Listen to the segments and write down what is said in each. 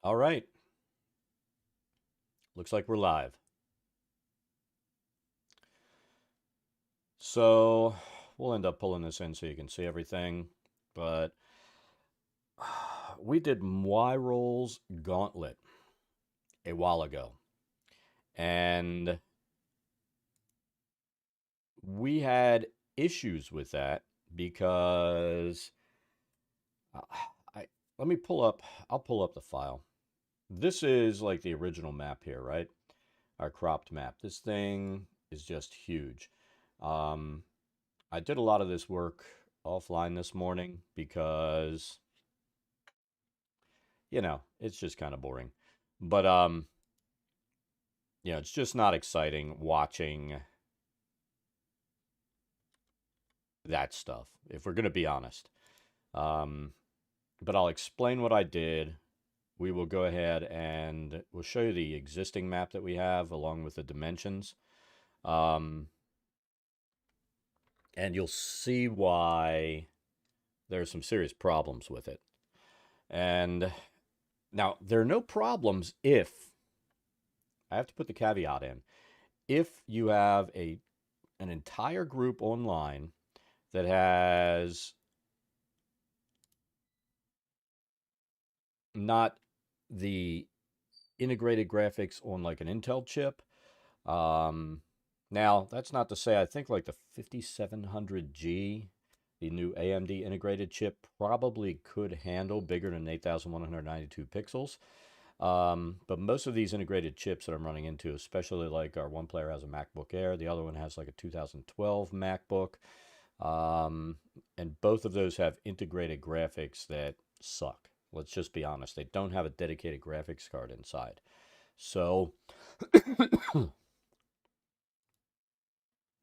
All right. Looks like we're live. So we'll end up pulling this in so you can see everything. But we did Y Rolls Gauntlet a while ago. And we had issues with that because uh, I let me pull up I'll pull up the file. This is like the original map here, right? Our cropped map. This thing is just huge. Um, I did a lot of this work offline this morning because, it's just kind of boring. But it's just not exciting watching that stuff, if we're going to be honest. Um, but I'll explain what I did. We will go ahead and we'll show you the existing map that we have along with the dimensions. Um, and you'll see why there's some serious problems with it. And now, there are no problems if, I have to put the caveat in, if you have an entire group online that has not the integrated graphics on like an Intel chip. Now, that's not to say I think like the 5700G, the new AMD integrated chip, probably could handle bigger than 8192 pixels. But most of these integrated chips that I'm running into, especially like our one player has a MacBook Air, the other one has like a 2012 MacBook. And both of those have integrated graphics that suck. Let's just be honest. They don't have a dedicated graphics card inside. So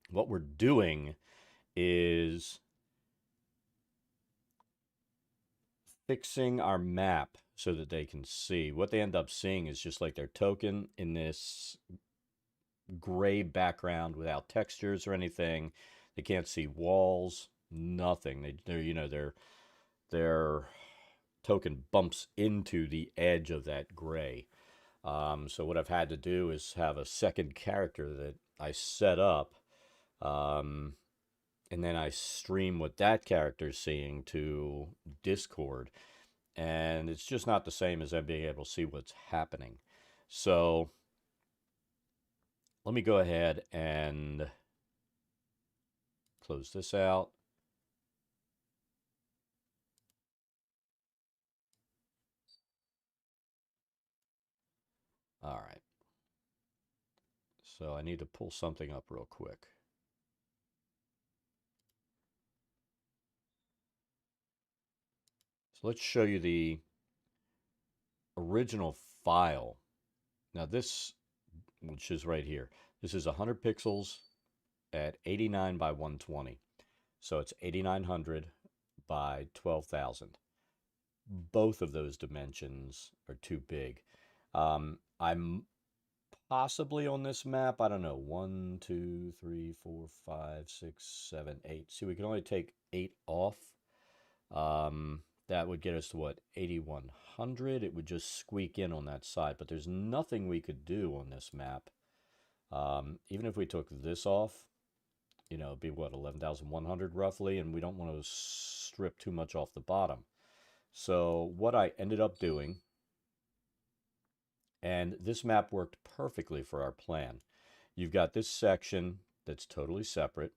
what we're doing is fixing our map so that they can see. What they end up seeing is just like their token in this gray background without textures or anything. They can't see walls, nothing. Their token bumps into the edge of that gray. So what I've had to do is have a second character that I set up, um, and then I stream what that character's seeing to Discord, and it's just not the same as them being able to see what's happening. So let me go ahead and close this out. All right. So I need to pull something up real quick. So let's show you the original file. Now this, which is right here, this is 100 pixels at 89 by 120. So it's 8900 by 12,000. Both of those dimensions are too big. I'm possibly on this map, I don't know, 1, 2, 3, 4, 5, 6, 7, 8. See, we can only take 8 off. That would get us to what, 8100. It would just squeak in on that side, but there's nothing we could do on this map. Even if we took this off, it'd be what, 11,100 roughly, and we don't want to strip too much off the bottom. So what I ended up doing, and this map worked perfectly for our plan. You've got this section that's totally separate.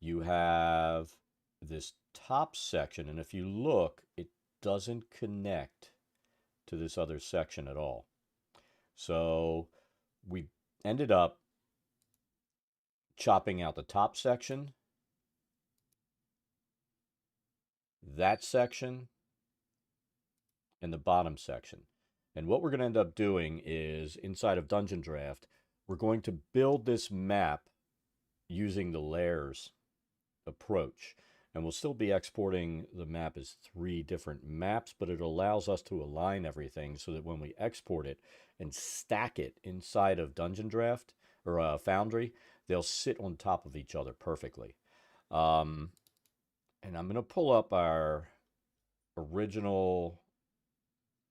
You have this top section, and if you look, it doesn't connect to this other section at all. So we ended up chopping out the top section, that section, and the bottom section. And what we're going to end up doing is inside of Dungeondraft, we're going to build this map using the layers approach. And we'll still be exporting the map as 3 different maps, but it allows us to align everything so that when we export it and stack it inside of Dungeondraft or Foundry, they'll sit on top of each other perfectly. And I'm going to pull up our original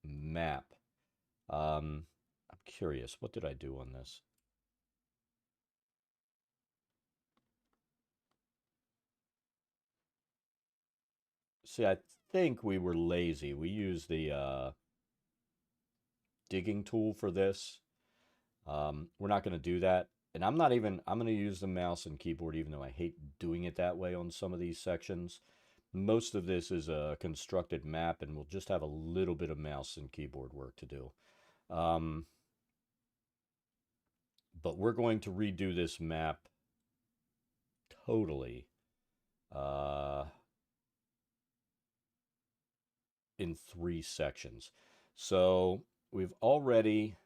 map. I'm curious, what did I do on this? See, I think we were lazy. We used the digging tool for this. We're not going to do that. And I'm going to use the mouse and keyboard, even though I hate doing it that way on some of these sections. Most of this is a constructed map, and we'll just have a little bit of mouse and keyboard work to do. But we're going to redo this map totally in 3 sections. So we've already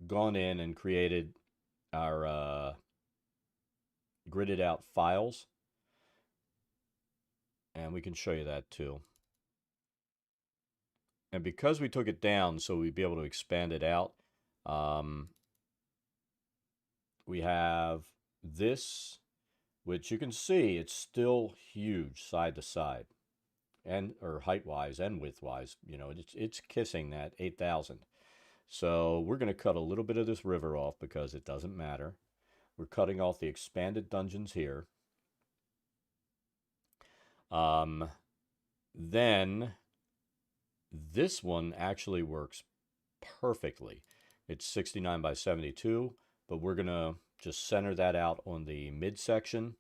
gone in and created our gridded out files, and we can show you that too. And because we took it down so we'd be able to expand it out, we have this, which you can see it's still huge side to side, and or height wise and width wise. You know, it's kissing that 8,000. So we're going to cut a little bit of this river off because it doesn't matter. We're cutting off the expanded dungeons here. Then this one actually works perfectly. It's 69 by 72, but we're going to just center that out on the midsection.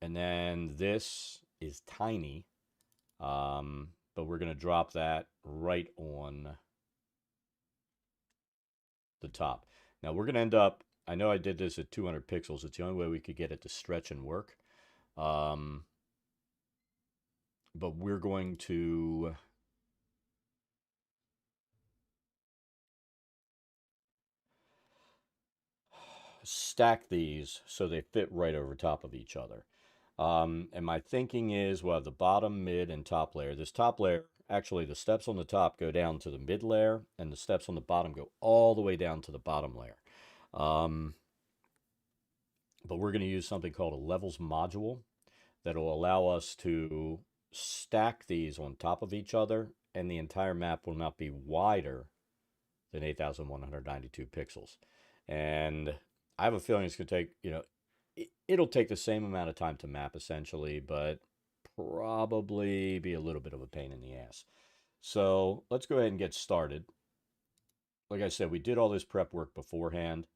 And then this is tiny, but we're going to drop that right on the top. Now we're going to end up, I know I did this at 200 pixels. It's the only way we could get it to stretch and work. But we're going to stack these so they fit right over top of each other. And my thinking is we'll have the bottom, mid, and top layer. This top layer, actually the steps on the top go down to the mid layer, and the steps on the bottom go all the way down to the bottom layer. But we're going to use something called a levels module that will allow us to stack these on top of each other, and the entire map will not be wider than 8,192 pixels. And I have a feeling it's going to take, you know, it'll take the same amount of time to map essentially, but probably be a little bit of a pain in the ass. So let's go ahead and get started. Like I said, we did all this prep work beforehand.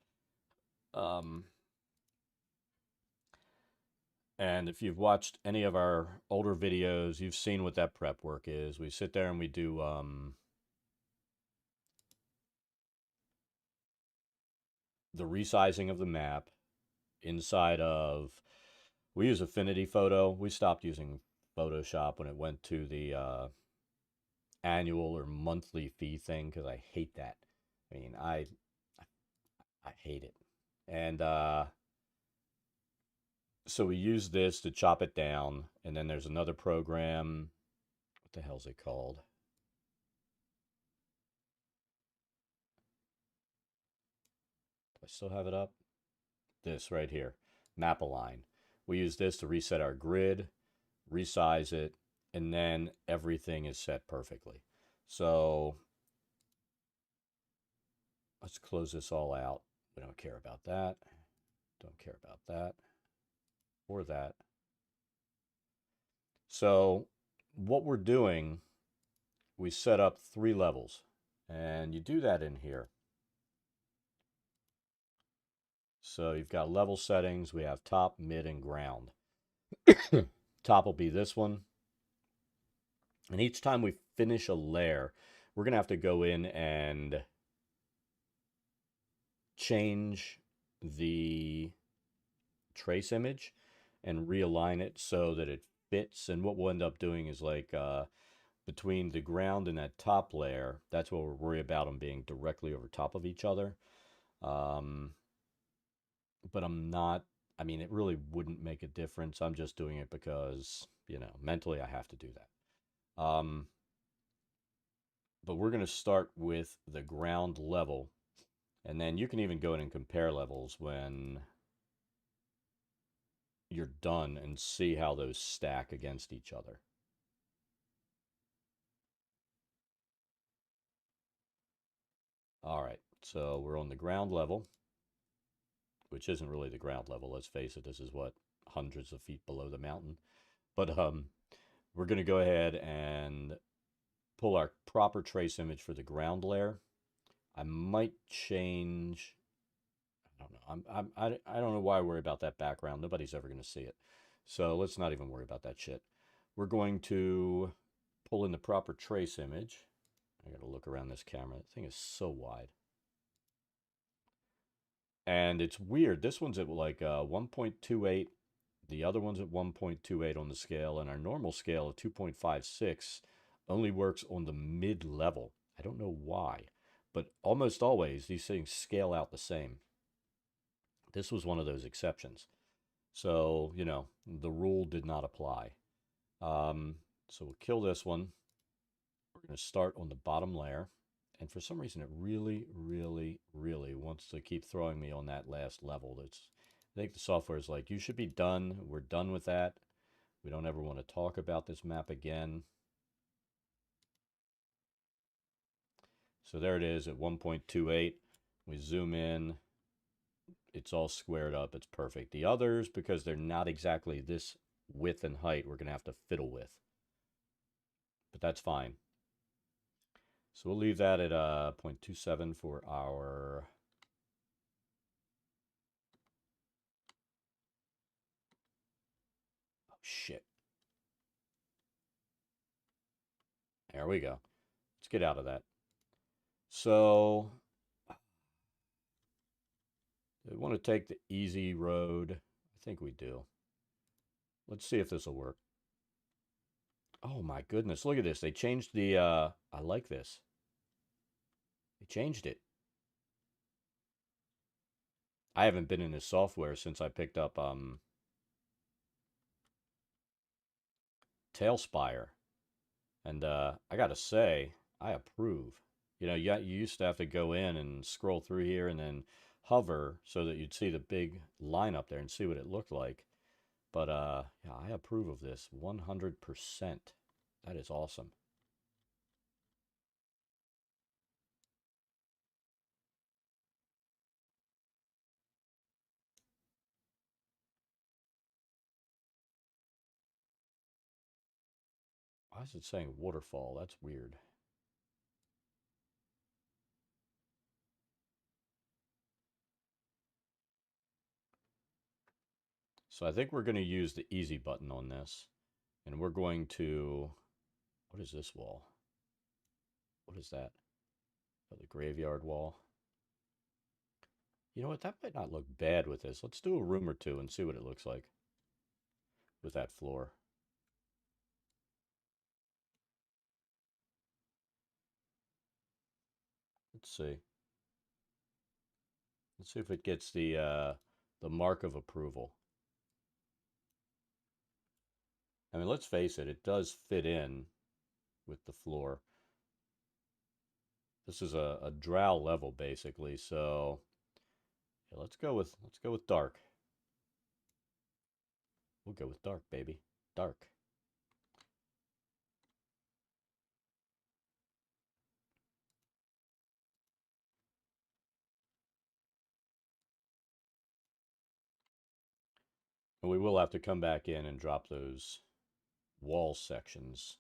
And if you've watched any of our older videos, you've seen what that prep work is. We sit there and we do the resizing of the map inside of, we use Affinity Photo. We stopped using Photoshop when it went to the annual or monthly fee thing because I hate that. I mean, I hate it. And so we use this to chop it down, and then there's another program. What the hell's it called? Do I still have it up? This right here, Map Align. We use this to reset our grid, resize it, and then everything is set perfectly. So let's close this all out. We don't care about that. Don't care about that or that. So what we're doing, we set up 3 levels, and you do that in here. So you've got level settings. We have top, mid, and ground. Top will be this one. And each time we finish a layer, we're going to have to go in and change the trace image and realign it so that it fits. And what we'll end up doing is like between the ground and that top layer, that's what we're worried about them being directly over top of each other. But I'm not, I mean, it really wouldn't make a difference. I'm just doing it because, you know, mentally I have to do that. But we're going to start with the ground level, and then you can even go in and compare levels when you're done and see how those stack against each other. All right, so we're on the ground level, which isn't really the ground level. Let's face it, this is what, hundreds of feet below the mountain. But we're going to go ahead and pull our proper trace image for the ground layer. I might change. I don't know. I don't know why I worry about that background. Nobody's ever going to see it. So let's not even worry about that shit. We're going to pull in the proper trace image. I got to look around this camera. That thing is so wide. And it's weird. This one's at like 1.28. The other one's at 1.28 on the scale. And our normal scale of 2.56 only works on the mid level. I don't know why. But almost always, these things scale out the same. This was one of those exceptions. So, you know, the rule did not apply. So we'll kill this one. We're going to start on the bottom layer. And for some reason, it really, really, really wants to keep throwing me on that last level. I think the software is like, you should be done. We're done with that. We don't ever want to talk about this map again. So there it is at 1.28. We zoom in. It's all squared up. It's perfect. The others, because they're not exactly this width and height, we're going to have to fiddle with. But that's fine. So we'll leave that at 0.27 for our... Oh, shit. There we go. Let's get out of that. So I want to take the easy road. I think we do. Let's see if this will work. Oh my goodness, look at this. They changed the, I like this. They changed it. I haven't been in this software since I picked up Tailspire. And I gotta say, I approve. You know, you used to have to go in and scroll through here and then hover so that you'd see the big line up there and see what it looked like. But yeah, I approve of this 100%. That is awesome. Why is it saying waterfall? That's weird. So I think we're going to use the easy button on this. And we're going to... What is this wall? What is that? Oh, the graveyard wall. You know what? That might not look bad with this. Let's do a room or two and see what it looks like with that floor. Let's see. Let's see if it gets the mark of approval. I mean, let's face it, it does fit in with the floor. This is a drow level basically, so yeah, let's go with dark. We'll go with dark, baby. Dark. And we will have to come back in and drop those wall sections.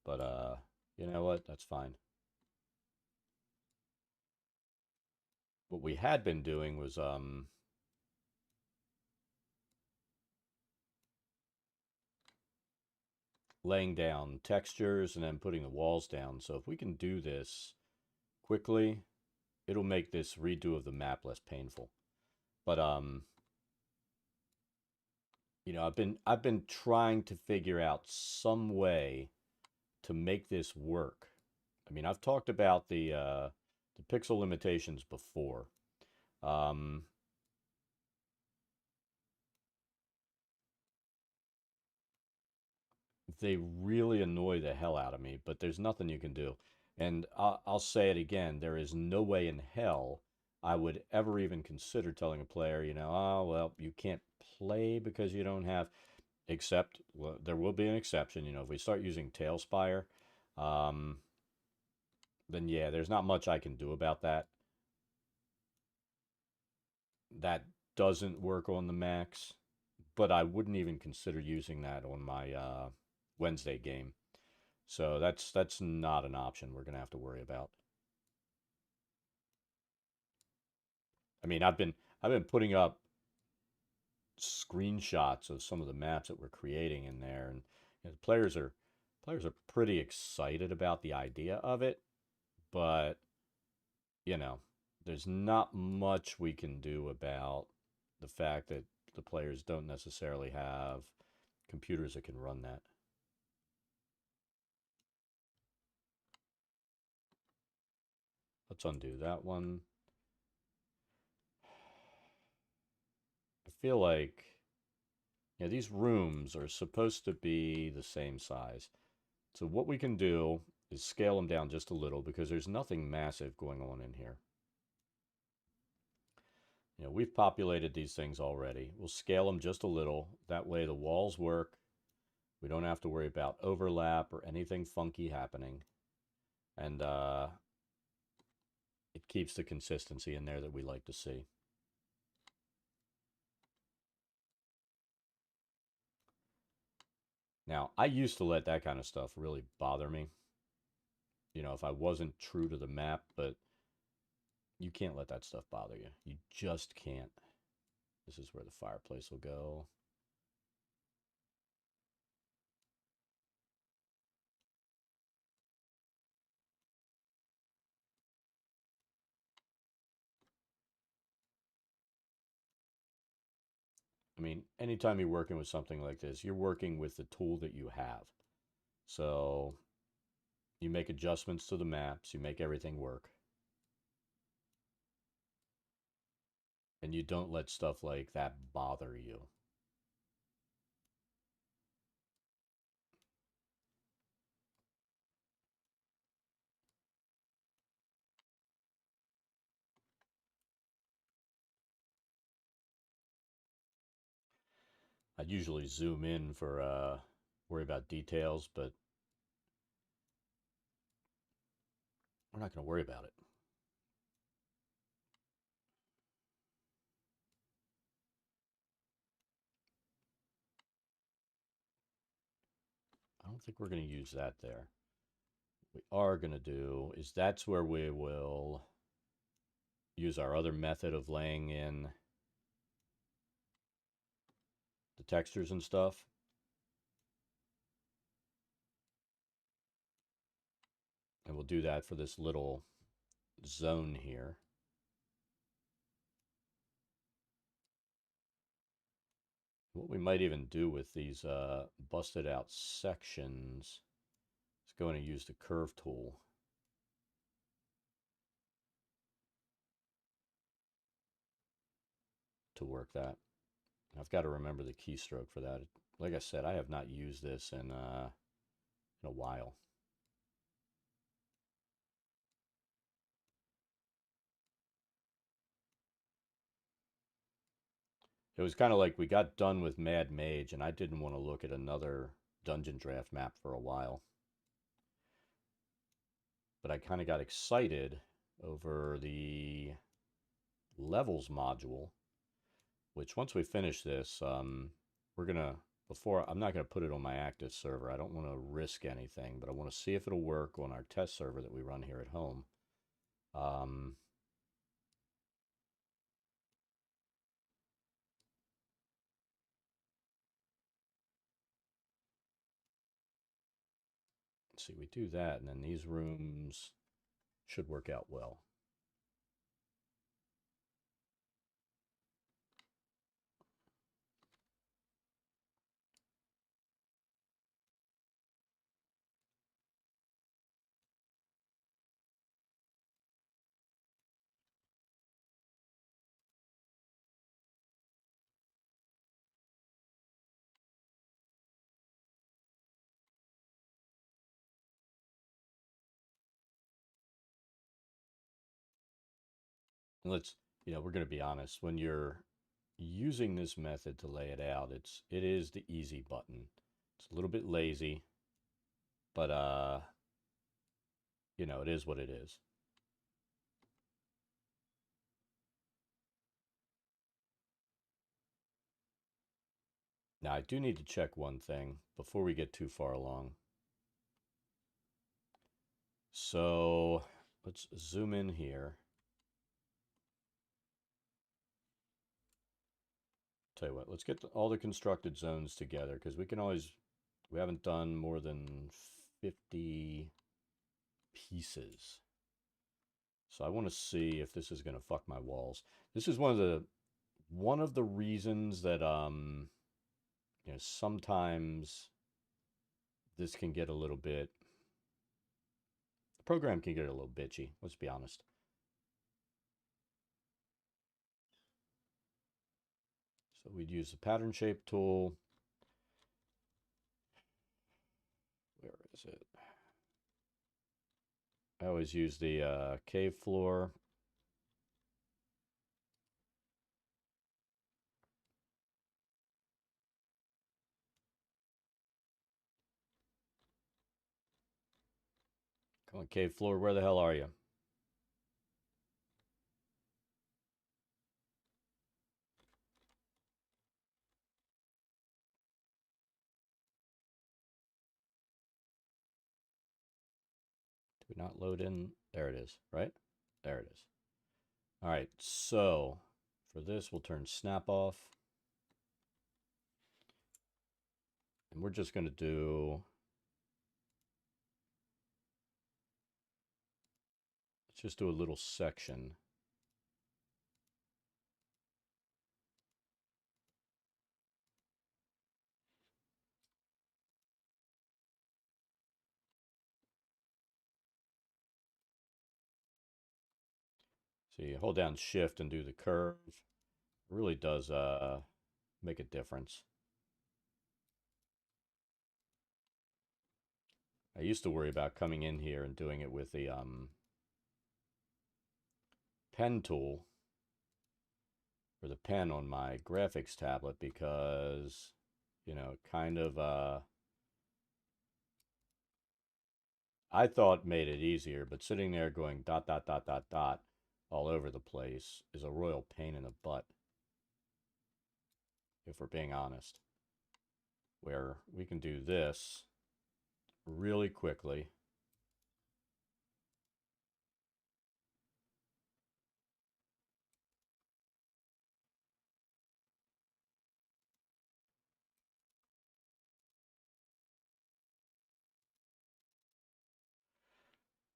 But you know what? That's fine. What we had been doing was laying down textures and then putting the walls down. So if we can do this quickly, it'll make this redo of the map less painful. But you know, I've been trying to figure out some way to make this work. I mean, I've talked about the pixel limitations before. Um, they really annoy the hell out of me, but there's nothing you can do. And I'll say it again, there is no way in hell I would ever even consider telling a player, you know, oh, well, you can't play because you don't have, except, well, there will be an exception. You know, if we start using Tailspire, um, then yeah, there's not much I can do about that. That doesn't work on the max, but I wouldn't even consider using that on my Wednesday game. So that's not an option we're gonna have to worry about. I mean, I've been putting up screenshots of some of the maps that we're creating in there, and the players are pretty excited about the idea of it, but you know, there's not much we can do about the fact that the players don't necessarily have computers that can run that. Let's undo that one. I feel like, yeah, these rooms are supposed to be the same size. So what we can do is scale them down just a little because there's nothing massive going on in here. We've populated these things already. We'll scale them just a little. That way the walls work. We don't have to worry about overlap or anything funky happening. And it keeps the consistency in there that we like to see. Now, I used to let that kind of stuff really bother me. If I wasn't true to the map, but you can't let that stuff bother you. You just can't. This is where the fireplace will go. I mean, anytime you're working with something like this, you're working with the tool that you have. So you make adjustments to the maps, you make everything work. And you don't let stuff like that bother you. I'd usually zoom in for worry about details, but we're not going to worry about it. I don't think we're going to use that there. What we are going to do is that's where we will use our other method of laying in the textures and stuff. And we'll do that for this little zone here. What we might even do with these busted out sections is going to use the curve tool. To work that. I've got to remember the keystroke for that. Like I said, I have not used this in a while. It was kind of like we got done with Mad Mage, and I didn't want to look at another Dungeondraft map for a while. But I kind of got excited over the levels module, which once we finish this, we're going to, I'm not going to put it on my active server. I don't want to risk anything, but I want to see if it'll work on our test server that we run here at home. Let's see, we do that, and then these rooms should work out well. And we're going to be honest, when you're using this method to lay it out, it is the easy button. It's a little bit lazy, but you know, it is what it is. Now, I do need to check one thing before we get too far along. So let's zoom in here. Tell you what, let's get all the constructed zones together because we can always, we haven't done more than 50 pieces. So I want to see if this is going to fuck my walls. This is one of the reasons that you know, sometimes this can get a little bit, the program can get a little bitchy, let's be honest. So we'd use the pattern shape tool. Where is it? I always use the cave floor. Come on, cave floor, where the hell are you? Did we not load in? There it is, right? There it is. All right, so for this, we'll turn snap off. And we're just going to do, let's just do a little section. So you hold down shift and do the curve. It really does make a difference. I used to worry about coming in here and doing it with the pen tool or the pen on my graphics tablet because, you know, kind of I thought made it easier, but sitting there going dot dot dot dot dot all over the place is a royal pain in the butt, if we're being honest. Where we can do this really quickly.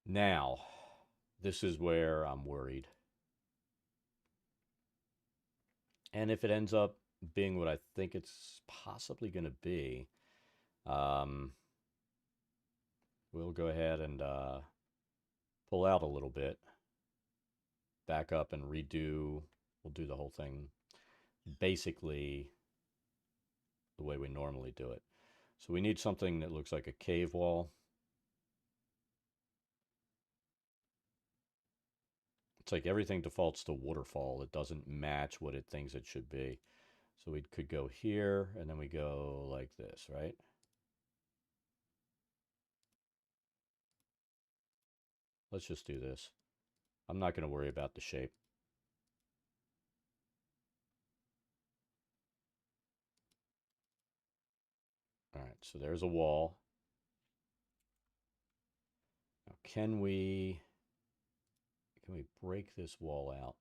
Now, this is where I'm worried. And if it ends up being what I think it's possibly going to be, um, we'll go ahead and pull out a little bit, back up and redo. We'll do the whole thing basically the way we normally do it. So we need something that looks like a cave wall. It's like everything defaults to waterfall. It doesn't match what it thinks it should be. So we could go here and then we go like this, right? Let's just do this. I'm not going to worry about the shape. All right, so there's a wall. Now, can we break this wall out?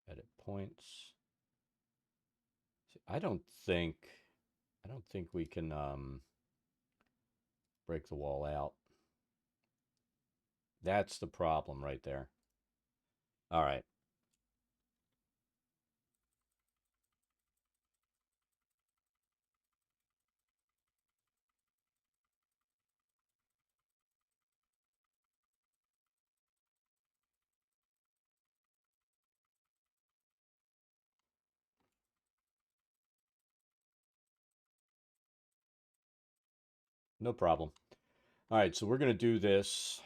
Edit points. See, I don't think we can break the wall out. That's the problem right there. All right. No problem. All right, so we're going to do this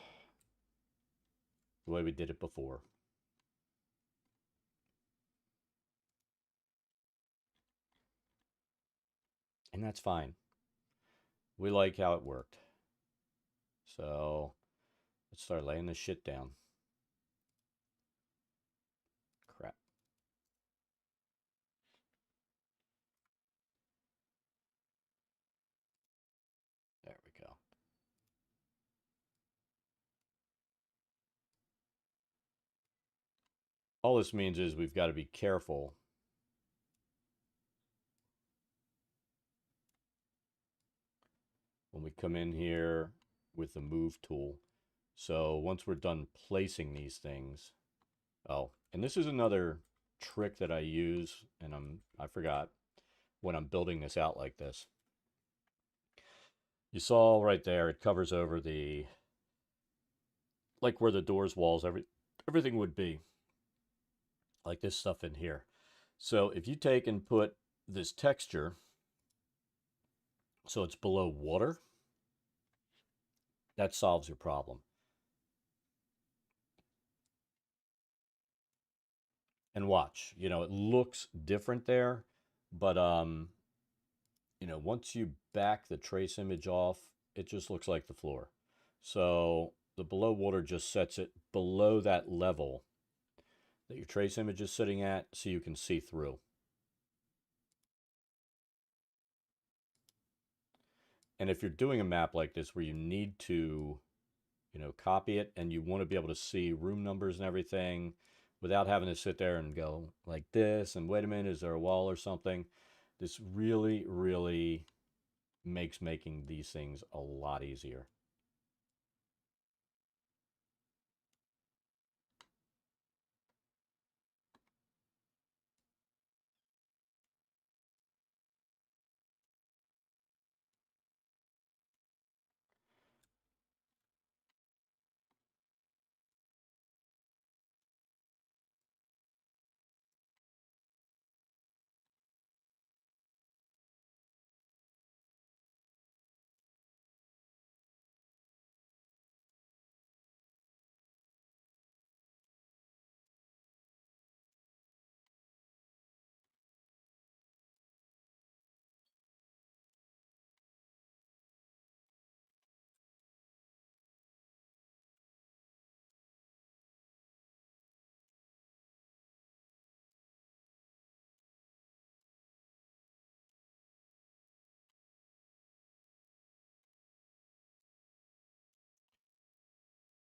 the way we did it before. And that's fine. We like how it worked. So let's start laying this shit down. Crap. There we go. All this means is we've got to be careful when we come in here with the move tool. So once we're done placing these things, oh, and this is another trick that I use, and I forgot when I'm building this out like this. You saw right there, it covers over the, like where the doors, walls, everything would be, like this stuff in here. So if you take and put this texture, so it's below water, that solves your problem. And watch, you know, it looks different there, but you know, once you back the trace image off, it just looks like the floor. So the below water just sets it below that level that your trace image is sitting at, so you can see through. And if you're doing a map like this where you need to, you know, copy it and you want to be able to see room numbers and everything without having to sit there and go like this and wait a minute, is there a wall or something? This really, really makes making these things a lot easier.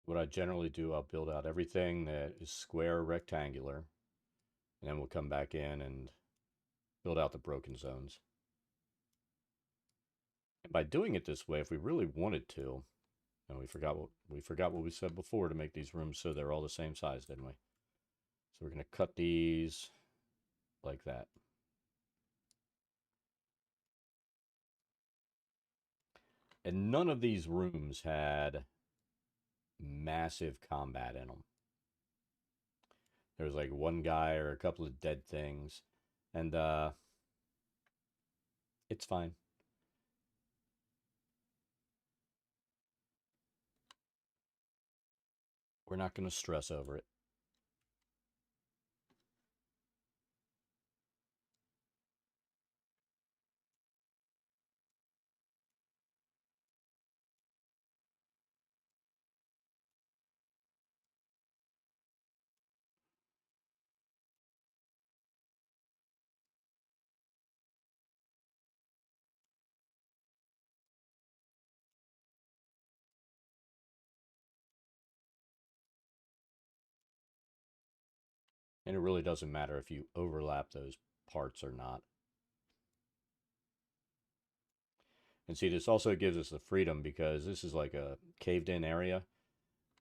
What I generally do, I'll build out everything that is square or rectangular, and then we'll come back in and build out the broken zones. And by doing it this way, if we really wanted to, and we forgot what we said before to make these rooms so they're all the same size, didn't we? So we're going to cut these like that. And none of these rooms had massive combat in them. There was like one guy or a couple of dead things, and it's fine. We're not going to stress over it. And it really doesn't matter if you overlap those parts or not. And see, this also gives us the freedom because this is like a caved in area.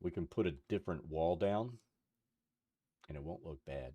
We can put a different wall down and it won't look bad.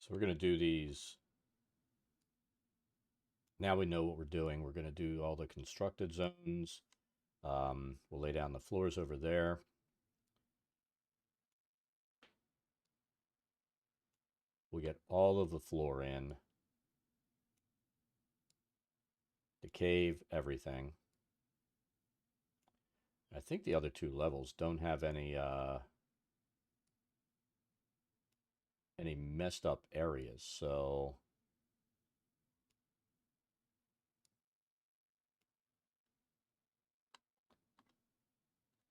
So we're going to do these. Now we know what we're doing. We're going to do all the constructed zones. We'll lay down the floors over there. We'll get all of the floor in. The cave, everything. I think the other two levels don't have any messed up areas, so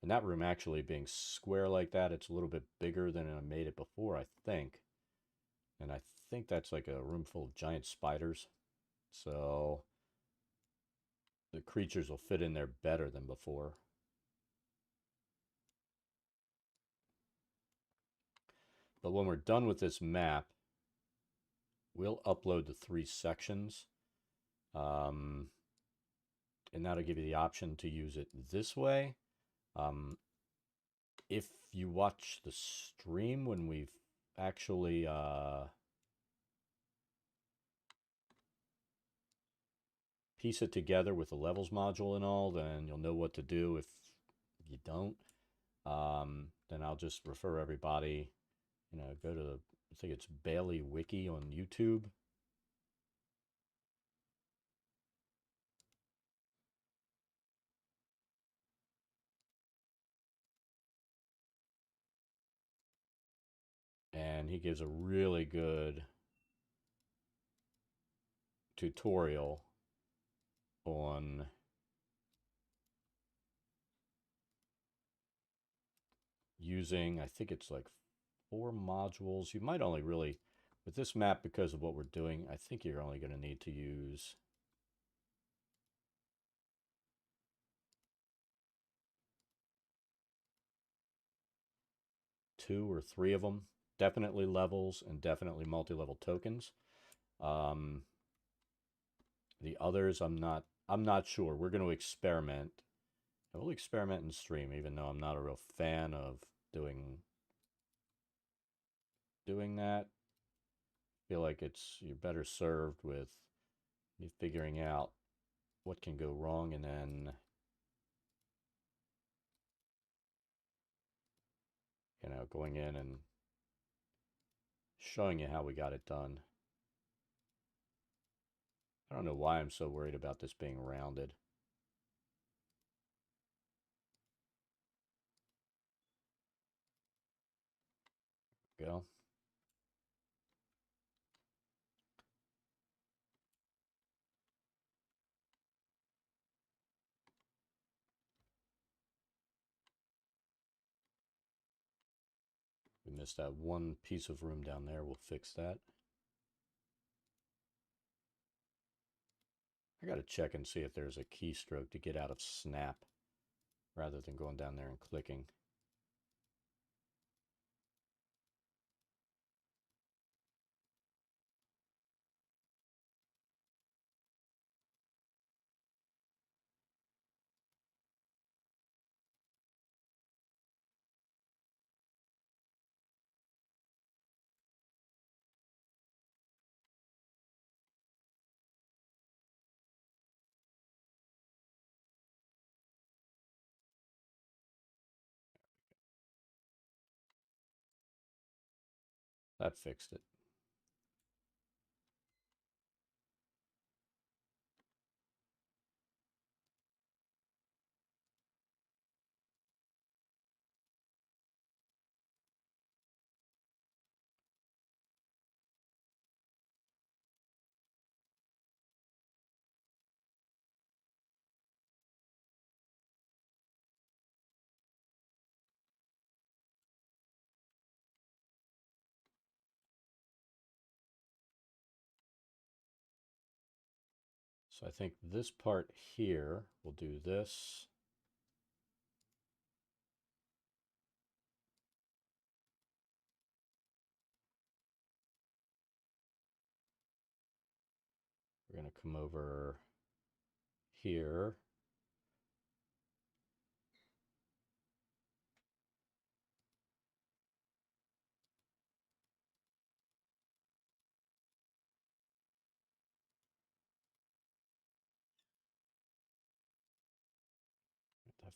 and that room actually being square like that, it's a little bit bigger than I made it before, I think. And I think that's like a room full of giant spiders. So the creatures will fit in there better than before. But when we're done with this map, we'll upload the 3 sections. And that'll give you the option to use it this way. If you watch the stream when we've actually piece it together with the levels module and all, then you'll know what to do. If you don't, then I'll just refer everybody, go to the, I think it's Bailey Wiki on YouTube. And he gives a really good tutorial on using, I think it's like 4 modules. You might only really, with this map, because of what we're doing, I think you're only going to need to use 2 or 3 of them. Definitely levels and definitely multi-level tokens. The others, I'm not sure. We're going to experiment. We'll experiment and stream, even though I'm not a real fan of doing that. I feel like you're better served with you figuring out what can go wrong and then going in and showing you how we got it done. I don't know why I'm so worried about this being rounded. Go. We missed that one piece of room down there. We'll fix that. I got to check and see if there's a keystroke to get out of snap rather than going down there and clicking. That fixed it. So I think this part here, we'll do this. We're going to come over here.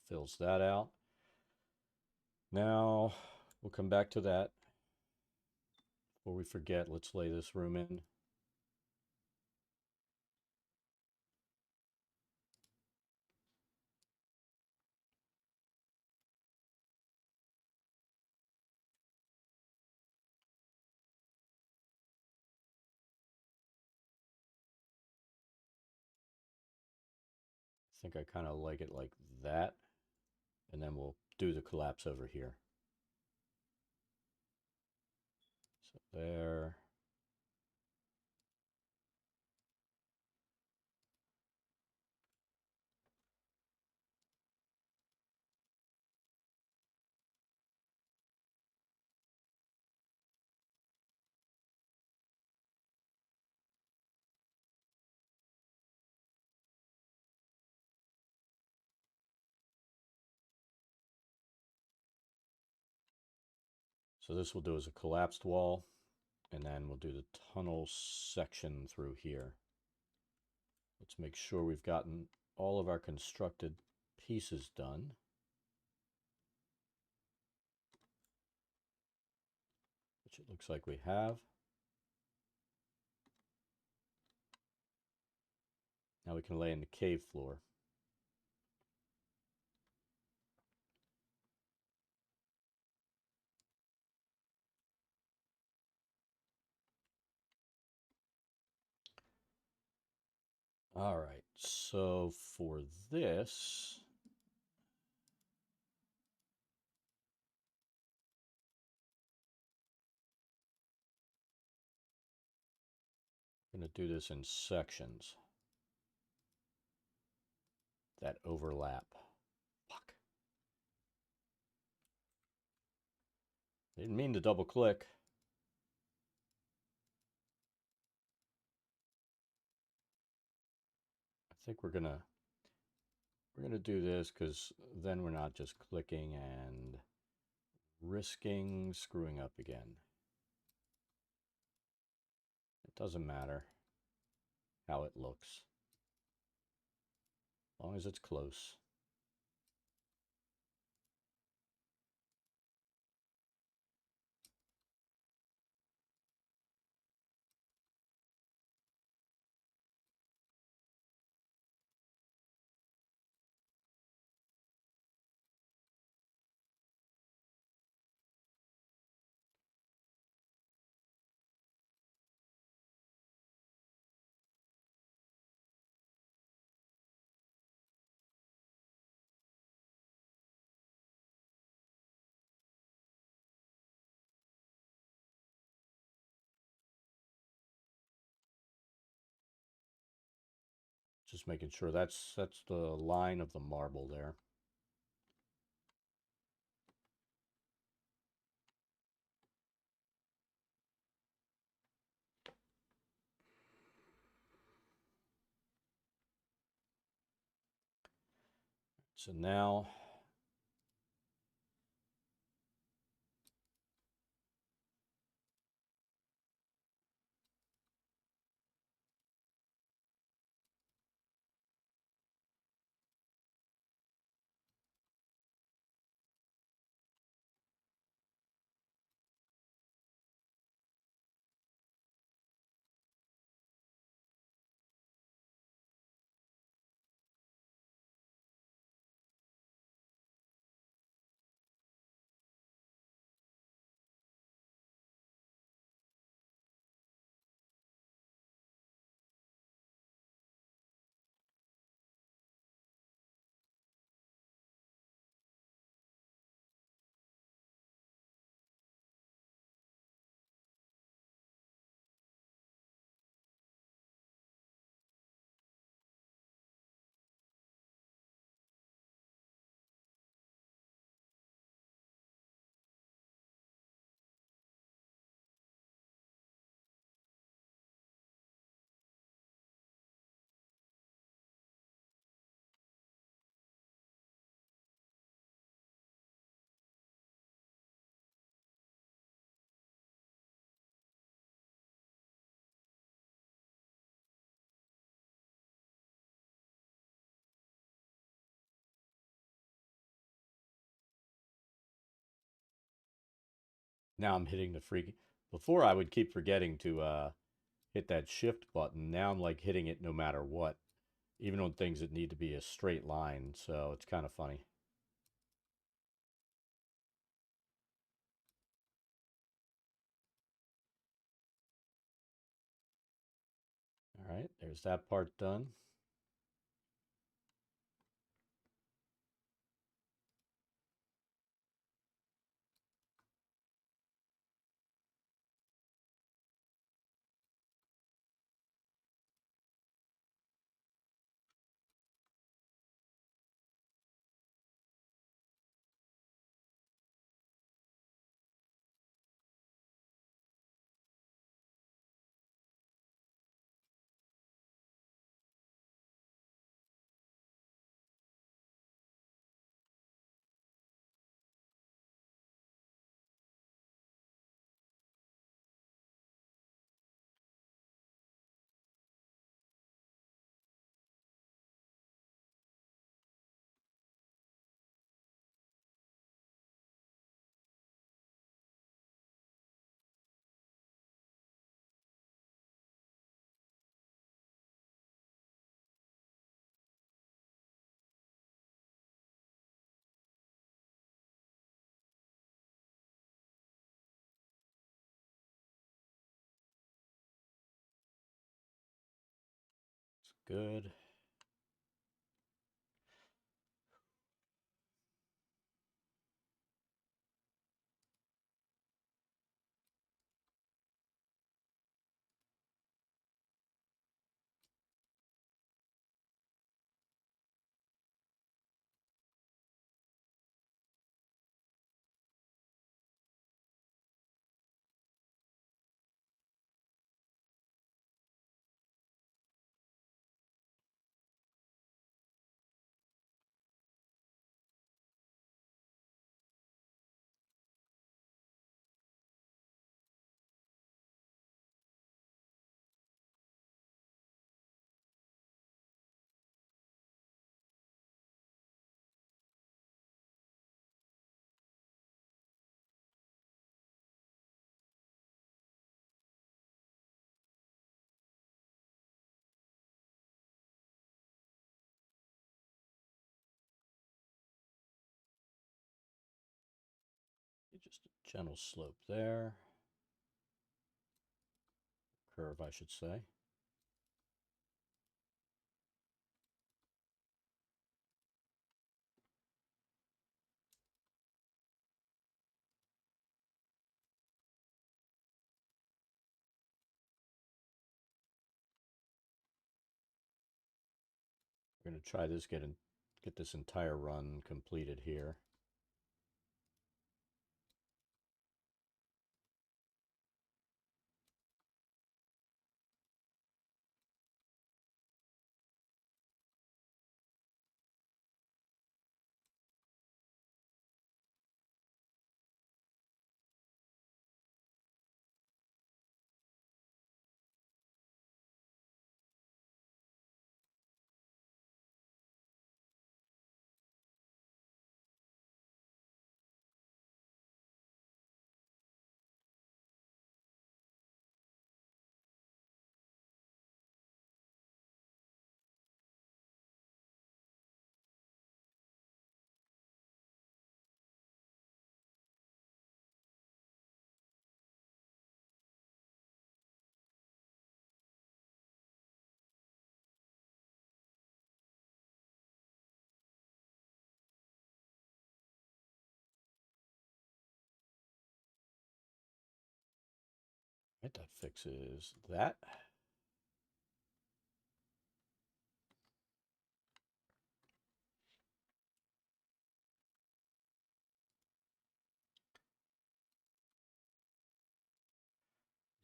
Fills that out. Now we'll come back to that. Before we forget, let's lay this room in. I think I kind of like it like that. And then we'll do the collapse over here. So there. So this will do as a collapsed wall, and then we'll do the tunnel section through here. Let's make sure we've gotten all of our constructed pieces done. Which it looks like we have. Now we can lay in the cave floor. All right, so for this, I'm going to do this in sections that overlap. Fuck. Didn't mean to double click. I think we're gonna do this because then we're not just clicking and risking screwing up again. It doesn't matter how it looks, as long as it's close. Just making sure that's the line of the marble there. So now Now I'm hitting the freaking... Before I would keep forgetting to hit that shift button. Now I'm like hitting it no matter what, even on things that need to be a straight line. So it's kind of funny. All right, there's that part done. It's good. Just a gentle slope there. Curve, I should say. We're going to try this, get this entire run completed here. Right, that fixes that.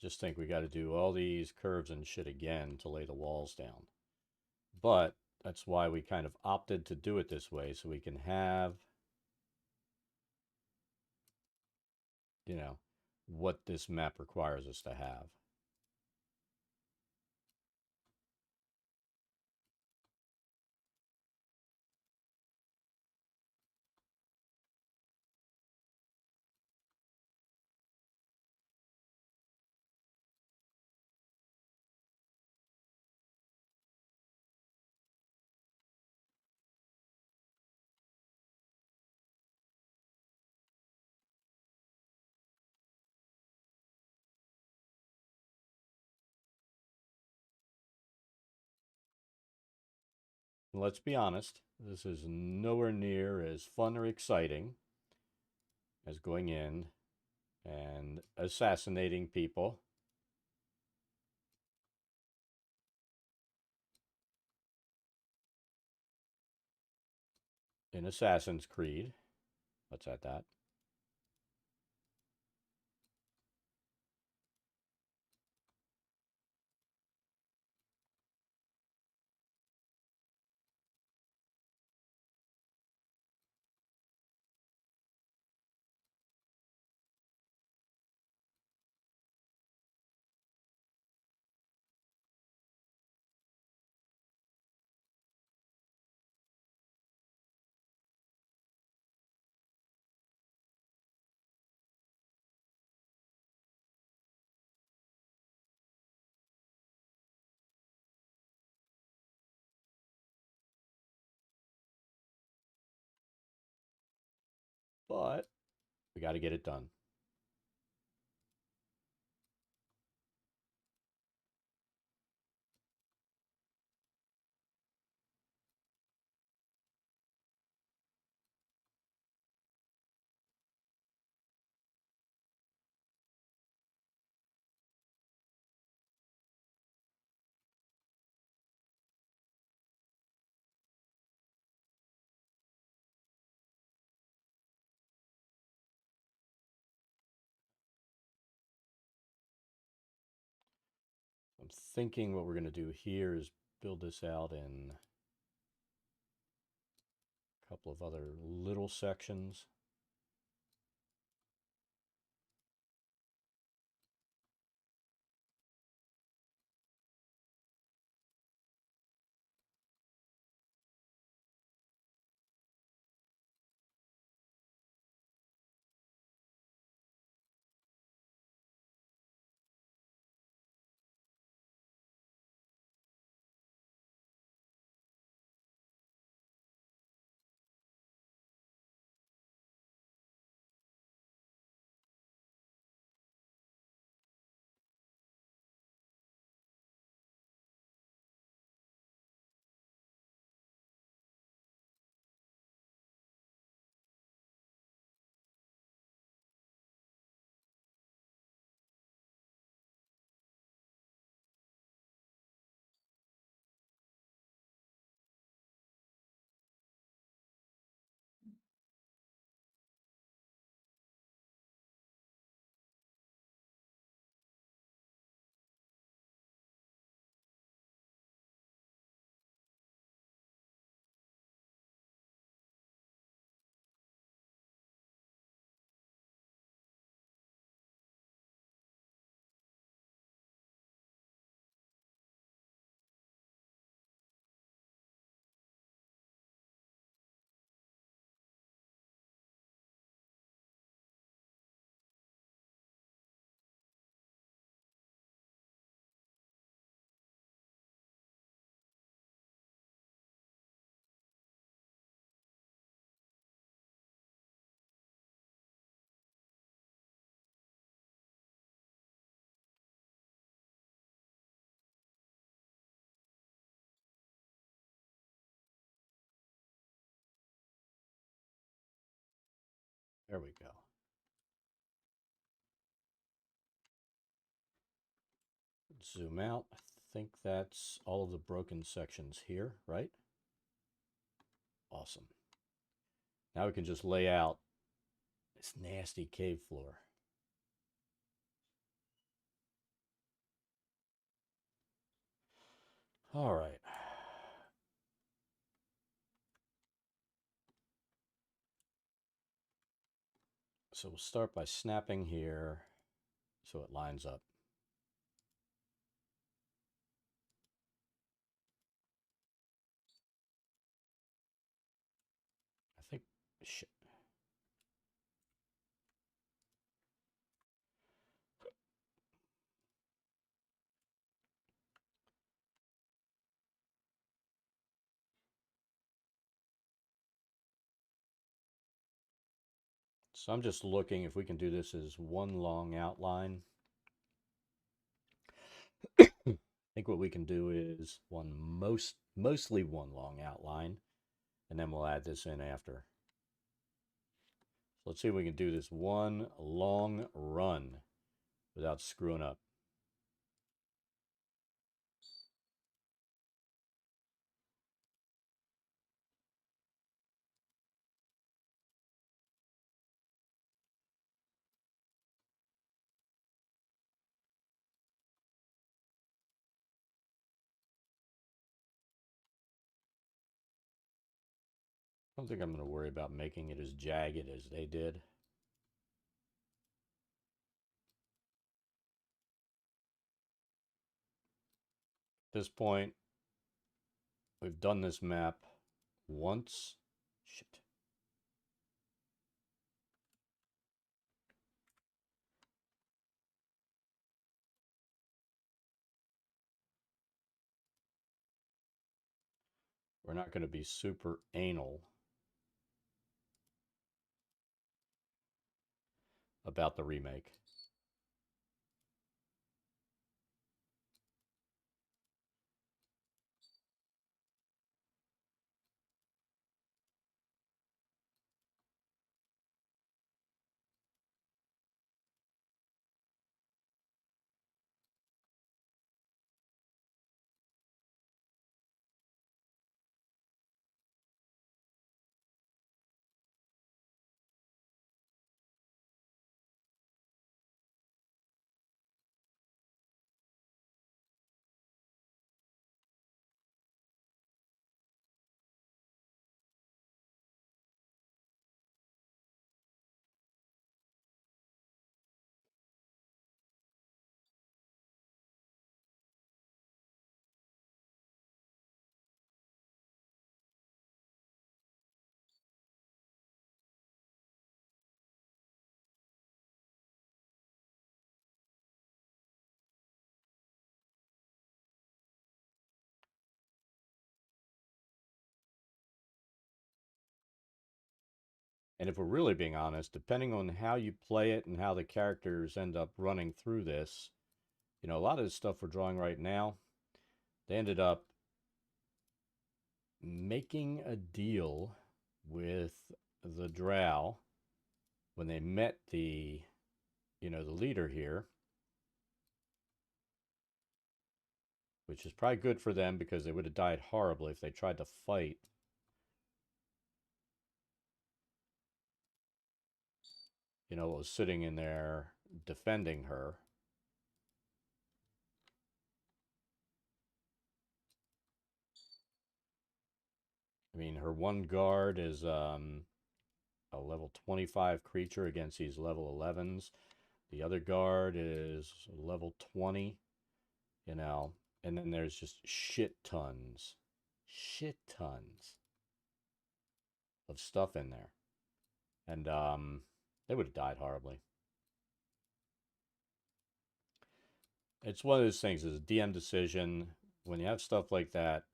Just think we got to do all these curves and shit again to lay the walls down. But that's why we kind of opted to do it this way, so we can have, you know, what this map requires us to have. let's be honest, this is nowhere near as fun or exciting as going in and assassinating people in Assassin's Creed. Let's add that. But we got to get it done. I'm thinking what we're going to do here is build this out in a couple of other little sections. There we go. Zoom out. I think that's all of the broken sections here, right? Awesome. Now we can just lay out this nasty cave floor. All right. So we'll start by snapping here so it lines up. I think, so I'm just looking if we can do this as one long outline. think what we can do is mostly one long outline, and then we'll add this in after. So let's see if we can do this one long run without screwing up. I don't think I'm going to worry about making it as jagged as they did. At this point, we've done this map once. Shit. We're not going to be super anal about the remake. And if we're really being honest, depending on how you play it and how the characters end up running through this, you know, a lot of the stuff we're drawing right now, they ended up making a deal with the drow when they met the, you know, the leader here, which is probably good for them because they would have died horribly if they tried to fight. You know, was sitting in there defending her. I mean, her one guard is a level 25 creature against these level 11s. The other guard is level 20, you know, and then there's just shit tons of stuff in there. And they would have died horribly. It's one of those things, it's a DM decision. When you have stuff like that,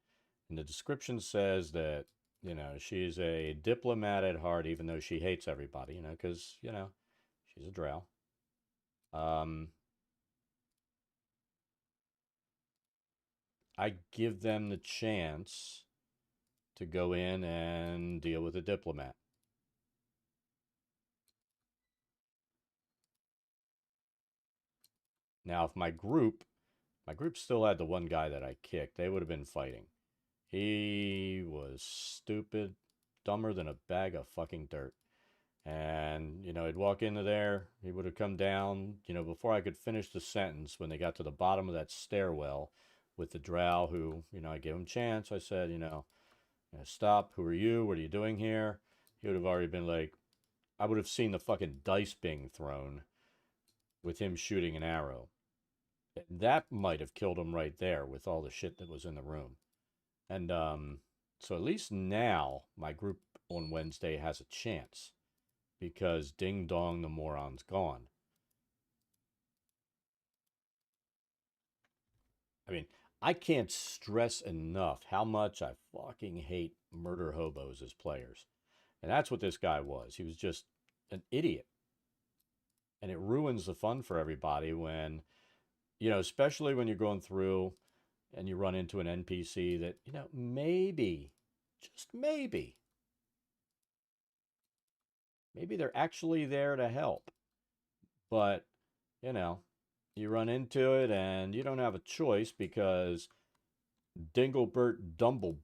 and the description says that, you know, she's a diplomat at heart, even though she hates everybody, you know, because, you know, she's a drow. I give them the chance to go in and deal with a diplomat. Now, if my group still had the one guy that I kicked, they would have been fighting. He was stupid, dumber than a bag of fucking dirt. And, you know, he'd walk into there, he would have come down, you know, before I could finish the sentence, when they got to the bottom of that stairwell with the drow who, you know, I gave him a chance. I said, you know, stop, who are you? What are you doing here? He would have already been like, I would have seen the fucking dice being thrown with him shooting an arrow. That might have killed him right there with all the shit that was in the room. And so at least now my group on Wednesday has a chance because ding dong, the moron's gone. I mean, I can't stress enough how much I fucking hate murder hobos as players. And that's what this guy was. He was just an idiot. And it ruins the fun for everybody when, you know, especially when you're going through and you run into an NPC that, you know, maybe, just maybe they're actually there to help. But, you know, you run into it and you don't have a choice because Dinglebert Dumblebutt,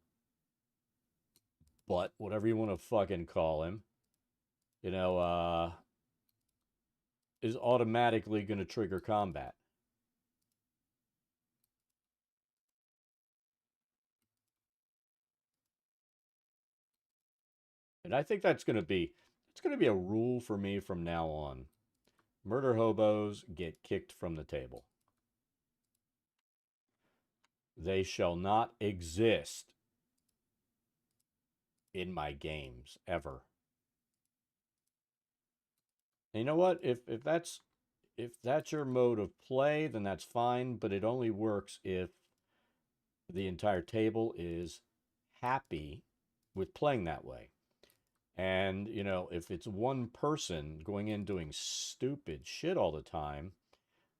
whatever you want to fucking call him, you know, is automatically going to trigger combat. And I think it's going to be a rule for me from now on. Murder hobos get kicked from the table. They shall not exist in my games ever. And you know what? If that's your mode of play, then that's fine, but it only works if the entire table is happy with playing that way. And, you know, if it's one person going in doing stupid shit all the time,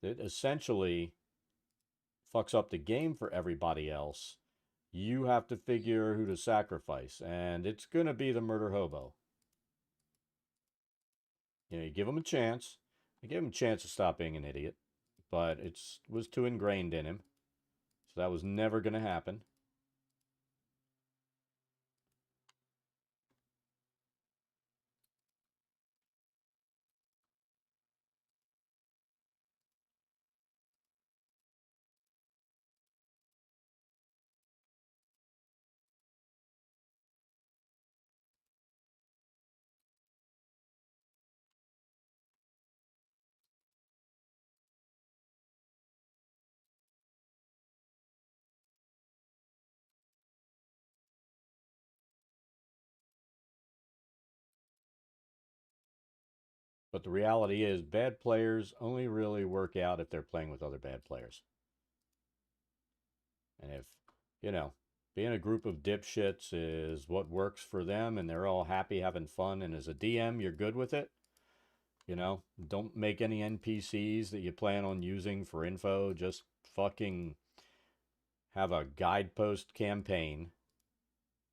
that essentially fucks up the game for everybody else, you have to figure who to sacrifice. And it's going to be the murder hobo. You know, you give him a chance. You give him a chance to stop being an idiot, but it was too ingrained in him. So that was never going to happen. But the reality is, bad players only really work out if they're playing with other bad players. And if, you know, being a group of dipshits is what works for them and they're all happy having fun, and as a DM, you're good with it, you know, don't make any NPCs that you plan on using for info. Just fucking have a guidepost campaign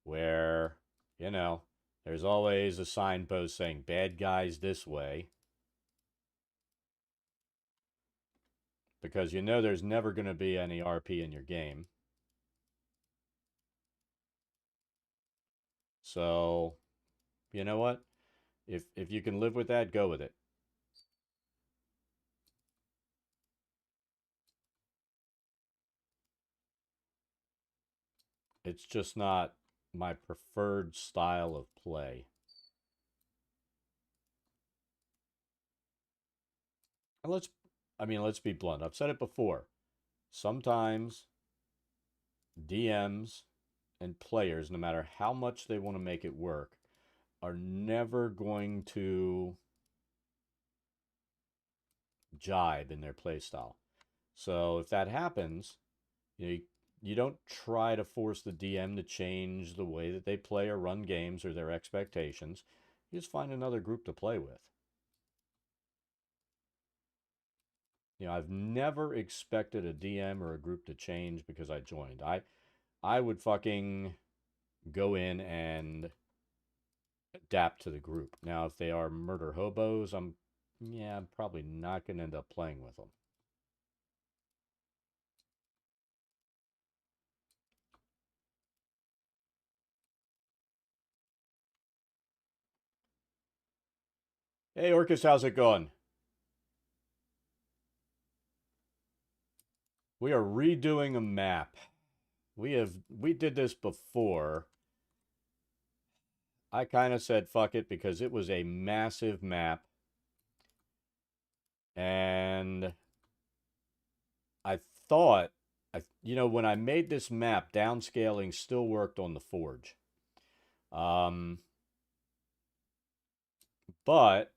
where, you know, there's always a signpost saying bad guys this way, because you know there's never going to be any RP in your game. So, you know what? If you can live with that, go with it. It's just not my preferred style of play. And let's be blunt. I've said it before. Sometimes DMs and players, no matter how much they want to make it work, are never going to jibe in their play style. So if that happens, you don't try to force the DM to change the way that they play or run games or their expectations. You just find another group to play with. You know, I've never expected a DM or a group to change because I joined. I would fucking go in and adapt to the group. Now, if they are murder hobos, I'm probably not going to end up playing with them. Hey, Orcus, how's it going? We are redoing a map. We did this before. I kind of said fuck it because it was a massive map. And I thought, when I made this map, downscaling still worked on the Forge. But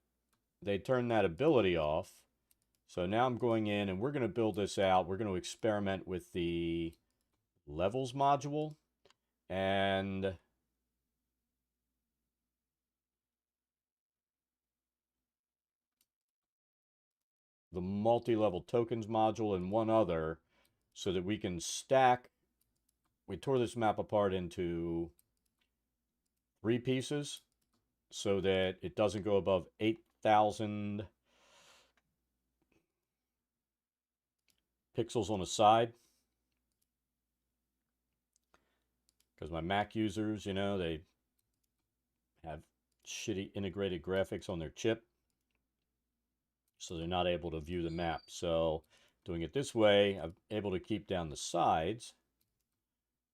they turned that ability off. So now I'm going in and we're going to build this out. We're going to experiment with the levels module and the multi-level tokens module and one other. so that we can stack. We tore this map apart into 3 pieces so that it doesn't go above 8,000 pixels on the side. Because my Mac users, you know, they have shitty integrated graphics on their chip, so they're not able to view the map. So doing it this way, I'm able to keep down the sides,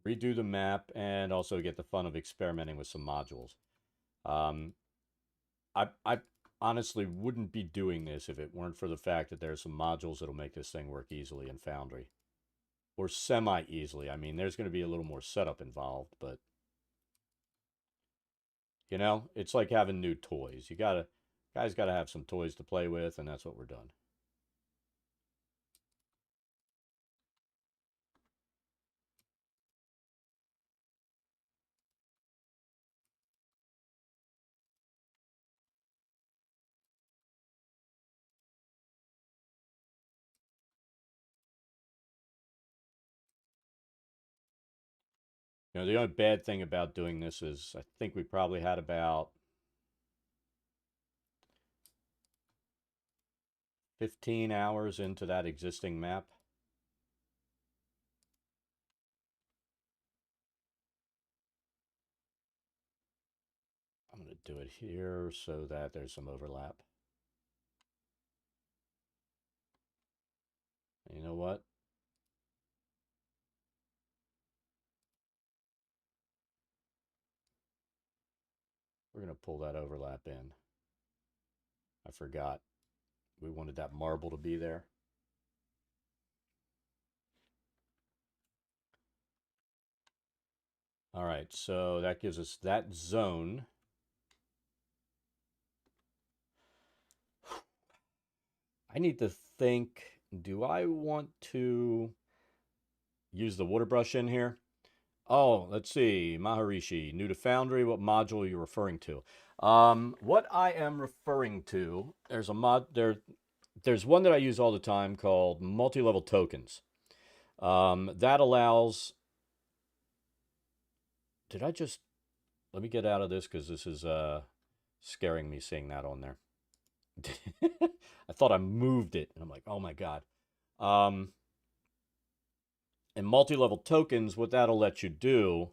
redo the map, and also get the fun of experimenting with some modules. I honestly wouldn't be doing this if it weren't for the fact that there's some modules that'll make this thing work easily in Foundry. Or semi-easily. I mean, there's going to be a little more setup involved, but you know, it's like having new toys. Guys gotta have some toys to play with, and that's what we're done. You know, the only bad thing about doing this is I think we probably had about 15 hours into that existing map. I'm going to do it here so that there's some overlap. And you know what? We're going to pull that overlap in. I forgot. We wanted that marble to be there. All right, so that gives us that zone. I need to think, do I want to use the water brush in here? Oh, let's see. Maharishi, new to Foundry. What module are you referring to? What I am referring to, there's a mod there. There's one that I use all the time called multi-level tokens. That allows. Did I just? Let me get out of this because this is scaring me seeing that on there. I thought I moved it, and I'm like, oh my god. And multi-level tokens, what that'll let you do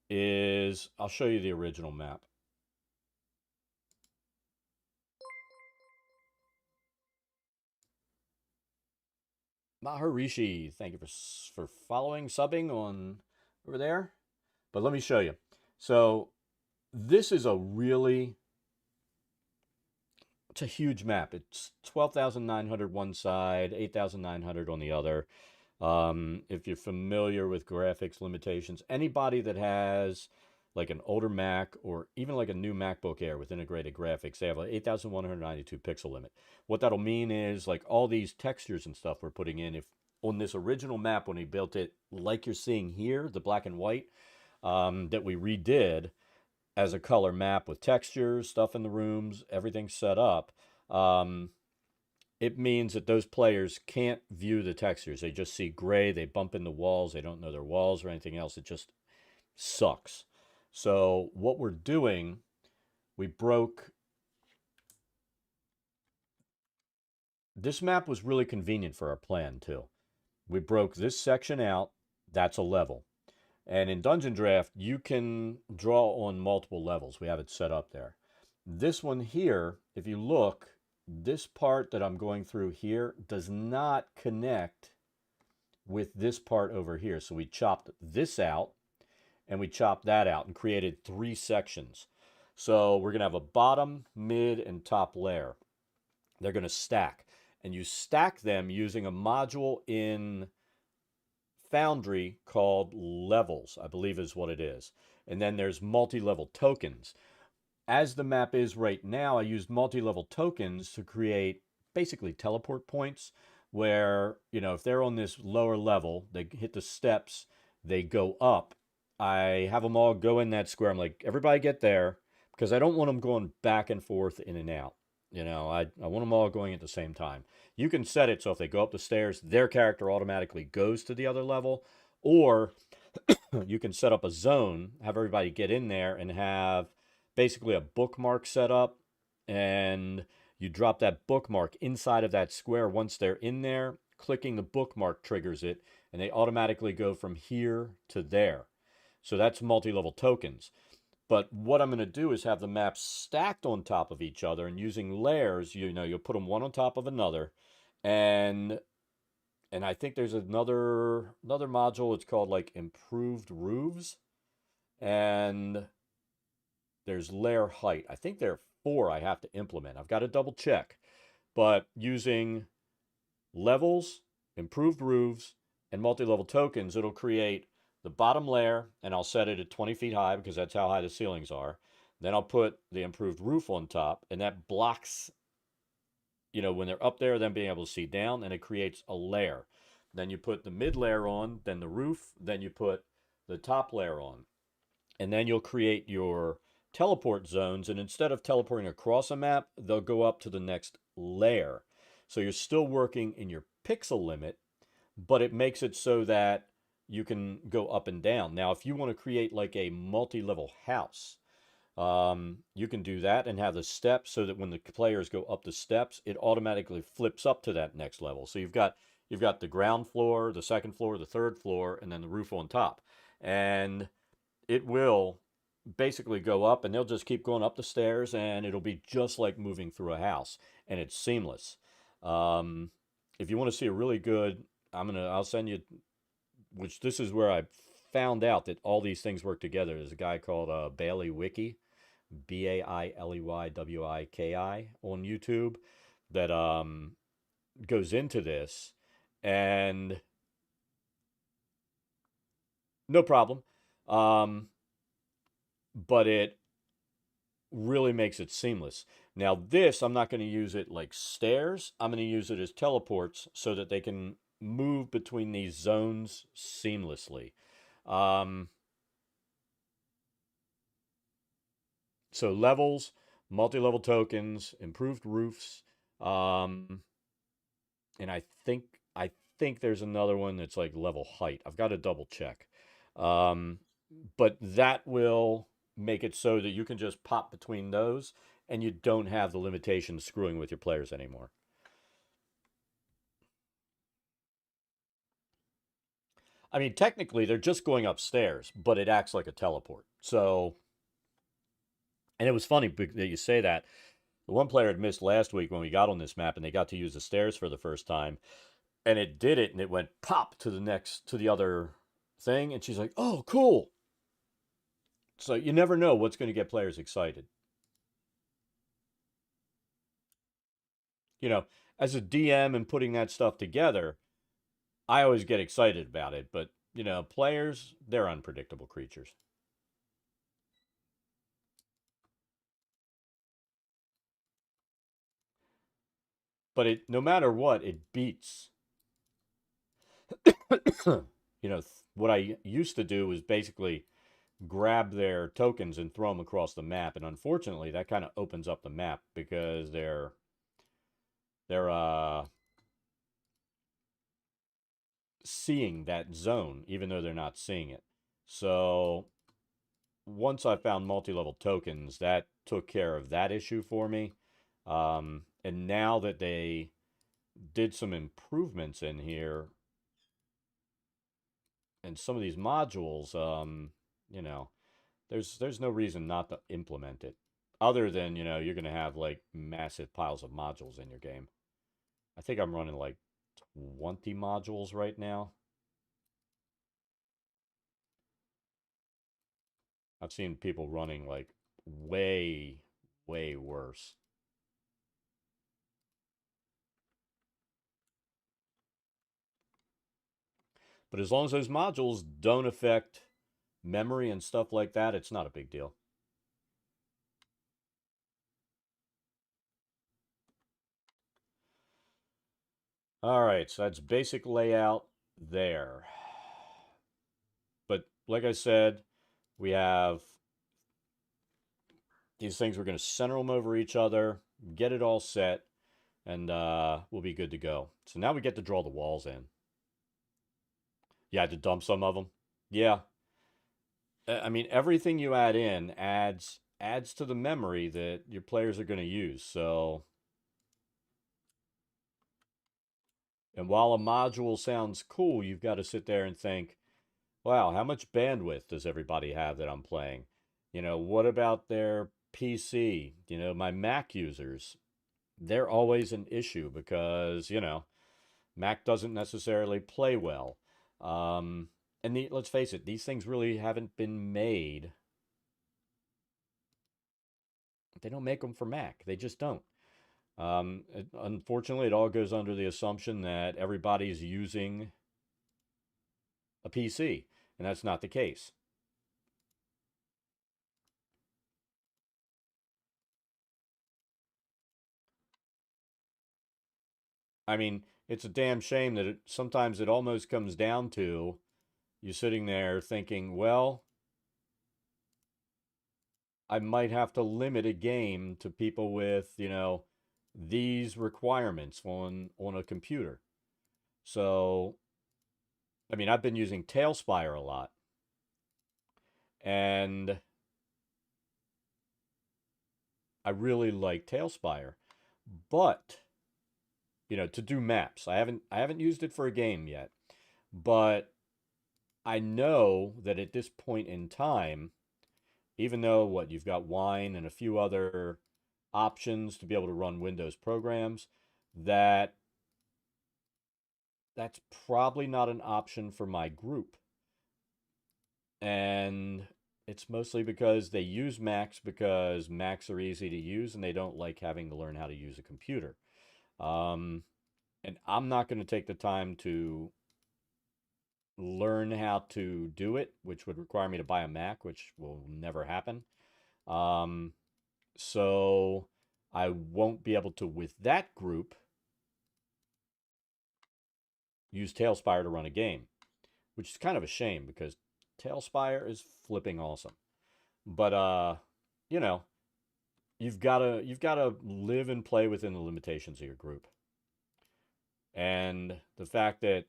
is, I'll show you the original map. Maharishi, thank you for following, subbing on over there. But let me show you. So this is it's a huge map. It's 12,900 one side, 8,900 on the other. If you're familiar with graphics limitations, anybody that has like an older Mac or even like a new MacBook Air with integrated graphics, they have an 8,192 pixel limit. What that'll mean is like all these textures and stuff we're putting in, if on this original map when he built it, like you're seeing here, the black and white that we redid as a color map with textures, stuff in the rooms, everything set up, it means that those players can't view the textures. They just see gray, they bump into walls, they don't know their walls or anything else. It just sucks. So what we're doing, we broke. This map was really convenient for our plan too. We broke this section out, that's a level. And in Dungeondraft, you can draw on multiple levels. We have it set up there. This one here, if you look, this part that I'm going through here does not connect with this part over here. So we chopped this out and we chopped that out and created 3 sections. So we're going to have a bottom, mid, and top layer. They're going to stack. And you stack them using a module in Foundry called levels, I believe is what it is. And then there's multi-level tokens. As the map is right now, I used multi-level tokens to create basically teleport points where, you know, if they're on this lower level, they hit the steps, they go up. I have them all go in that square. I'm like, everybody get there, because I don't want them going back and forth in and out. I want them all going at the same time. You can set it so if they go up the stairs, their character automatically goes to the other level, or you can set up a zone, have everybody get in there, and have basically a bookmark set up, and you drop that bookmark inside of that square once they're in there. Clicking the bookmark triggers it, and they automatically go from here to there. So that's multi-level tokens. But what I'm going to do is have the maps stacked on top of each other, and using layers, you'll put them one on top of another, and I think there's another module. It's called like improved roofs, and there's layer height. I think there are 4 I have to implement. I've got to double check, but using levels, improved roofs, and multi-level tokens, it'll create the bottom layer, and I'll set it at 20 feet high because that's how high the ceilings are. Then I'll put the improved roof on top, and that blocks, when they're up there, them being able to see down, and it creates a layer. Then you put the mid layer on, then the roof, then you put the top layer on. And then you'll create your teleport zones, and instead of teleporting across a map, they'll go up to the next layer. So you're still working in your pixel limit, but it makes it so that you can go up and down. Now, if you want to create like a multi-level house, you can do that and have the steps so that when the players go up the steps, it automatically flips up to that next level. So you've got the ground floor, the second floor, the third floor, and then the roof on top. And it will basically go up, and they'll just keep going up the stairs, and it'll be just like moving through a house, and it's seamless. If you want to see a really good, I'll send you, which this is where I found out that all these things work together. There's a guy called Bailey Wiki, BAILEYWIKI on YouTube that goes into this, and no problem. But it really makes it seamless. Now this, I'm not going to use it like stairs. I'm going to use it as teleports so that they can move between these zones seamlessly. So levels, multi-level tokens, improved roofs, and I think there's another one that's like level height. I've got to double check. But that will make it so that you can just pop between those, and you don't have the limitations screwing with your players anymore. I mean, technically, they're just going upstairs, but it acts like a teleport. So, and it was funny that you say that. The one player had missed last week when we got on this map, and they got to use the stairs for the first time, and it did it, and it went pop to the other thing, and she's like, "Oh, cool!" So you never know what's going to get players excited. You know, as a DM and putting that stuff together, I always get excited about it, but players, they're unpredictable creatures. But no matter what, it beats. What I used to do was basically grab their tokens and throw them across the map, and unfortunately, that kind of opens up the map because they're seeing that zone even though they're not seeing it. So once I found multi-level tokens, that took care of that issue for me. And now that they did some improvements in here and some of these modules, you know, there's no reason not to implement it, other than you're gonna have like massive piles of modules in your game. I think I'm running like 20 modules right now. I've seen people running like way, way worse. But as long as those modules don't affect memory and stuff like that, it's not a big deal. All right, so that's basic layout there. But like I said, we have these things, we're going to center them over each other. get it all set, and we'll be good to go. So now we get to draw the walls in. You had to dump some of them. Yeah, I mean everything you add in adds to the memory that your players are going to use. So, and while a module sounds cool, you've got to sit there and think, wow, how much bandwidth does everybody have that I'm playing? What about their PC? My Mac users, they're always an issue because, Mac doesn't necessarily play well. Um, and let's face it, these things really haven't been made. They don't make them for Mac. They just don't. Unfortunately, it all goes under the assumption that everybody's using a PC, and that's not the case. I mean, it's a damn shame that sometimes it almost comes down to you sitting there thinking, well, I might have to limit a game to people with, these requirements on a computer. So, I mean, I've been using Tailspire a lot, and I really like Tailspire, but to do maps. I haven't used it for a game yet, but I know that at this point in time, even though you've got Wine and a few other options to be able to run Windows programs, that that's probably not an option for my group. And it's mostly because they use Macs because Macs are easy to use and they don't like having to learn how to use a computer. Um, and I'm not going to take the time to learn how to do it, which would require me to buy a Mac, which will never happen. Um, so I won't be able to, with that group, use Tailspire to run a game, which is kind of a shame because Tailspire is flipping awesome. But you know, you've gotta live and play within the limitations of your group. And the fact that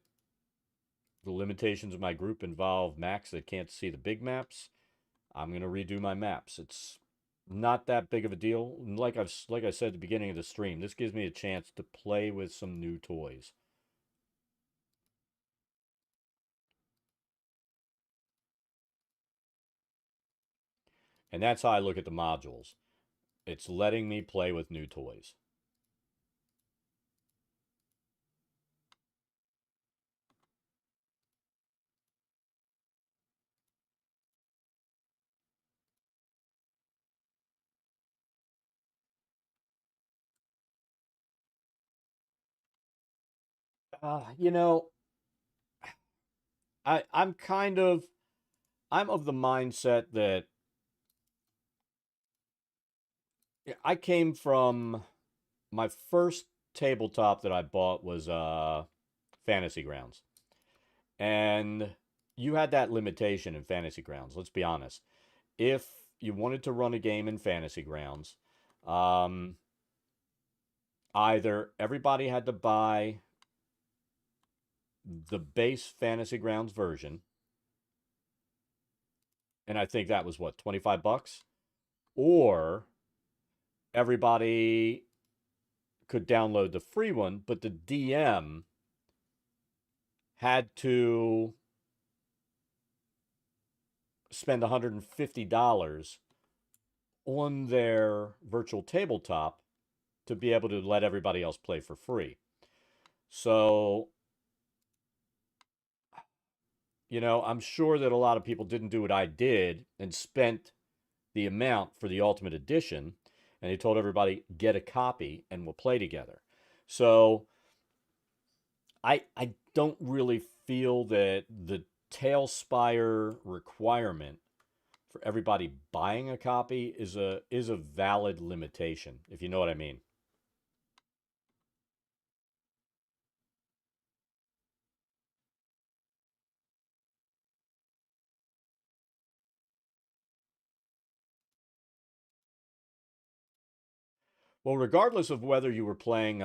the limitations of my group involve max that can't see the big maps, I'm going to redo my maps. It's not that big of a deal. Like I said at the beginning of the stream, this gives me a chance to play with some new toys. And that's how I look at the modules. It's letting me play with new toys. Uh, you know, I'm of the mindset that I came from my first tabletop that I bought was Fantasy Grounds. And you had that limitation in Fantasy Grounds, let's be honest. If you wanted to run a game in Fantasy Grounds, um, either everybody had to buy the base Fantasy Grounds version, and I think that was what, 25 bucks, or everybody could download the free one, but the DM had to spend $150 on their virtual tabletop to be able to let everybody else play for free. So, I'm sure that a lot of people didn't do what I did and spent the amount for the Ultimate Edition, and they told everybody, get a copy and we'll play together. So, I don't really feel that the Tailspire requirement for everybody buying a copy is a valid limitation, if you know what I mean. Well, regardless of whether you were playing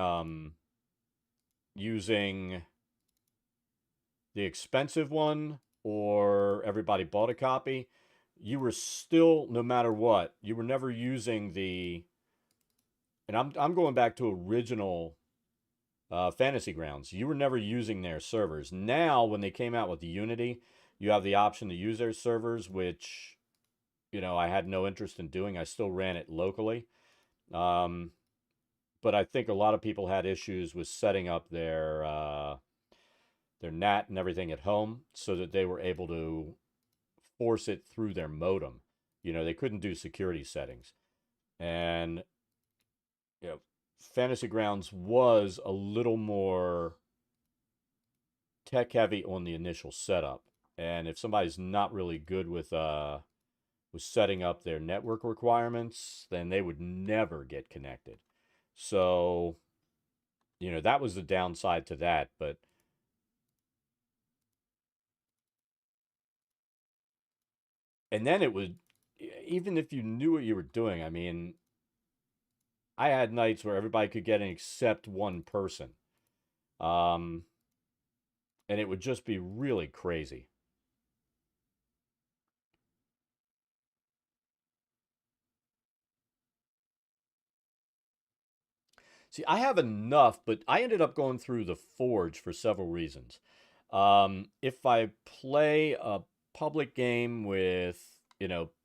using the expensive one or everybody bought a copy, you were still, no matter what, you were never using the, and I'm going back to original Fantasy Grounds. You were never using their servers. Now, when they came out with the Unity, you have the option to use their servers, which, I had no interest in doing. I still ran it locally. Um, but I think a lot of people had issues with setting up their NAT and everything at home so that they were able to force it through their modem. They couldn't do security settings. And you know, Fantasy Grounds was a little more tech heavy on the initial setup. And if somebody's not really good with setting up their network requirements, then they would never get connected. So, that was the downside to that. But and then it would, even if you knew what you were doing, I mean, I had nights where everybody could get in except one person. Um, and it would just be really crazy. See, I have enough, but I ended up going through the Forge for several reasons. If I play a public game with,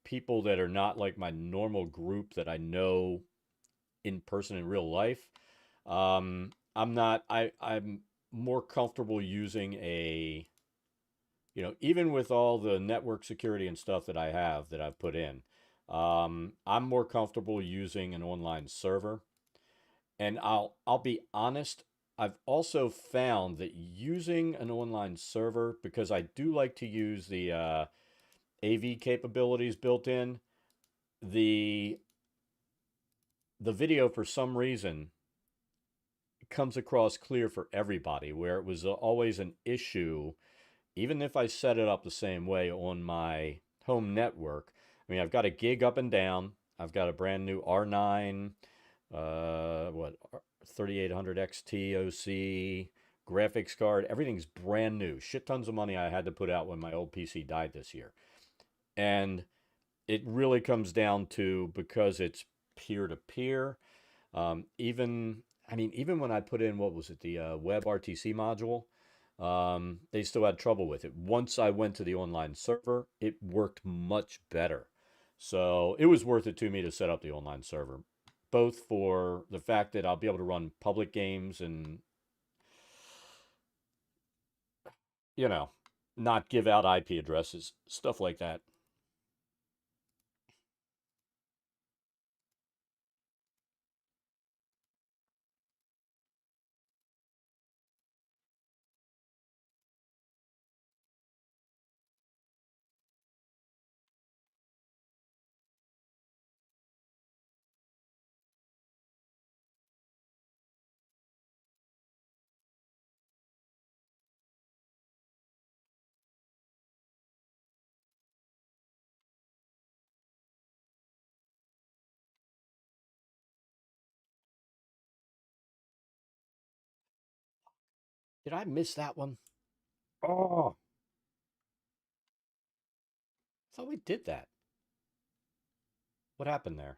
people that are not like my normal group that I know in person in real life, I'm more comfortable using even with all the network security and stuff that I have that I've put in, I'm more comfortable using an online server. And I'll be honest, I've also found that using an online server, because I do like to use the AV capabilities built in, the the video for some reason comes across clear for everybody, where it was always an issue, even if I set it up the same way on my home network. I mean, I've got a gig up and down. I've got a brand new R9, what 3800 XT OC graphics card. Everything's brand new. Shit tons of money I had to put out when my old PC died this year. And it really comes down to, because it's peer to peer. Even I mean, even when I put in, what was it, the web RTC module, they still had trouble with it. Once I went to the online server, it worked much better. So it was worth it to me to set up the online server, both for the fact that I'll be able to run public games and, you know, not give out IP addresses, stuff like that. Did I miss that one? Oh, I thought we did that. What happened there?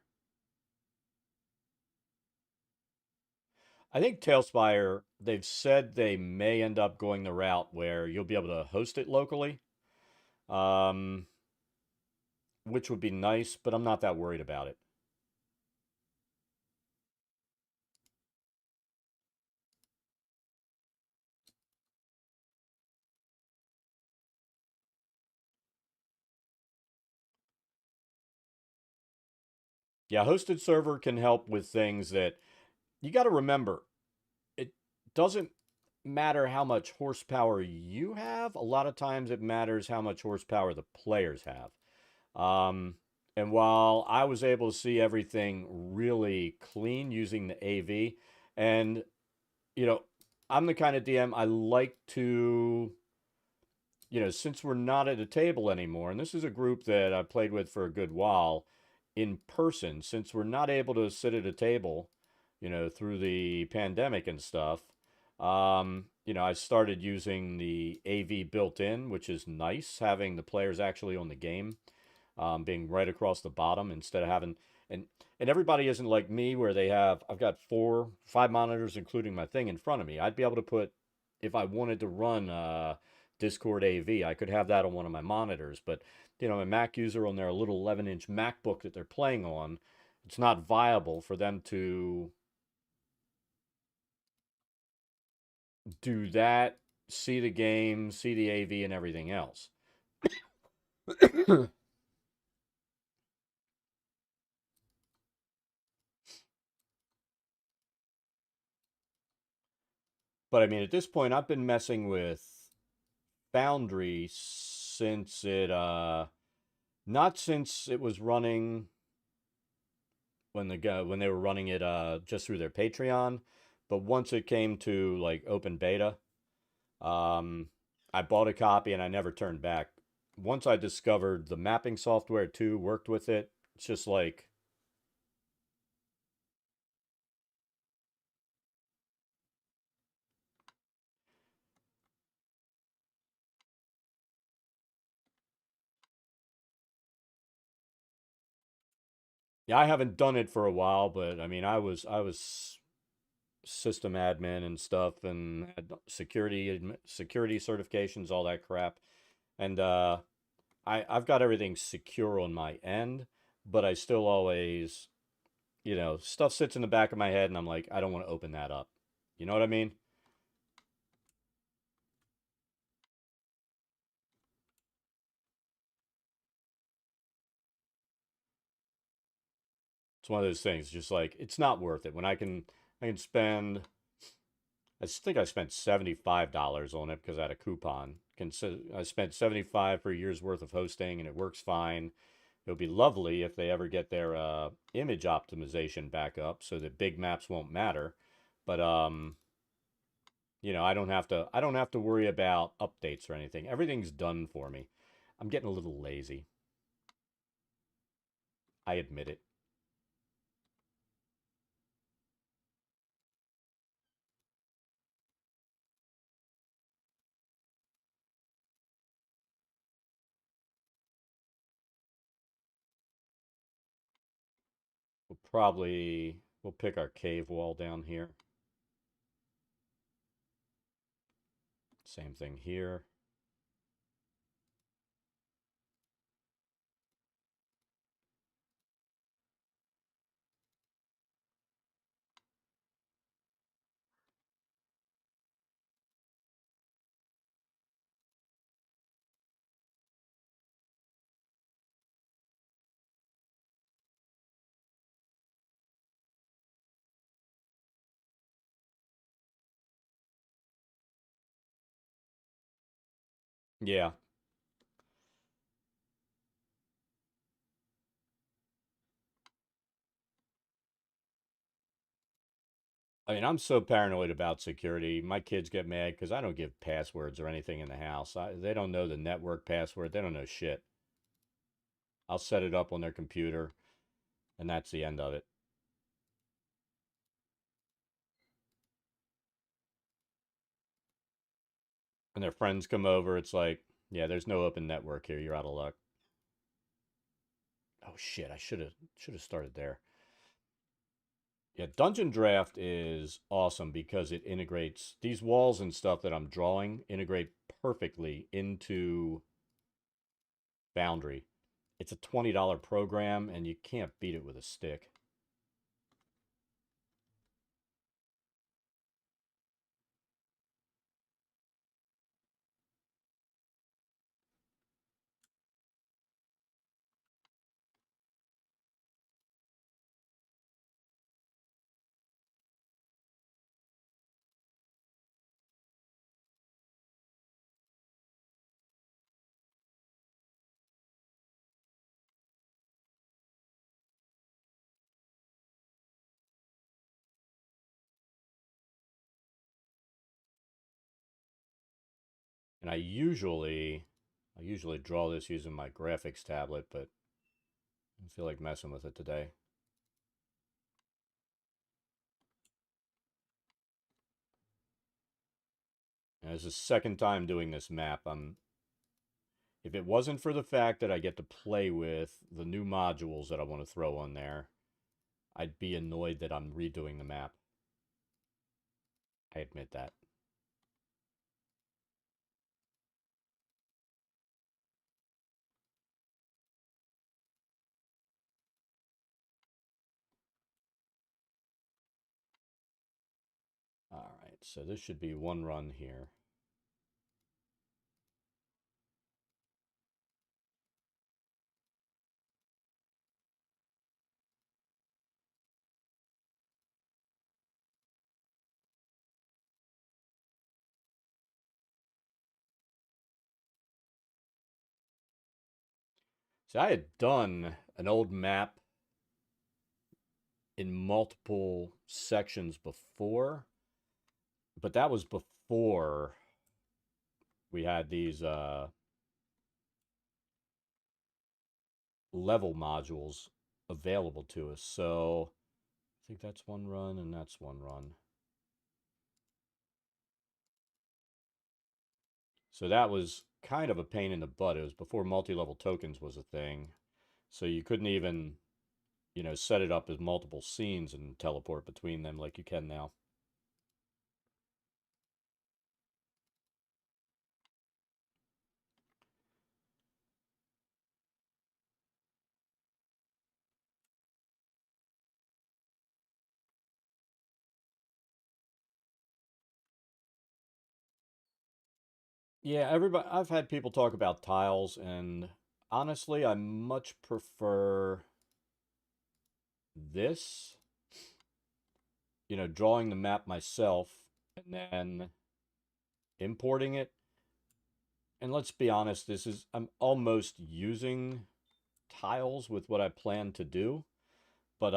I think Tailspire, they've said they may end up going the route where you'll be able to host it locally, um, which would be nice, but I'm not that worried about it. Yeah, hosted server can help with things that you got to remember. It doesn't matter how much horsepower you have. A lot of times it matters how much horsepower the players have. Um, and while I was able to see everything really clean using the AV, and you know, I'm the kind of DM I like to, since we're not at a table anymore, and this is a group that I played with for a good while in person, since we're not able to sit at a table, through the pandemic and stuff, I started using the AV built in, which is nice, having the players actually on the game, being right across the bottom instead of having and and everybody isn't like me where I've got 5 monitors including my thing in front of me. I'd be able to put if I wanted to run Discord AV, I could have that on one of my monitors, but a Mac user on their little 11-inch MacBook that they're playing on, it's not viable for them to do that, see the game, see the AV and everything else. But I mean, at this point, I've been messing with Foundry since not since it was running when they were running it just through their Patreon, but once it came to like open beta, um, I bought a copy and I never turned back. Once I discovered the mapping software too, worked with it, it's just like yeah, I haven't done it for a while, but I mean, I was system admin and stuff and had security certifications, all that crap. And I've got everything secure on my end, but I still always, stuff sits in the back of my head and I'm like, I don't want to open that up. You know what I mean? It's one of those things, just like it's not worth it when I can spend I think I spent $75 on it because I had a coupon. I spent 75 for a year's worth of hosting and it works fine. It would be lovely if they ever get their image optimization back up so that big maps won't matter. But I don't have to worry about updates or anything. Everything's done for me. I'm getting a little lazy. I admit it. We'll pick our cave wall down here. Same thing here. Yeah. I mean, I'm so paranoid about security. My kids get mad because I don't give passwords or anything in the house. They don't know the network password. They don't know shit. I'll set it up on their computer, and that's the end of it. And their friends come over. It's like, yeah, there's no open network here. You're out of luck. Oh shit! I should have started there. Yeah, Dungeondraft is awesome because it integrates these walls and stuff that I'm drawing integrate perfectly into Foundry. It's a $20 program and you can't beat it with a stick. And I usually draw this using my graphics tablet, but I feel like messing with it today. And it's the second time doing this map. If it wasn't for the fact that I get to play with the new modules that I want to throw on there, I'd be annoyed that I'm redoing the map. I admit that. All right, so this should be one run here. So I had done an old map in multiple sections before, but that was before we had these level modules available to us. So I think that's one run and that's one run. So that was kind of a pain in the butt. It was before multi-level tokens was a thing. So you couldn't even, set it up as multiple scenes and teleport between them like you can now. Yeah, everybody, I've had people talk about tiles, and honestly, I much prefer this, drawing the map myself and then importing it. And let's be honest, I'm almost using tiles with what I plan to do, but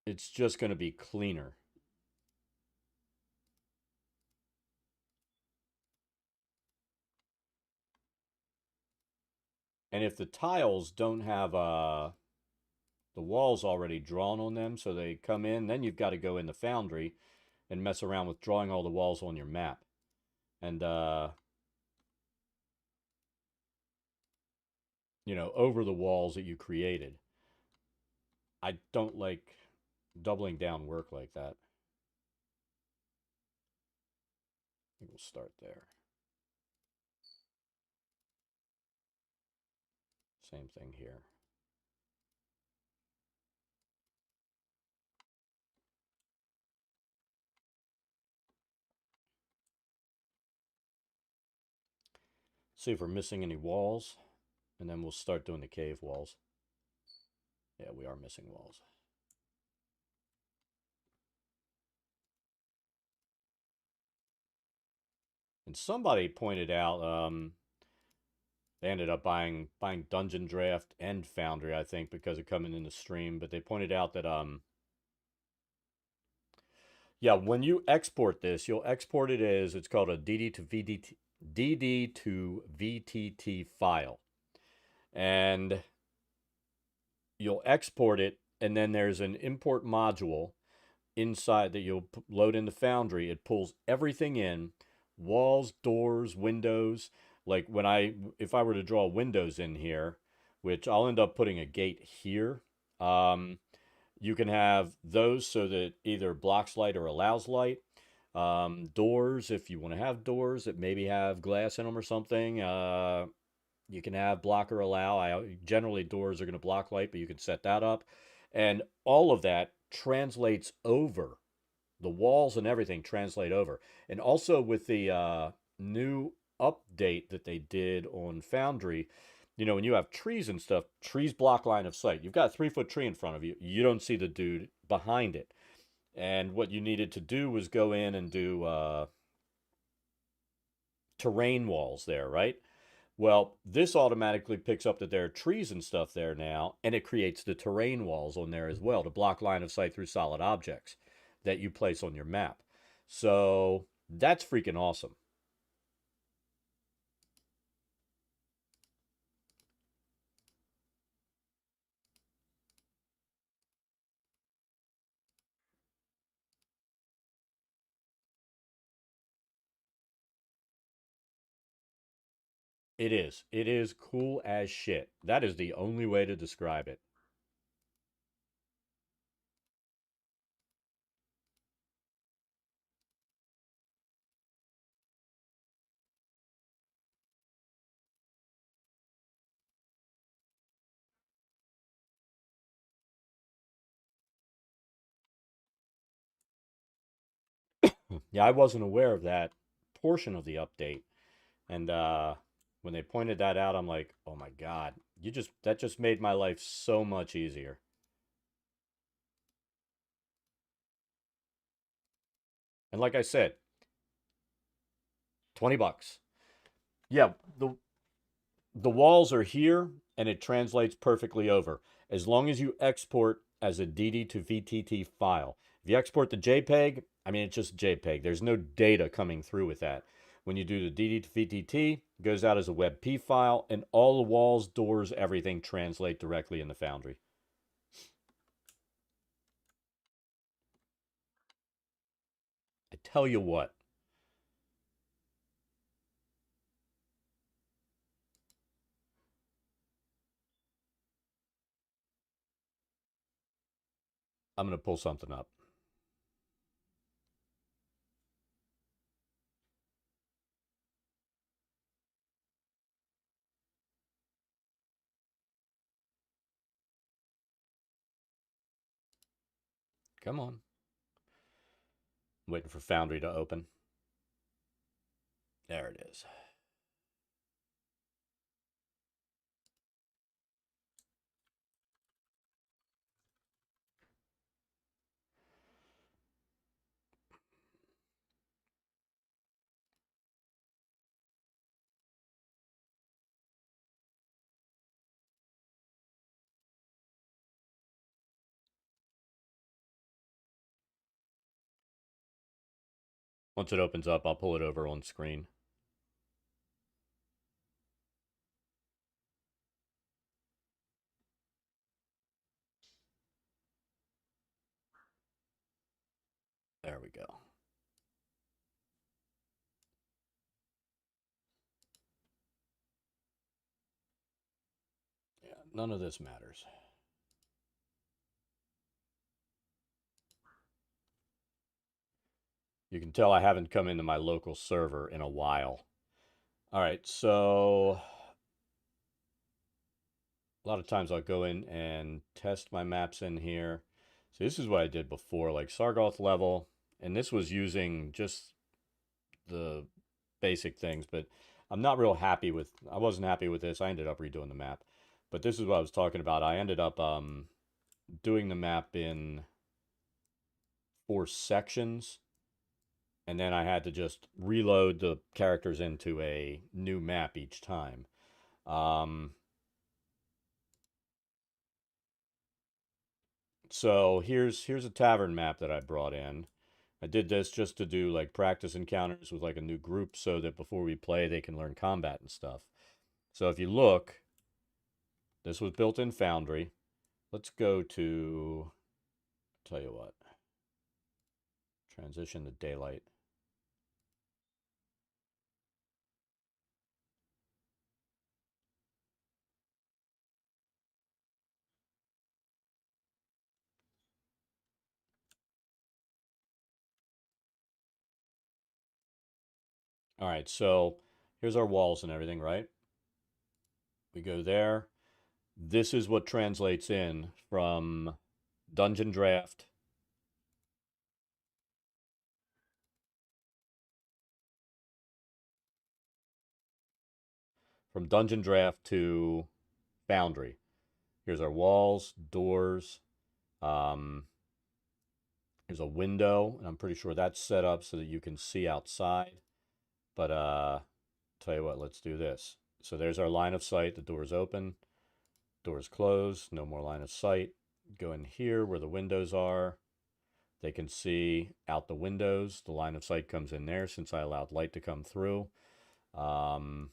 it's just going to be cleaner. And if the tiles don't have the walls already drawn on them, so they come in, then you've got to go in the Foundry and mess around with drawing all the walls on your map. And over the walls that you created. I don't like doubling down work like that. I think we'll start there. Same thing here. See if we're missing any walls, and then we'll start doing the cave walls. Yeah, we are missing walls. And somebody pointed out they ended up buying Dungeondraft and Foundry, I think, because of coming in the stream. But they pointed out that yeah, when you export this, you'll export it as it's called a DD to VTT file, and you'll export it, and then there's an import module inside that you'll load into Foundry. It pulls everything in: walls, doors, windows. Like if I were to draw windows in here, which I'll end up putting a gate here, you can have those so that either blocks light or allows light. Doors, if you want to have doors that maybe have glass in them or something, you can have block or allow. Generally doors are going to block light, but you can set that up. And all of that translates over. The walls and everything translate over. And also with the new update that they did on Foundry, when you have trees and stuff, trees block line of sight. You've got a 3-foot tree in front of you. You don't see the dude behind it. And what you needed to do was go in and do terrain walls there, right? Well, this automatically picks up that there are trees and stuff there now, and it creates the terrain walls on there as well to block line of sight through solid objects that you place on your map. So that's freaking awesome. It is. It is cool as shit. That is the only way to describe it. Yeah, I wasn't aware of that portion of the update. And when they pointed that out, I'm like, "Oh my god. That just made my life so much easier." And like I said, 20 bucks. Yeah, the walls are here and it translates perfectly over as long as you export as a DD to VTT file. If you export the JPEG, I mean, it's just JPEG. There's no data coming through with that. When you do the DD to VTT, it goes out as a WebP file, and all the walls, doors, everything translate directly in the Foundry. I tell you what, I'm going to pull something up. Come on. I'm waiting for Foundry to open. There it is. Once it opens up, I'll pull it over on screen. There we go. Yeah, none of this matters. You can tell I haven't come into my local server in a while. All right, so a lot of times I'll go in and test my maps in here. So this is what I did before, like Sargoth level, and this was using just the basic things, but I wasn't happy with this. I ended up redoing the map. But this is what I was talking about. I ended up doing the map in 4 sections, and then I had to just reload the characters into a new map each time. Um, so here's a tavern map that I brought in. I did this just to do like practice encounters with like a new group so that before we play they can learn combat and stuff. So if you look, this was built in Foundry. Let's go to, tell you what, transition to daylight. All right, so here's our walls and everything, right? We go there. This is what translates in from Dungeondraft. From Dungeondraft to Foundry. Here's our walls, doors. Um, Here's a window, and I'm pretty sure that's set up so that you can see outside. But tell you what, let's do this. So there's our line of sight. The door's open, door's closed, no more line of sight. Go in here where the windows are. They can see out the windows. The line of sight comes in there since I allowed light to come through. Um,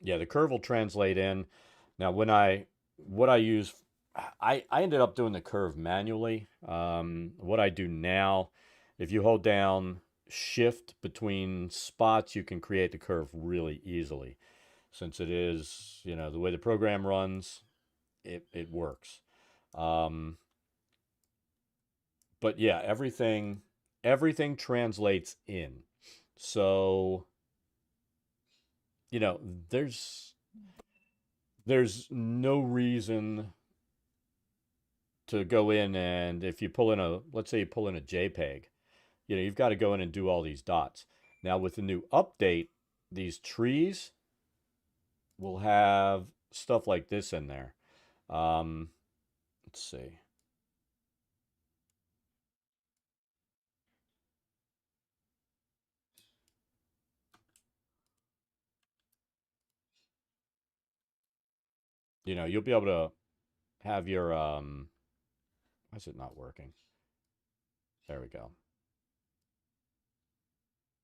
yeah, the curve will translate in. Now, what I use, I ended up doing the curve manually. What I do now, if you hold down shift between spots, you can create the curve really easily. Since it is, the way the program runs, it works. Um, but yeah, everything translates in. So, you know, there's there's no reason to go in, and if you pull in let's say you pull in a JPEG, you've got to go in and do all these dots. Now with the new update, these trees will have stuff like this in there. Let's see. You'll be able to have your why is it not working? There we go.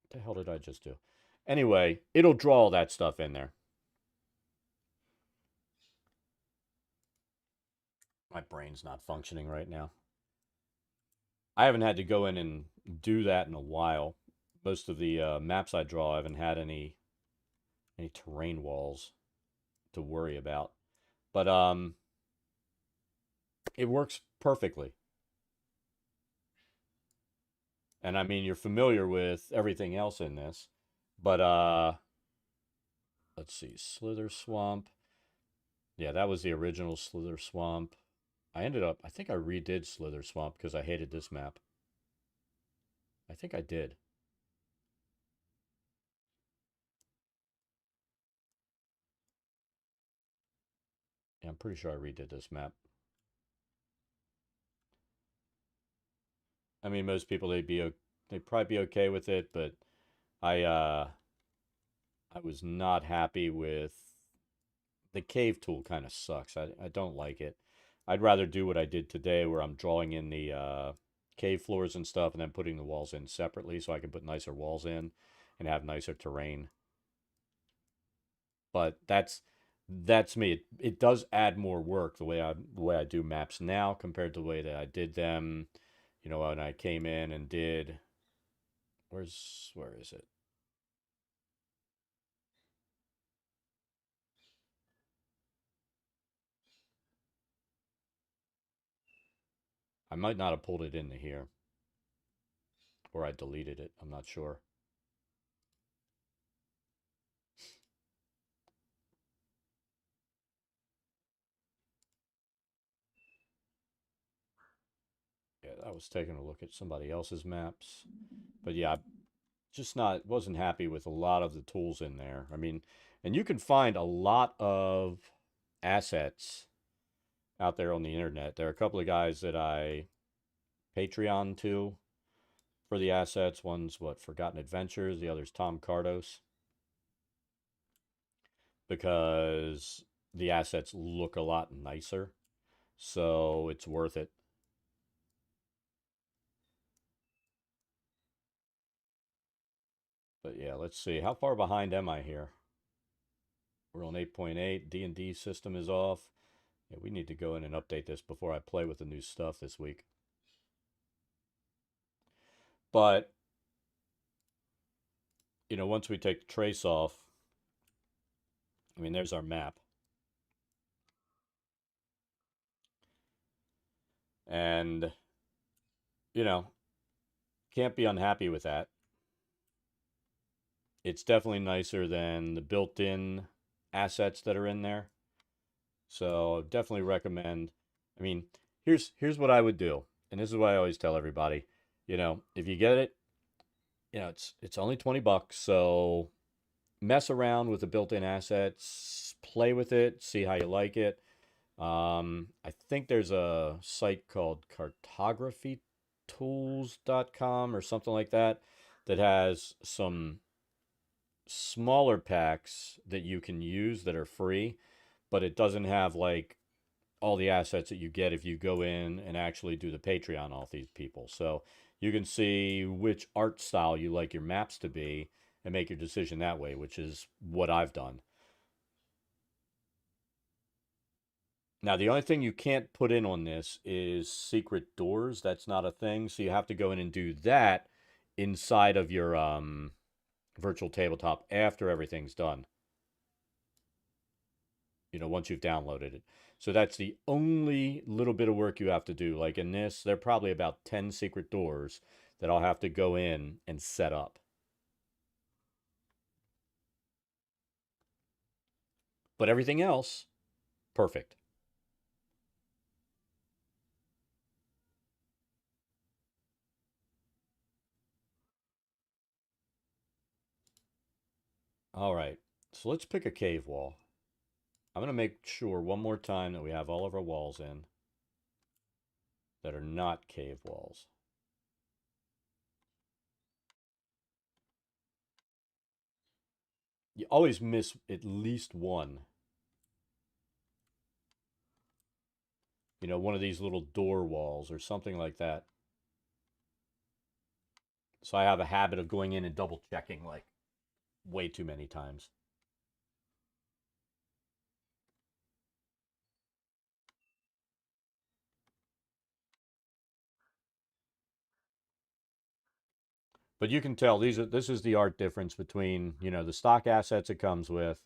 What the hell did I just do? Anyway, it'll draw all that stuff in there. My brain's not functioning right now. I haven't had to go in and do that in a while. Most of the maps I draw, I haven't had any terrain walls to worry about. But it works perfectly. And I mean, you're familiar with everything else in this. But let's see, Slither Swamp. Yeah, that was the original Slither Swamp. I think I redid Slither Swamp because I hated this map. I think I did. Yeah, I'm pretty sure I redid this map. I mean, most people they'd probably be okay with it, but I was not happy with the cave tool. Kind of sucks. I don't like it. I'd rather do what I did today, where I'm drawing in the cave floors and stuff, and then putting the walls in separately, so I can put nicer walls in and have nicer terrain. But that's me. It does add more work the way I do maps now compared to the way that I did them. When I came in and did where is it? I might not have pulled it into here, or I deleted it. I'm not sure. Yeah, I was taking a look at somebody else's maps, but yeah, just not wasn't happy with a lot of the tools in there. I mean, and you can find a lot of assets out there on the internet. There are a couple of guys that I Patreon to for the assets. One's Forgotten Adventures, the other's Tom Cardos, because the assets look a lot nicer. So it's worth it. But yeah, let's see. How far behind am I here? We're on 8.8. D&D system is off. Yeah, we need to go in and update this before I play with the new stuff this week. But, once we take the trace off, I mean, there's our map. And, you know, can't be unhappy with that. It's definitely nicer than the built-in assets that are in there. So definitely recommend. I mean, here's what I would do, and this is what I always tell everybody. If you get it, it's only $20, so mess around with the built-in assets, play with it, see how you like it. I think there's a site called cartographytools.com or something like that that has some smaller packs that you can use that are free, but it doesn't have like all the assets that you get if you go in and actually do the Patreon off these people. So you can see which art style you like your maps to be and make your decision that way, which is what I've done. Now, the only thing you can't put in on this is secret doors. That's not a thing. So you have to go in and do that inside of your virtual tabletop after everything's done. Once you've downloaded it. So that's the only little bit of work you have to do. Like in this, there are probably about 10 secret doors that I'll have to go in and set up. But everything else, perfect. All right, so let's pick a cave wall. I'm going to make sure one more time that we have all of our walls in that are not cave walls. You always miss at least one. One of these little door walls or something like that. So I have a habit of going in and double checking like way too many times. But you can tell this is the art difference between, the stock assets it comes with.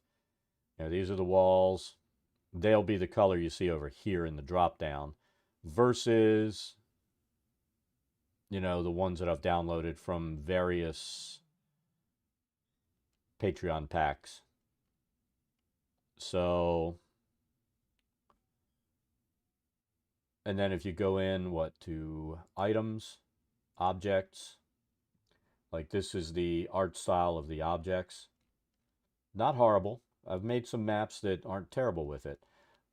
These are the walls. They'll be the color you see over here in the drop down versus, the ones that I've downloaded from various Patreon packs. So, and then if you go in, to items, objects, like this is the art style of the objects. Not horrible. I've made some maps that aren't terrible with it,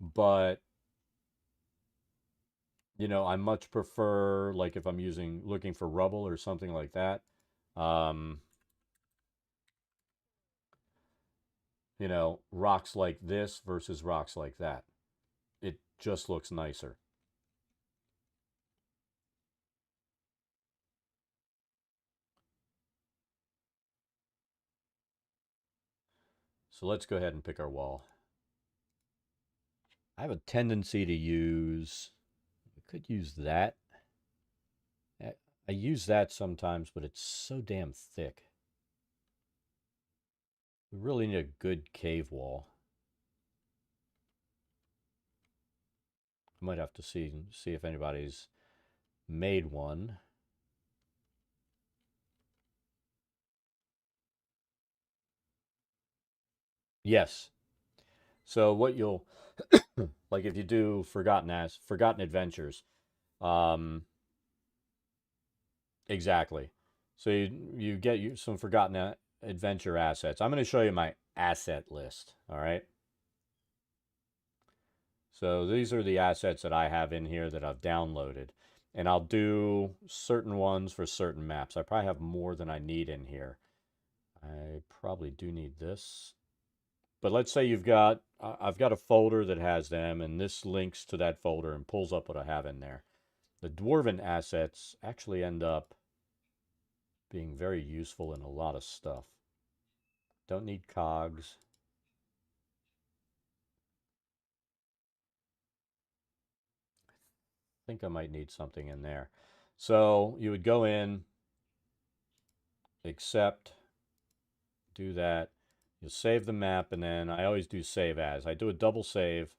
but I much prefer, like if I'm looking for rubble or something like that. Um, rocks like this versus rocks like that. It just looks nicer. So let's go ahead and pick our wall. I have a tendency to use, I could use that. I use that sometimes, but it's so damn thick. We really need a good cave wall. I might have to see if anybody's made one. Yes. So what you'll like if you do Forgotten Adventures, um, exactly. So you get some Forgotten Adventure assets. I'm going to show you my asset list. All right. So these are the assets that I have in here that I've downloaded, and I'll do certain ones for certain maps. I probably have more than I need in here. I probably do need this. But let's say I've got a folder that has them, and this links to that folder and pulls up what I have in there. The Dwarven assets actually end up being very useful in a lot of stuff. Don't need cogs. I think I might need something in there. So you would go in, accept, do that. You'll save the map, and then I always do save as. I do a double save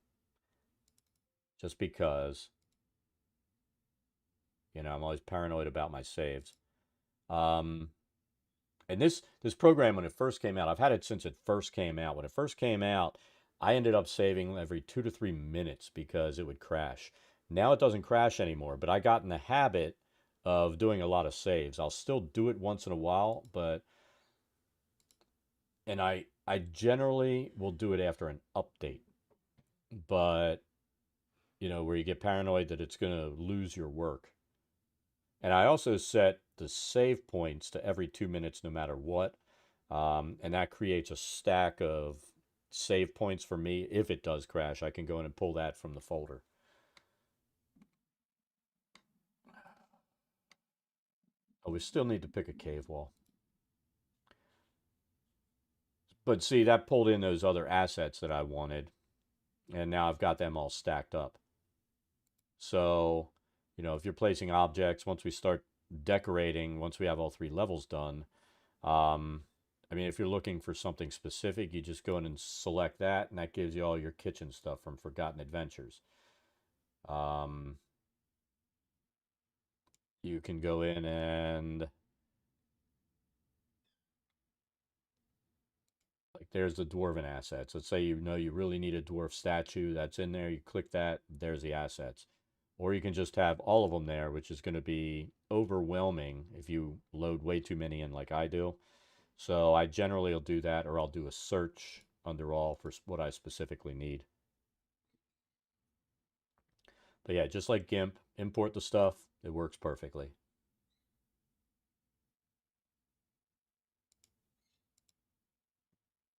just because, I'm always paranoid about my saves. And this program, when it first came out, I've had it since it first came out. When it first came out, I ended up saving every 2 to 3 minutes because it would crash. Now it doesn't crash anymore, but I got in the habit of doing a lot of saves. I'll still do it once in a while, and I generally will do it after an update. But, where you get paranoid that it's going to lose your work. And I also set the save points to every 2 minutes, no matter what. And that creates a stack of save points for me. If it does crash, I can go in and pull that from the folder. Oh, we still need to pick a cave wall. But see, that pulled in those other assets that I wanted. And now I've got them all stacked up. So, if you're placing objects, once we start decorating once we have all 3 levels done. I mean, if you're looking for something specific, you just go in and select that, and that gives you all your kitchen stuff from Forgotten Adventures. Um, you can go in and like there's the dwarven assets. Let's say you know you really need a dwarf statue that's in there. You click that, there's the assets. Or you can just have all of them there, which is going to be overwhelming if you load way too many in like I do. So I generally will do that, or I'll do a search under all for what I specifically need. But yeah, just like GIMP, import the stuff. It works perfectly.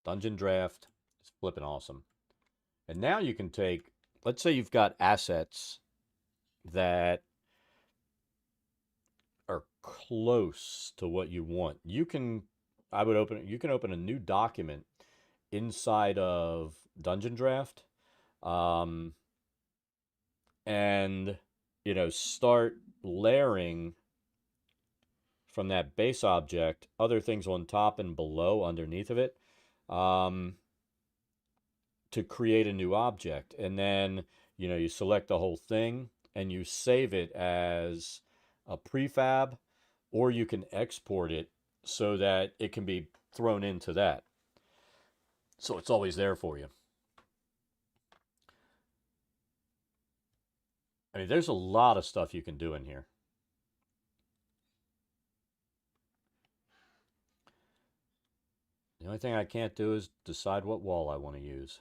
Dungeondraft is flipping awesome. And now you can take, let's say you've got assets that are close to what you want. You can open a new document inside of Dungeondraft, um, and start layering from that base object other things on top and below underneath of it, um, to create a new object. And then you select the whole thing and you save it as a prefab, or you can export it so that it can be thrown into that, so it's always there for you. I mean, there's a lot of stuff you can do in here. The only thing I can't do is decide what wall I want to use.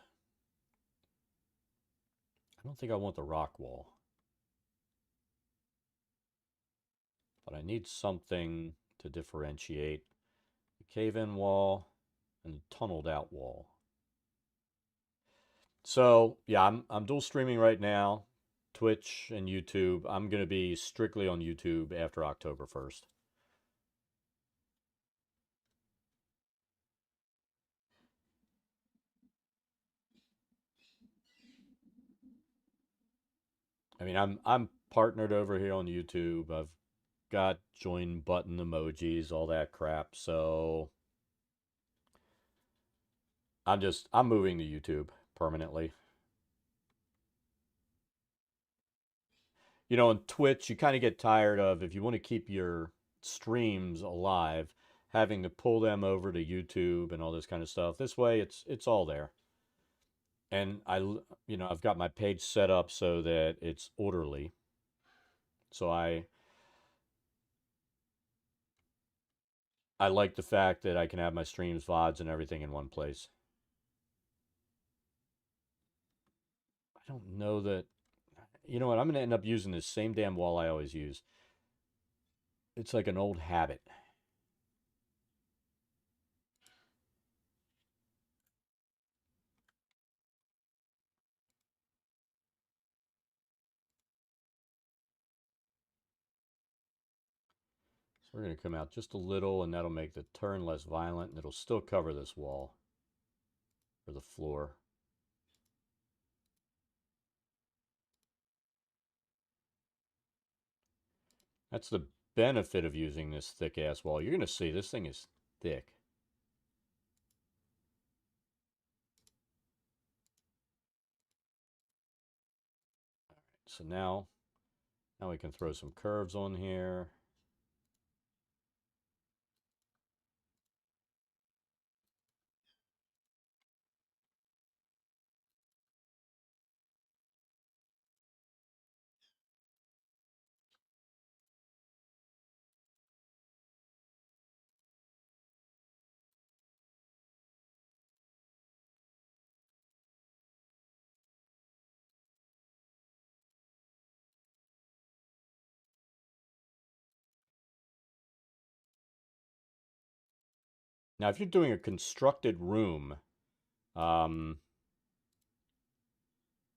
I don't think I want the rock wall, but I need something to differentiate the cave-in wall and the tunneled out wall. So yeah, I'm dual streaming right now, Twitch and YouTube. I'm gonna be strictly on YouTube after October 1st. I mean, I'm partnered over here on YouTube. I've got join button emojis, all that crap. So I'm moving to YouTube permanently. On Twitch, you kind of get tired of, if you want to keep your streams alive, having to pull them over to YouTube and all this kind of stuff. This way, it's all there. And I've got my page set up so that it's orderly. So I like the fact that I can have my streams, VODs, and everything in one place. I don't know that. You know what? I'm going to end up using this same damn wall I always use. It's like an old habit. So we're going to come out just a little, and that'll make the turn less violent, and it'll still cover this wall or the floor. That's the benefit of using this thick ass wall. You're going to see this thing is thick. So now we can throw some curves on here. Now, if you're doing a constructed room, um,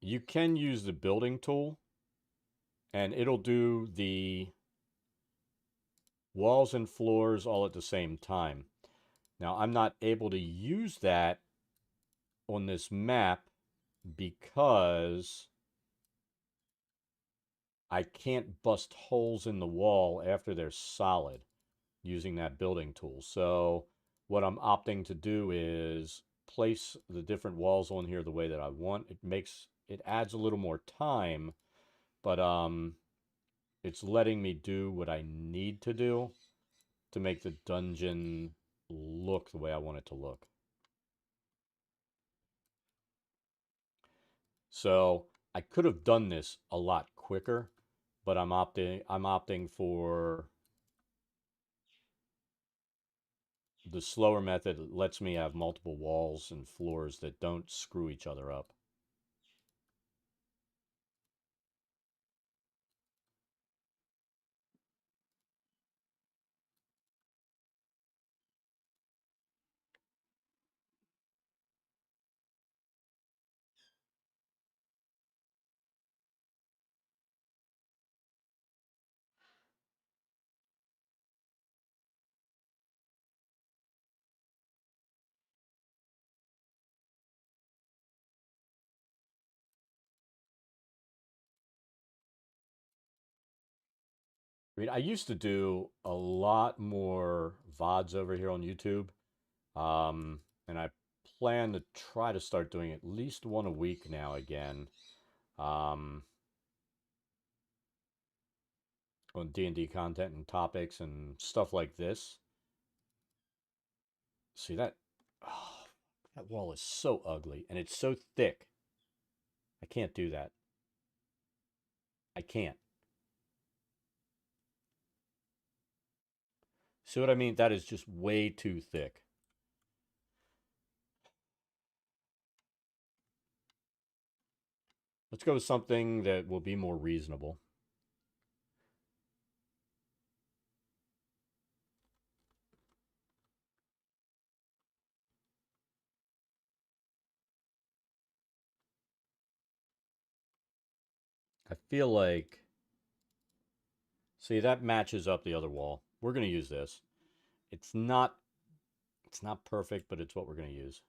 you can use the building tool, and it'll do the walls and floors all at the same time. Now, I'm not able to use that on this map because I can't bust holes in the wall after they're solid using that building tool. So what I'm opting to do is place the different walls on here the way that I want. It adds a little more time, but it's letting me do what I need to do to make the dungeon look the way I want it to look. So I could have done this a lot quicker, but I'm opting for the slower method. That lets me have multiple walls and floors that don't screw each other up. I mean, I used to do a lot more VODs over here on YouTube. And I plan to try to start doing at least one a week now again. Um, on D&D content and topics and stuff like this. See that? Oh, that wall is so ugly and it's so thick. I can't do that. I can't. See what I mean? That is just way too thick. Let's go with something that will be more reasonable. I feel like, see, that matches up the other wall. We're going to use this. It's not it's not perfect, but it's what we're going to use.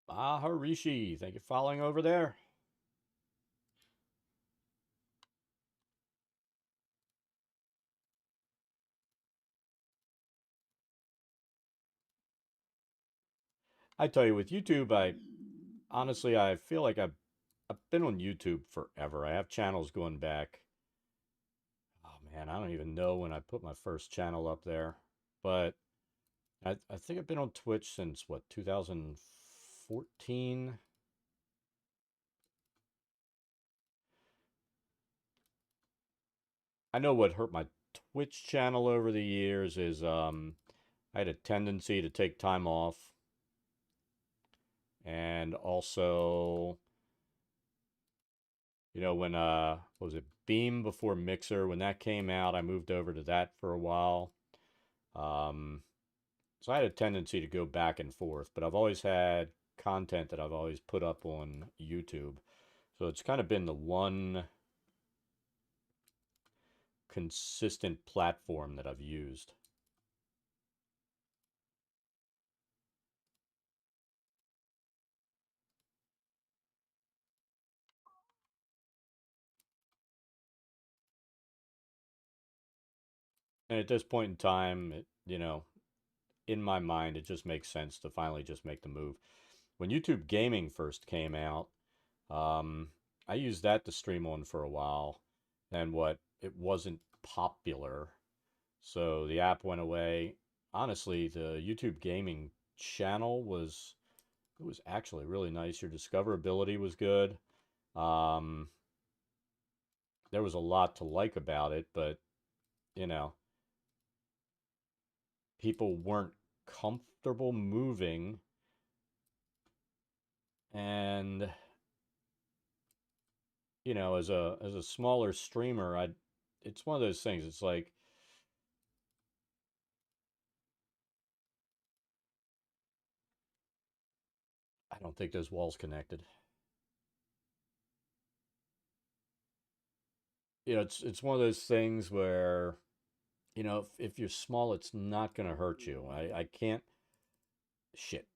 Ah, Harishi, thank you for following over there. I tell you, with YouTube, I feel like I've been on YouTube forever. I have channels going back. Oh man, I don't even know when I put my first channel up there, but I think I've been on Twitch since what, 2014. I know what hurt my Twitch channel over the years is I had a tendency to take time off, and also, when what was it, Beam before Mixer, when that came out, I moved over to that for a while. Um, so I had a tendency to go back and forth, but I've always had content that I've always put up on YouTube. So it's kind of been the one consistent platform that I've used. And at this point in time, in my mind, it just makes sense to finally just make the move. When YouTube Gaming first came out, um, I used that to stream on for a while, and it wasn't popular, so the app went away. Honestly, the YouTube Gaming channel was actually really nice. Your discoverability was good. Um, there was a lot to like about it, but you know, people weren't comfortable moving, and as a smaller streamer, I it's one of those things. It's like I don't think those walls connected. You know, it's one of those things where, you know, if you're small, it's not going to hurt you. I can't. Shit.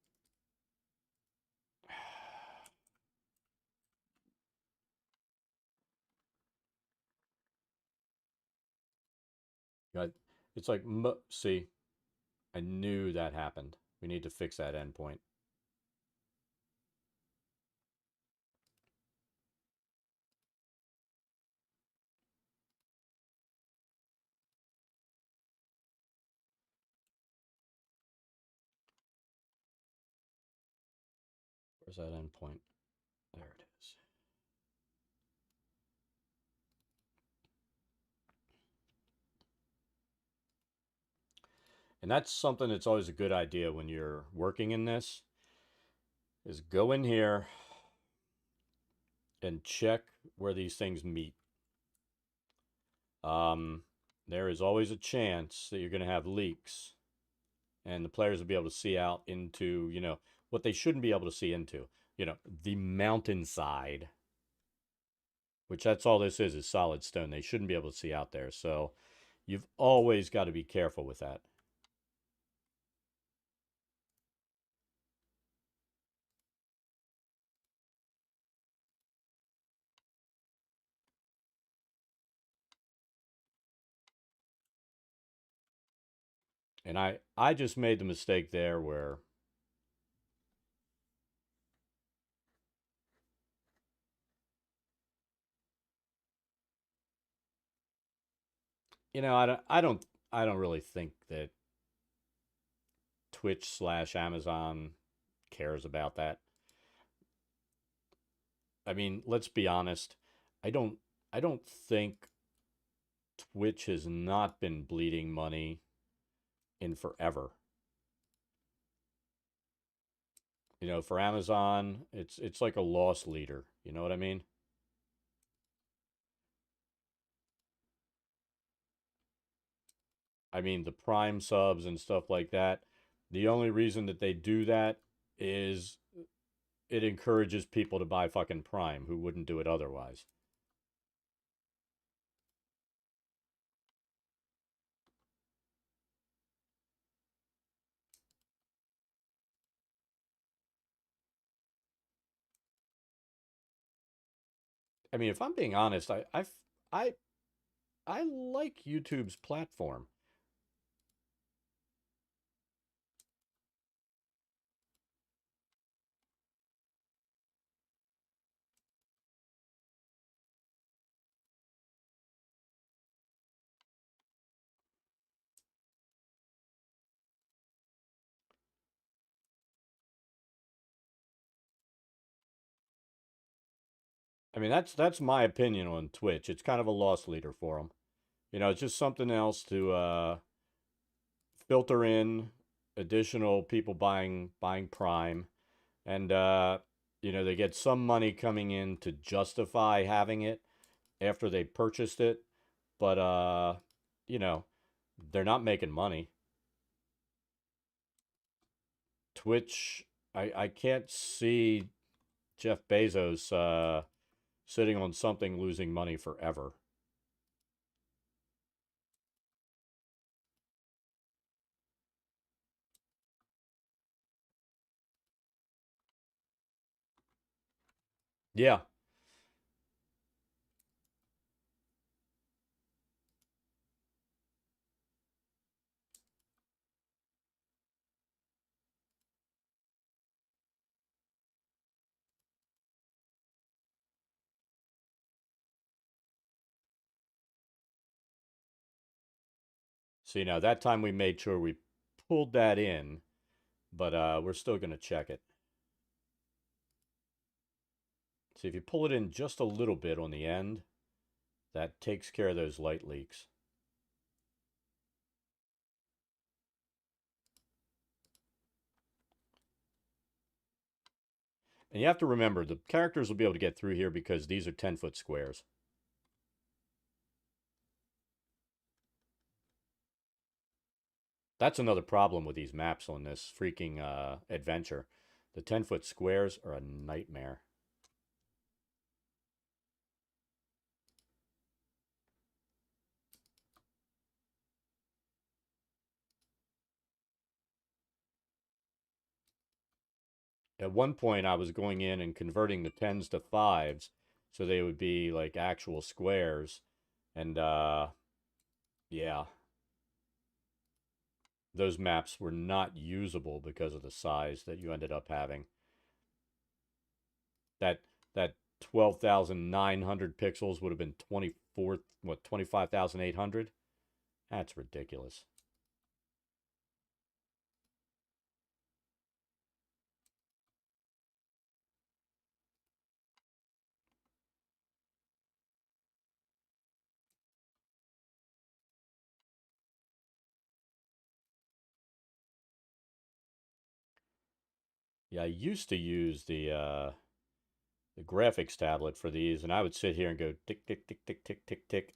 It's like, see, I knew that happened. We need to fix that endpoint. Where's that endpoint? There it is. And that's something that's always a good idea when you're working in this is go in here and check where these things meet. Um, there is always a chance that you're going to have leaks, and the players will be able to see out into, you know, what they shouldn't be able to see into, you know, the mountainside, which that's all this is solid stone. They shouldn't be able to see out there. So you've always got to be careful with that. And I just made the mistake there where, you know, I don't really think that Twitch/Amazon cares about that. I mean, let's be honest. I don't I don't think Twitch has not been bleeding money in forever. You know, for Amazon, it's like a loss leader. You know what I mean? I mean, the Prime subs and stuff like that. The only reason that they do that is it encourages people to buy fucking Prime who wouldn't do it otherwise. I mean, if I'm being honest, I I like YouTube's platform. I mean, that's my opinion on Twitch. It's kind of a loss leader for them. You know, it's just something else to filter in additional people buying Prime, and you know, they get some money coming in to justify having it after they purchased it, but you know, they're not making money. Twitch, I can't see Jeff Bezos sitting on something losing money forever. Yeah. See, now that time we made sure we pulled that in, but we're still going to check it. See, if you pull it in just a little bit on the end, that takes care of those light leaks. And you have to remember, the characters will be able to get through here because these are 10-foot squares. That's another problem with these maps on this freaking adventure. The 10-foot squares are a nightmare. At one point, I was going in and converting the 10s to 5s so they would be like actual squares. And yeah, those maps were not usable because of the size that you ended up having. That that 12,900 pixels would have been 25,800. That's ridiculous. Yeah, I used to use the graphics tablet for these, and I would sit here and go tick tick tick tick tick tick tick,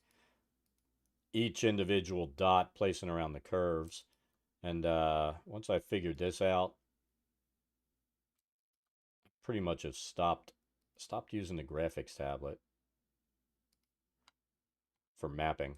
each individual dot placing around the curves. And once I figured this out, pretty much have stopped using the graphics tablet for mapping.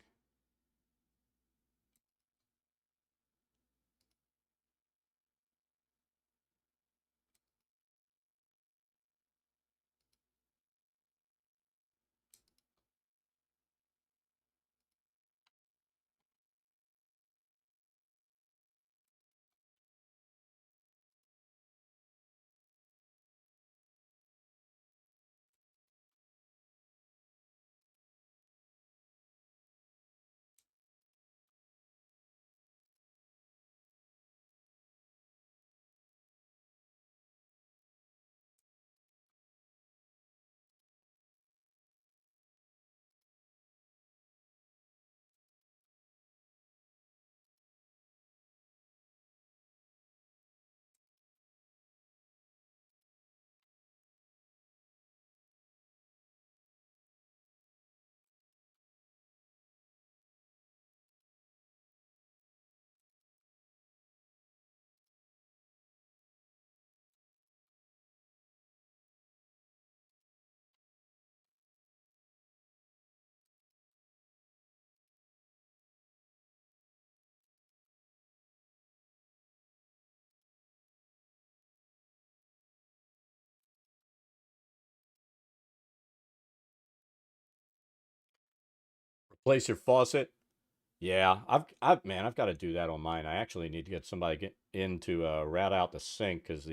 Replace your faucet. Yeah, I've got to do that on mine. I actually need to get somebody get in to route out the sink because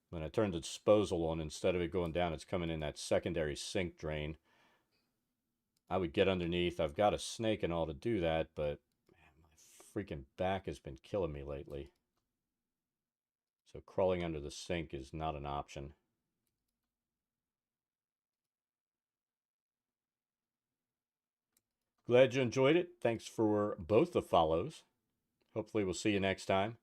when I turn the disposal on, instead of it going down, it's coming in that secondary sink drain. I would get underneath. I've got a snake and all to do that, but man, my freaking back has been killing me lately. So crawling under the sink is not an option. Glad you enjoyed it. Thanks for both the follows. Hopefully we'll see you next time.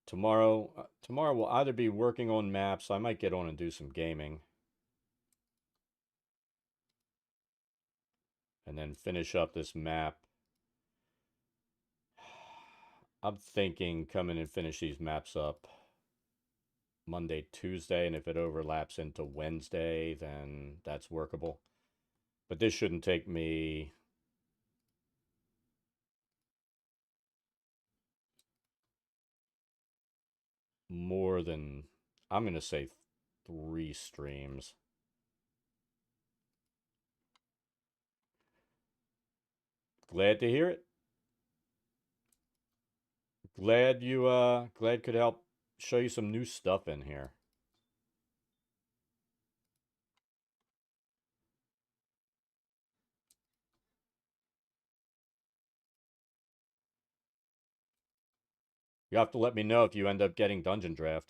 Tomorrow we'll either be working on maps. I might get on and do some gaming. And then finish up this map. I'm thinking come in and finish these maps up Monday, Tuesday, and if it overlaps into Wednesday, then that's workable. But this shouldn't take me more than, I'm going to say 3 streams. Glad to hear it. Glad could help show you some new stuff in here. You have to let me know if you end up getting Dungeondraft.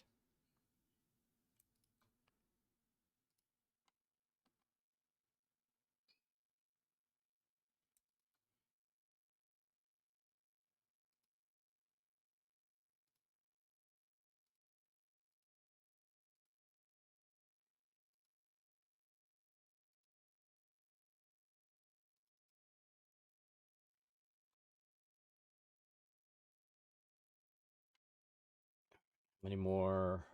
Any more?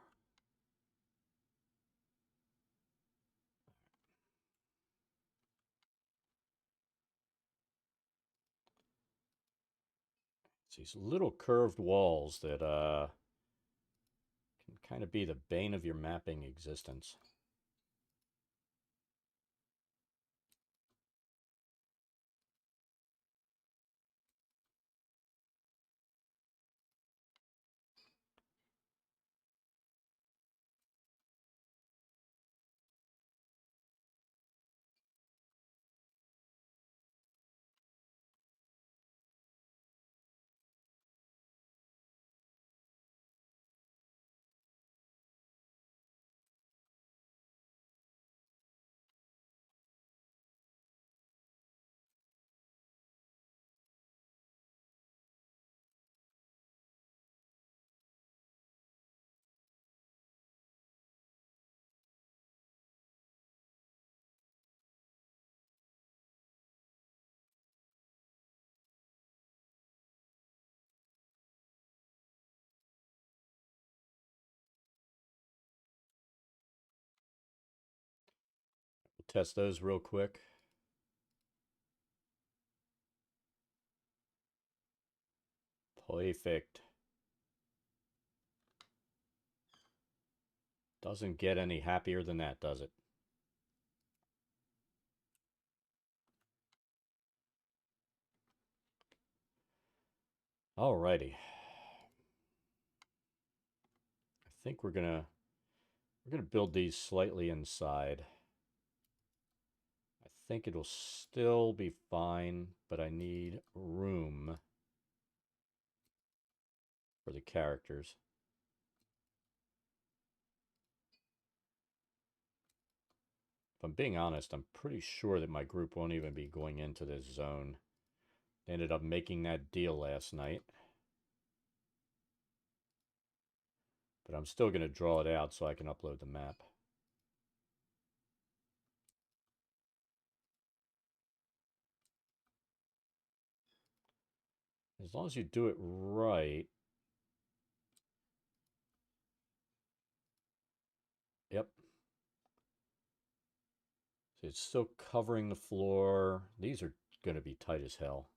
It's these little curved walls that can kind of be the bane of your mapping existence. We'll test those real quick. Perfect. Doesn't get any happier than that, does it? Alrighty. I think we're gonna build these slightly inside. I think it'll still be fine, but I need room for the characters. If I'm being honest, I'm pretty sure that my group won't even be going into this zone. They ended up making that deal last night. But I'm still going to draw it out so I can upload the map. As long as you do it right. Yep. So it's still covering the floor. These are going to be tight as hell.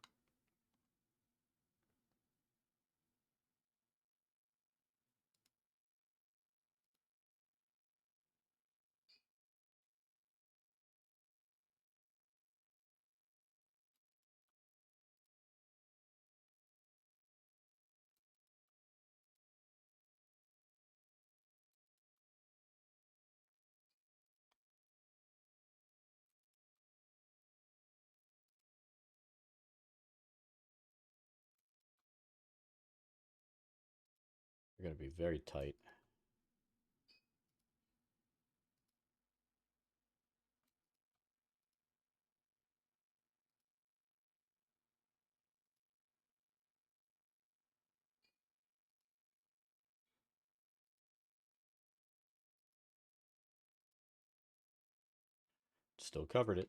They're going to be very tight. Still covered it.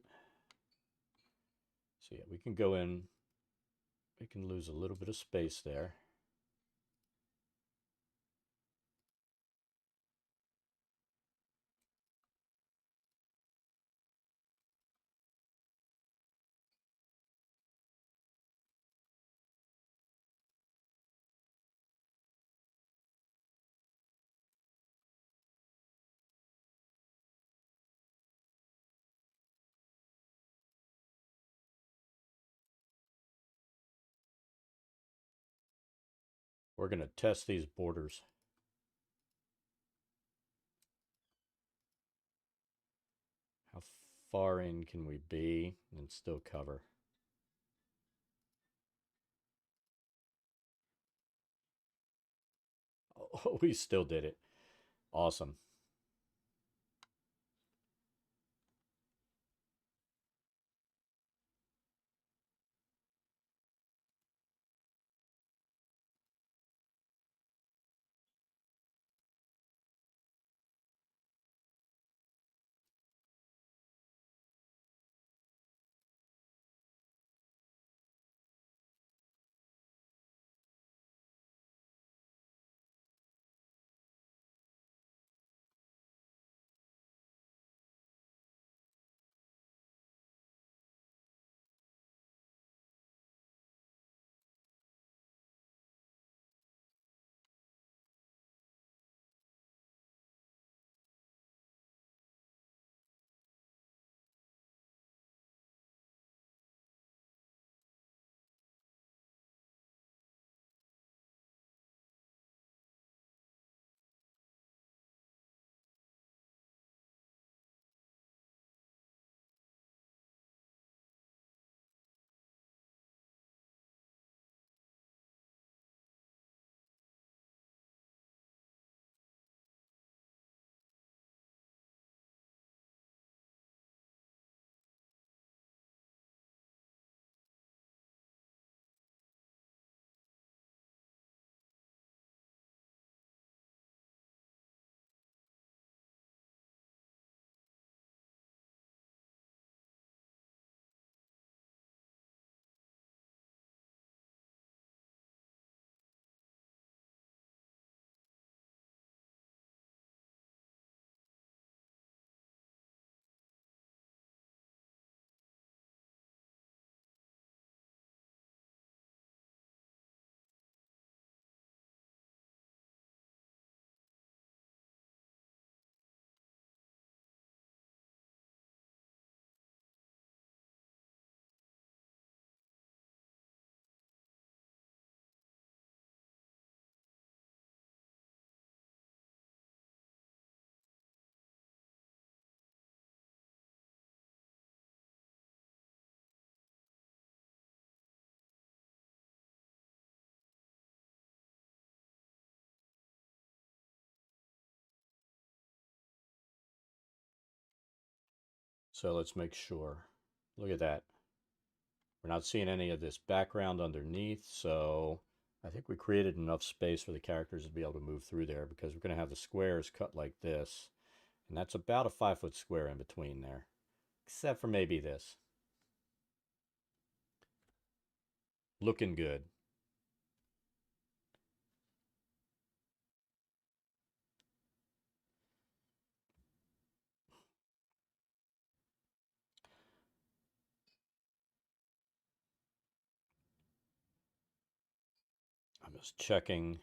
So yeah, we can go in. We can lose a little bit of space there. We're going to test these borders. How far in can we be and still cover? Oh, we still did it. Awesome. So let's make sure. Look at that. We're not seeing any of this background underneath, so I think we created enough space for the characters to be able to move through there, because we're going to have the squares cut like this. And that's about a 5-foot square in between there. Except for maybe this. Looking good. I'm just checking.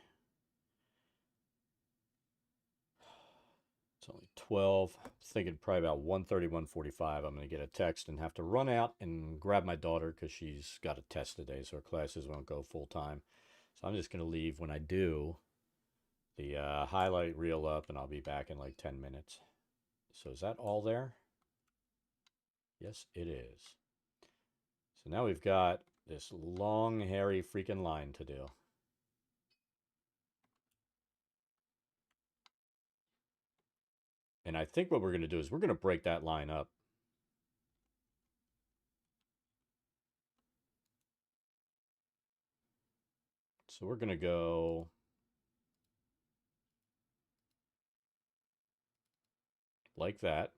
It's only 12. I'm thinking probably about 1:30, 1:45. I'm going to get a text and have to run out and grab my daughter because she's got a test today, so her classes won't go full time. So I'm just going to leave when I do the highlight reel up, and I'll be back in like 10 minutes. So is that all there? Yes, it is. So now we've got this long, hairy freaking line to do. And I think what we're going to do is we're going to break that line up. So we're going to go like that.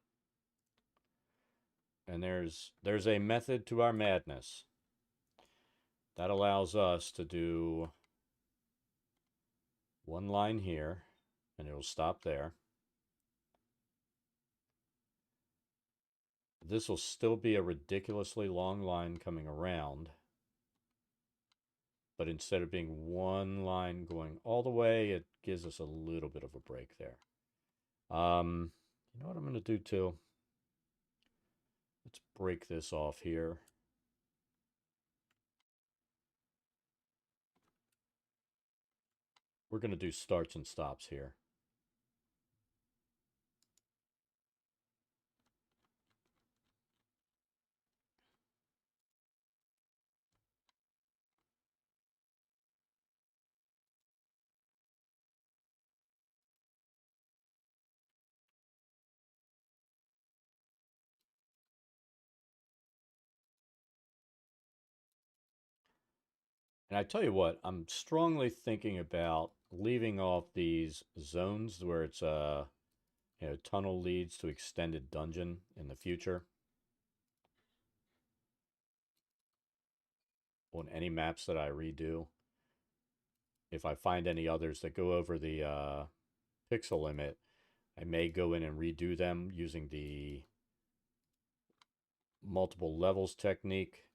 And there's a method to our madness. That allows us to do one line here, and it'll stop there. This will still be a ridiculously long line coming around. But instead of being one line going all the way, it gives us a little bit of a break there. You know what I'm going to do too? Let's break this off here. We're going to do starts and stops here. And I tell you what, I'm strongly thinking about leaving off these zones where it's tunnel leads to extended dungeon in the future on any maps that I redo. If I find any others that go over the pixel limit, I may go in and redo them using the multiple levels technique.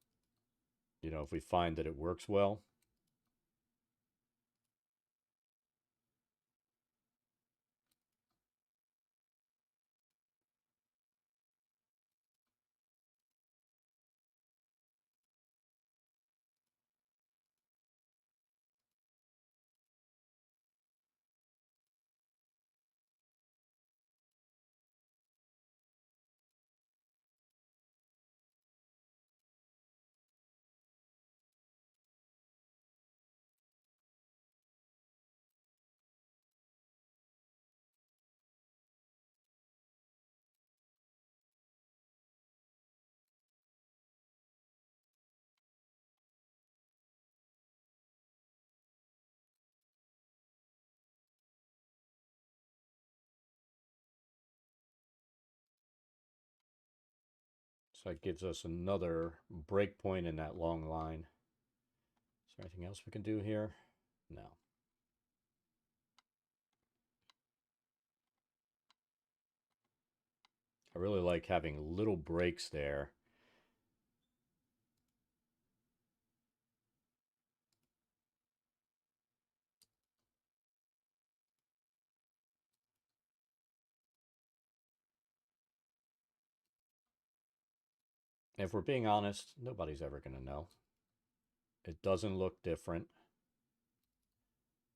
You know, if we find that it works well. So that gives us another breakpoint in that long line. Is there anything else we can do here? No. I really like having little breaks there. If we're being honest, nobody's ever going to know. It doesn't look different.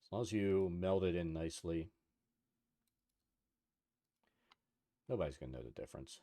As long as you meld it in nicely, nobody's going to know the difference.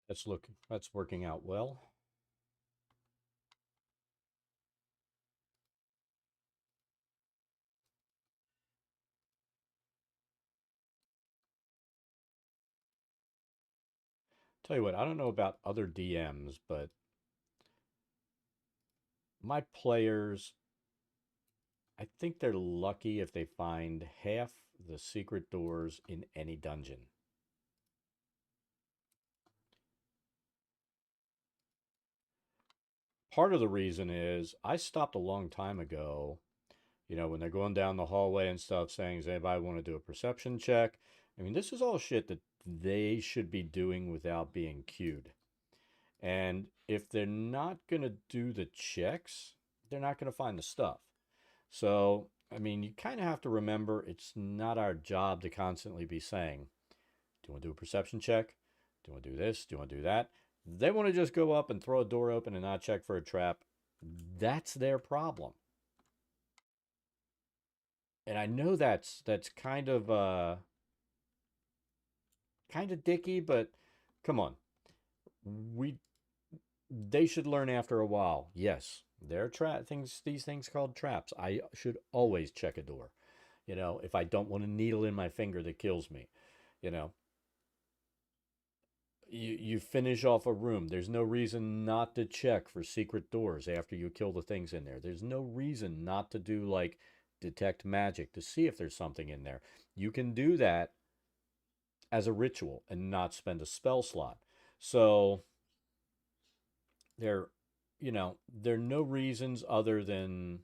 That's working out well. Tell you what, I don't know about other DMs, but my players, I think they're lucky if they find half the secret doors in any dungeon. Part of the reason is I stopped a long time ago, when they're going down the hallway and stuff, saying, does anybody want to do a perception check? I mean, this is all shit that they should be doing without being cued. And if they're not going to do the checks, they're not going to find the stuff. So, I mean, you kind of have to remember it's not our job to constantly be saying, do you want to do a perception check? Do you want to do this? Do you want to do that? They want to just go up and throw a door open and not check for a trap. That's their problem. And I know that's kind of dicky, but come on. We they should learn after a while. Yes, there are these things called traps. I should always check a door. If I don't want a needle in my finger that kills me, you know, you finish off a room. There's no reason not to check for secret doors after you kill the things in there. There's no reason not to do like detect magic to see if there's something in there. You can do that as a ritual and not spend a spell slot. So there, there are no reasons other than,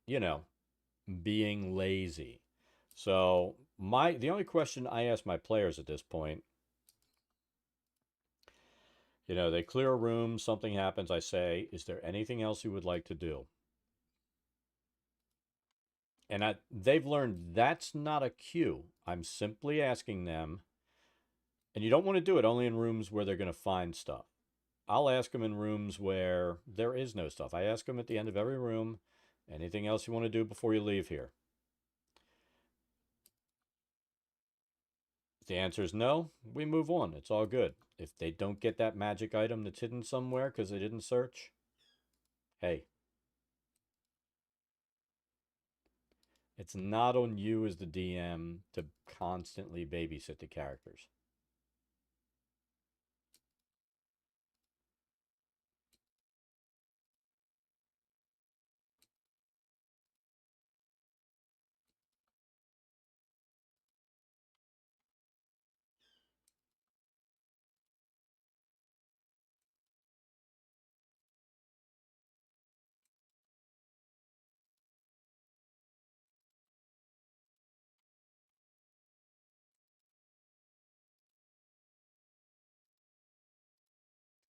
you know, being lazy. So the only question I ask my players at this point, they clear a room, something happens, I say, is there anything else you would like to do? And they've learned that's not a cue. I'm simply asking them, and you don't want to do it only in rooms where they're going to find stuff. I'll ask them in rooms where there is no stuff. I ask them at the end of every room, anything else you want to do before you leave here? If the answer is no, we move on. It's all good. If they don't get that magic item that's hidden somewhere because they didn't search, hey, it's not on you as the DM to constantly babysit the characters.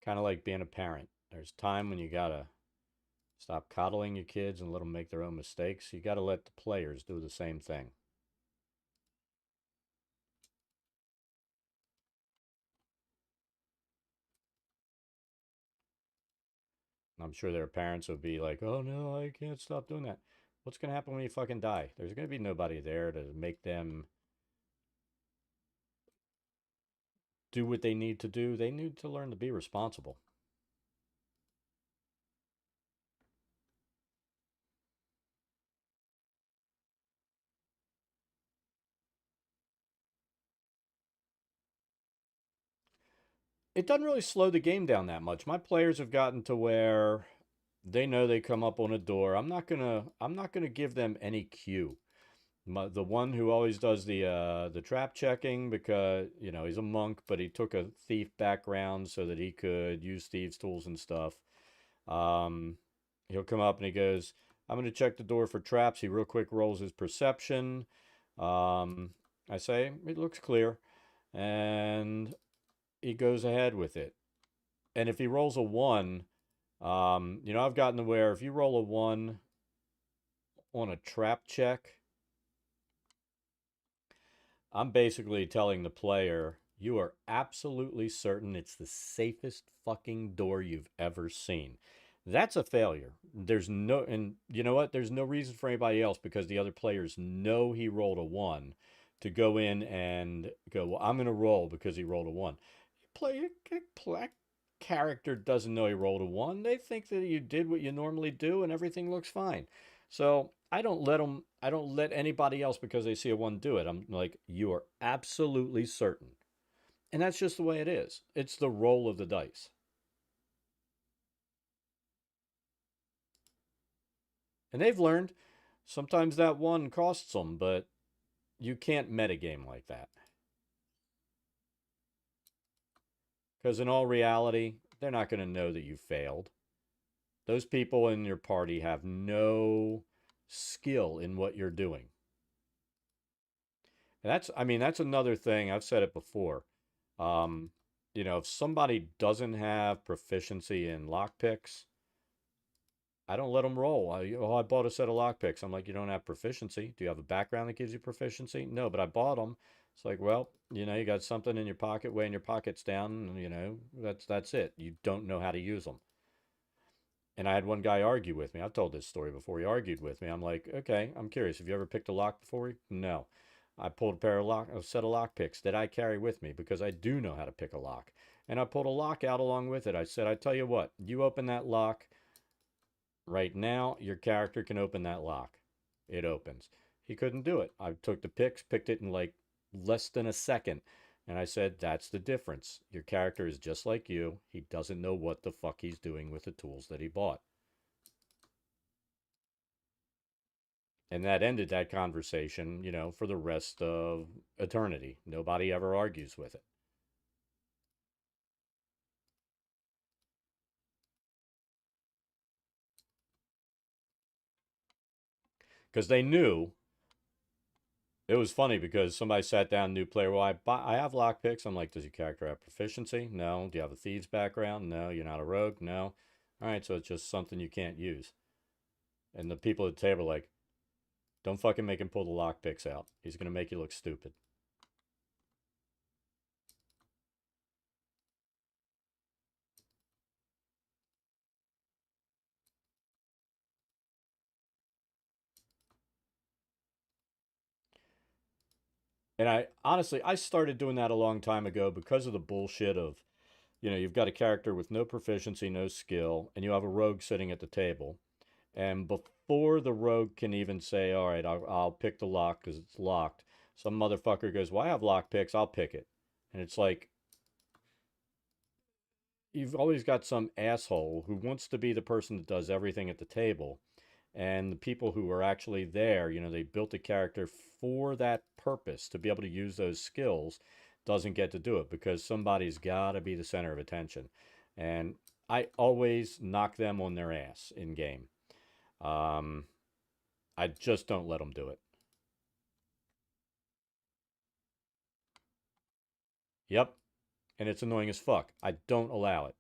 Kind of like being a parent. There's time when you gotta stop coddling your kids and let them make their own mistakes. You gotta let the players do the same thing. I'm sure their parents would be like, oh no, I can't stop doing that. What's going to happen when you fucking die? There's going to be nobody there to make them do what they need to do. They need to learn to be responsible. It doesn't really slow the game down that much. My players have gotten to where they know they come up on a door. I'm not gonna give them any cue. The one who always does the trap checking because he's a monk, but he took a thief background so that he could use thieves' tools and stuff. Um, he'll come up and he goes, "I'm going to check the door for traps." He real quick rolls his perception. Um, I say it looks clear, and he goes ahead with it. And if he rolls a one, I've gotten to where if you roll a one on a trap check, I'm basically telling the player, you are absolutely certain it's the safest fucking door you've ever seen. That's a failure. And you know what? There's no reason for anybody else because the other players know he rolled a one to go in and go, well, I'm going to roll because he rolled a one. play character doesn't know he rolled a one. They think that you did what you normally do and everything looks fine. So I don't let them. I don't let anybody else because they see a one do it. I'm like, you are absolutely certain, and that's just the way it is. It's the roll of the dice, and they've learned. Sometimes that one costs them, but you can't metagame like that because in all reality, they're not going to know that you failed. Those people in your party have no skill in what you're doing. And I mean, that's another thing. I've said it before. Um, if somebody doesn't have proficiency in lockpicks, I don't let them roll. I bought a set of lockpicks. I'm like, you don't have proficiency. Do you have a background that gives you proficiency? No, but I bought them. It's like, well, you got something in your pocket, weighing your pockets down. That's it. You don't know how to use them. And I had one guy argue with me. I've told this story before. He argued with me. I'm like, okay, I'm curious. Have you ever picked a lock before? No. I pulled a set of lock picks that I carry with me because I do know how to pick a lock. And I pulled a lock out along with it. I said, I tell you what, you open that lock right now, your character can open that lock. It opens. He couldn't do it. I took the picks, picked it in like less than a second. And I said, that's the difference. Your character is just like you. He doesn't know what the fuck he's doing with the tools that he bought. And that ended that conversation, for the rest of eternity. Nobody ever argues with it. Because they knew. It was funny because somebody sat down, new player. Well, I have lockpicks. I'm like, does your character have proficiency? No. Do you have a thieves background? No. You're not a rogue? No. All right, so it's just something you can't use. And the people at the table are like, don't fucking make him pull the lockpicks out. He's going to make you look stupid. And I started doing that a long time ago because of the bullshit of, you've got a character with no proficiency, no skill, and you have a rogue sitting at the table. And before the rogue can even say, all right, I'll pick the lock because it's locked, some motherfucker goes, well, I have lock picks, I'll pick it. And it's like, you've always got some asshole who wants to be the person that does everything at the table. And the people who are actually there, they built a character for that purpose to be able to use those skills, doesn't get to do it because somebody's got to be the center of attention. And I always knock them on their ass in game. Um, I just don't let them do it. Yep. And it's annoying as fuck. I don't allow it.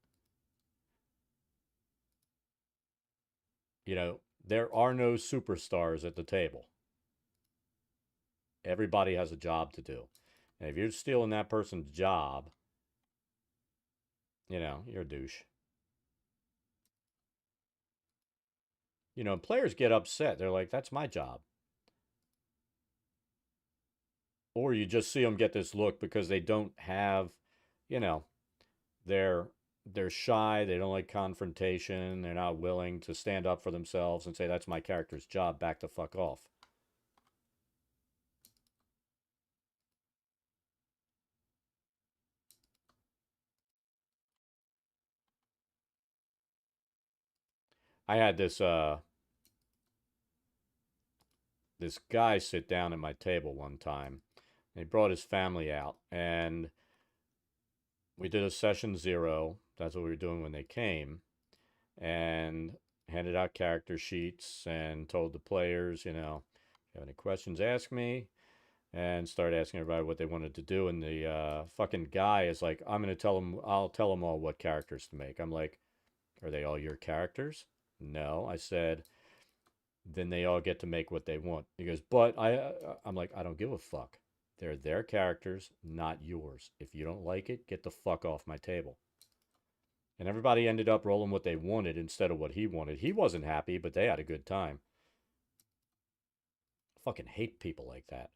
There are no superstars at the table. Everybody has a job to do. And if you're stealing that person's job, you're a douche. Players get upset. They're like, that's my job. Or you just see them get this look because they don't have, you know, they're they're shy, they don't like confrontation, they're not willing to stand up for themselves and say that's my character's job, back the fuck off. I had this guy sit down at my table one time. And he brought his family out and we did a session 0. That's what we were doing when they came, and handed out character sheets and told the players, if you have any questions, ask me. And started asking everybody what they wanted to do. And the fucking guy is like, I'll tell them all what characters to make. I'm like, are they all your characters? No. I said, then they all get to make what they want. He goes, but I'm like, I don't give a fuck. They're their characters, not yours. If you don't like it, get the fuck off my table. And everybody ended up rolling what they wanted instead of what he wanted. He wasn't happy, but they had a good time. I fucking hate people like that.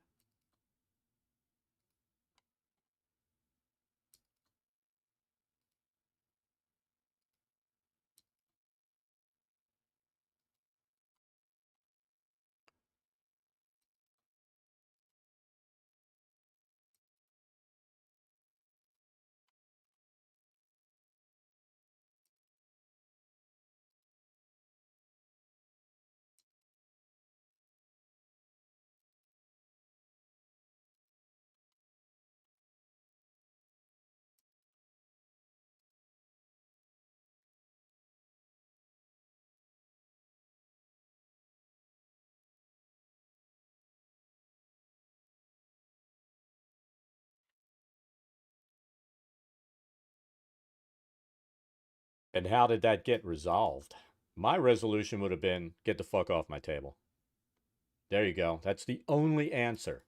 And how did that get resolved? My resolution would have been get the fuck off my table. There you go. That's the only answer.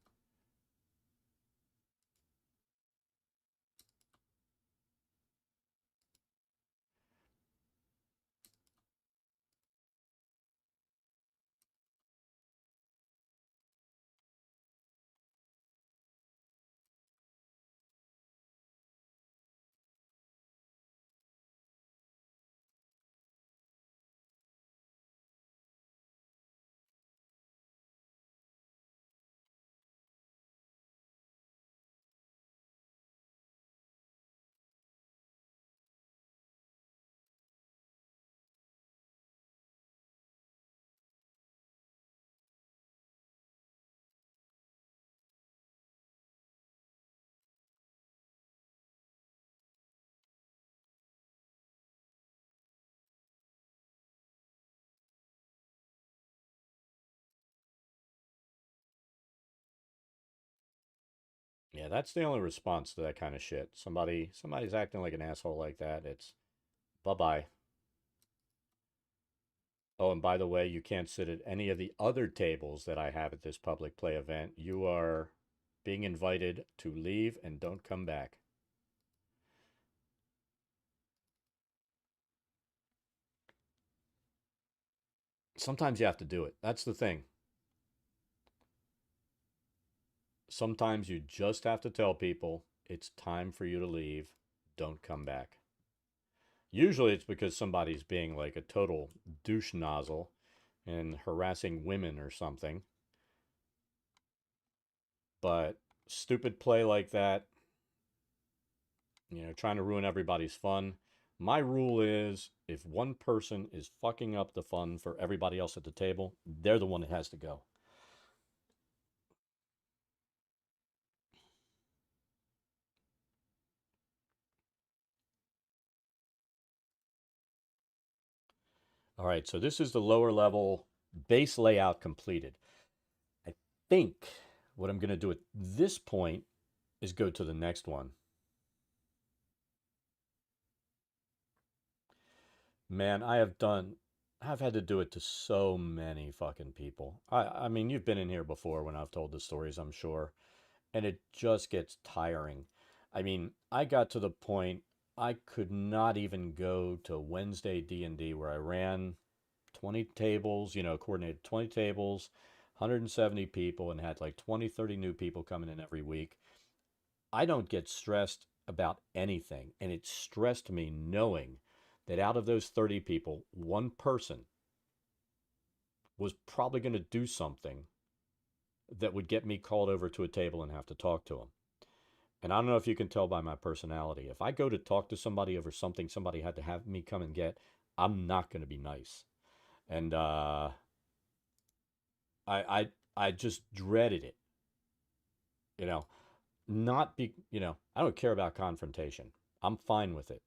Yeah, that's the only response to that kind of shit. Somebody's acting like an asshole like that. It's bye-bye. Oh, and by the way, you can't sit at any of the other tables that I have at this public play event. You are being invited to leave and don't come back. Sometimes you have to do it. That's the thing. Sometimes you just have to tell people it's time for you to leave. Don't come back. Usually it's because somebody's being like a total douche nozzle and harassing women or something. But stupid play like that, trying to ruin everybody's fun. My rule is if one person is fucking up the fun for everybody else at the table, they're the one that has to go. All right, so this is the lower level base layout completed. I think what I'm going to do at this point is go to the next one. Man, I've had to do it to so many fucking people. I mean, you've been in here before when I've told the stories, I'm sure, and it just gets tiring. I mean, I got to the point I could not even go to Wednesday D&D where I ran 20 tables, coordinated 20 tables, 170 people, and had like 20, 30 new people coming in every week. I don't get stressed about anything. And it stressed me knowing that out of those 30 people, one person was probably going to do something that would get me called over to a table and have to talk to them. And I don't know if you can tell by my personality. If I go to talk to somebody over something somebody had to have me come and get, I'm not going to be nice. And I just dreaded it. You know, not be. I don't care about confrontation. I'm fine with it.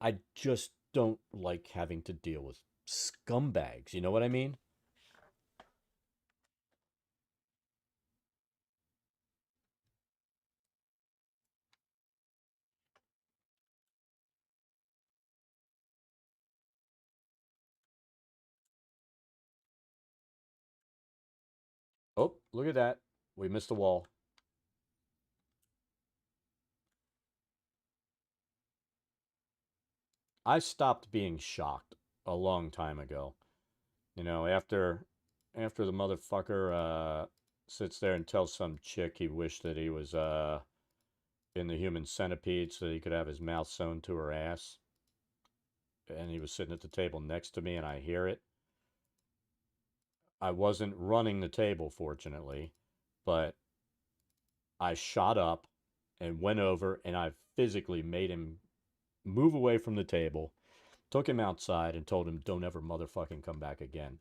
I just don't like having to deal with scumbags. You know what I mean? Oh, look at that. We missed a wall. I stopped being shocked a long time ago. After the motherfucker sits there and tells some chick he wished that he was in the human centipede so that he could have his mouth sewn to her ass. And he was sitting at the table next to me and I hear it. I wasn't running the table, fortunately, but I shot up and went over and I physically made him move away from the table, took him outside and told him, don't ever motherfucking come back again.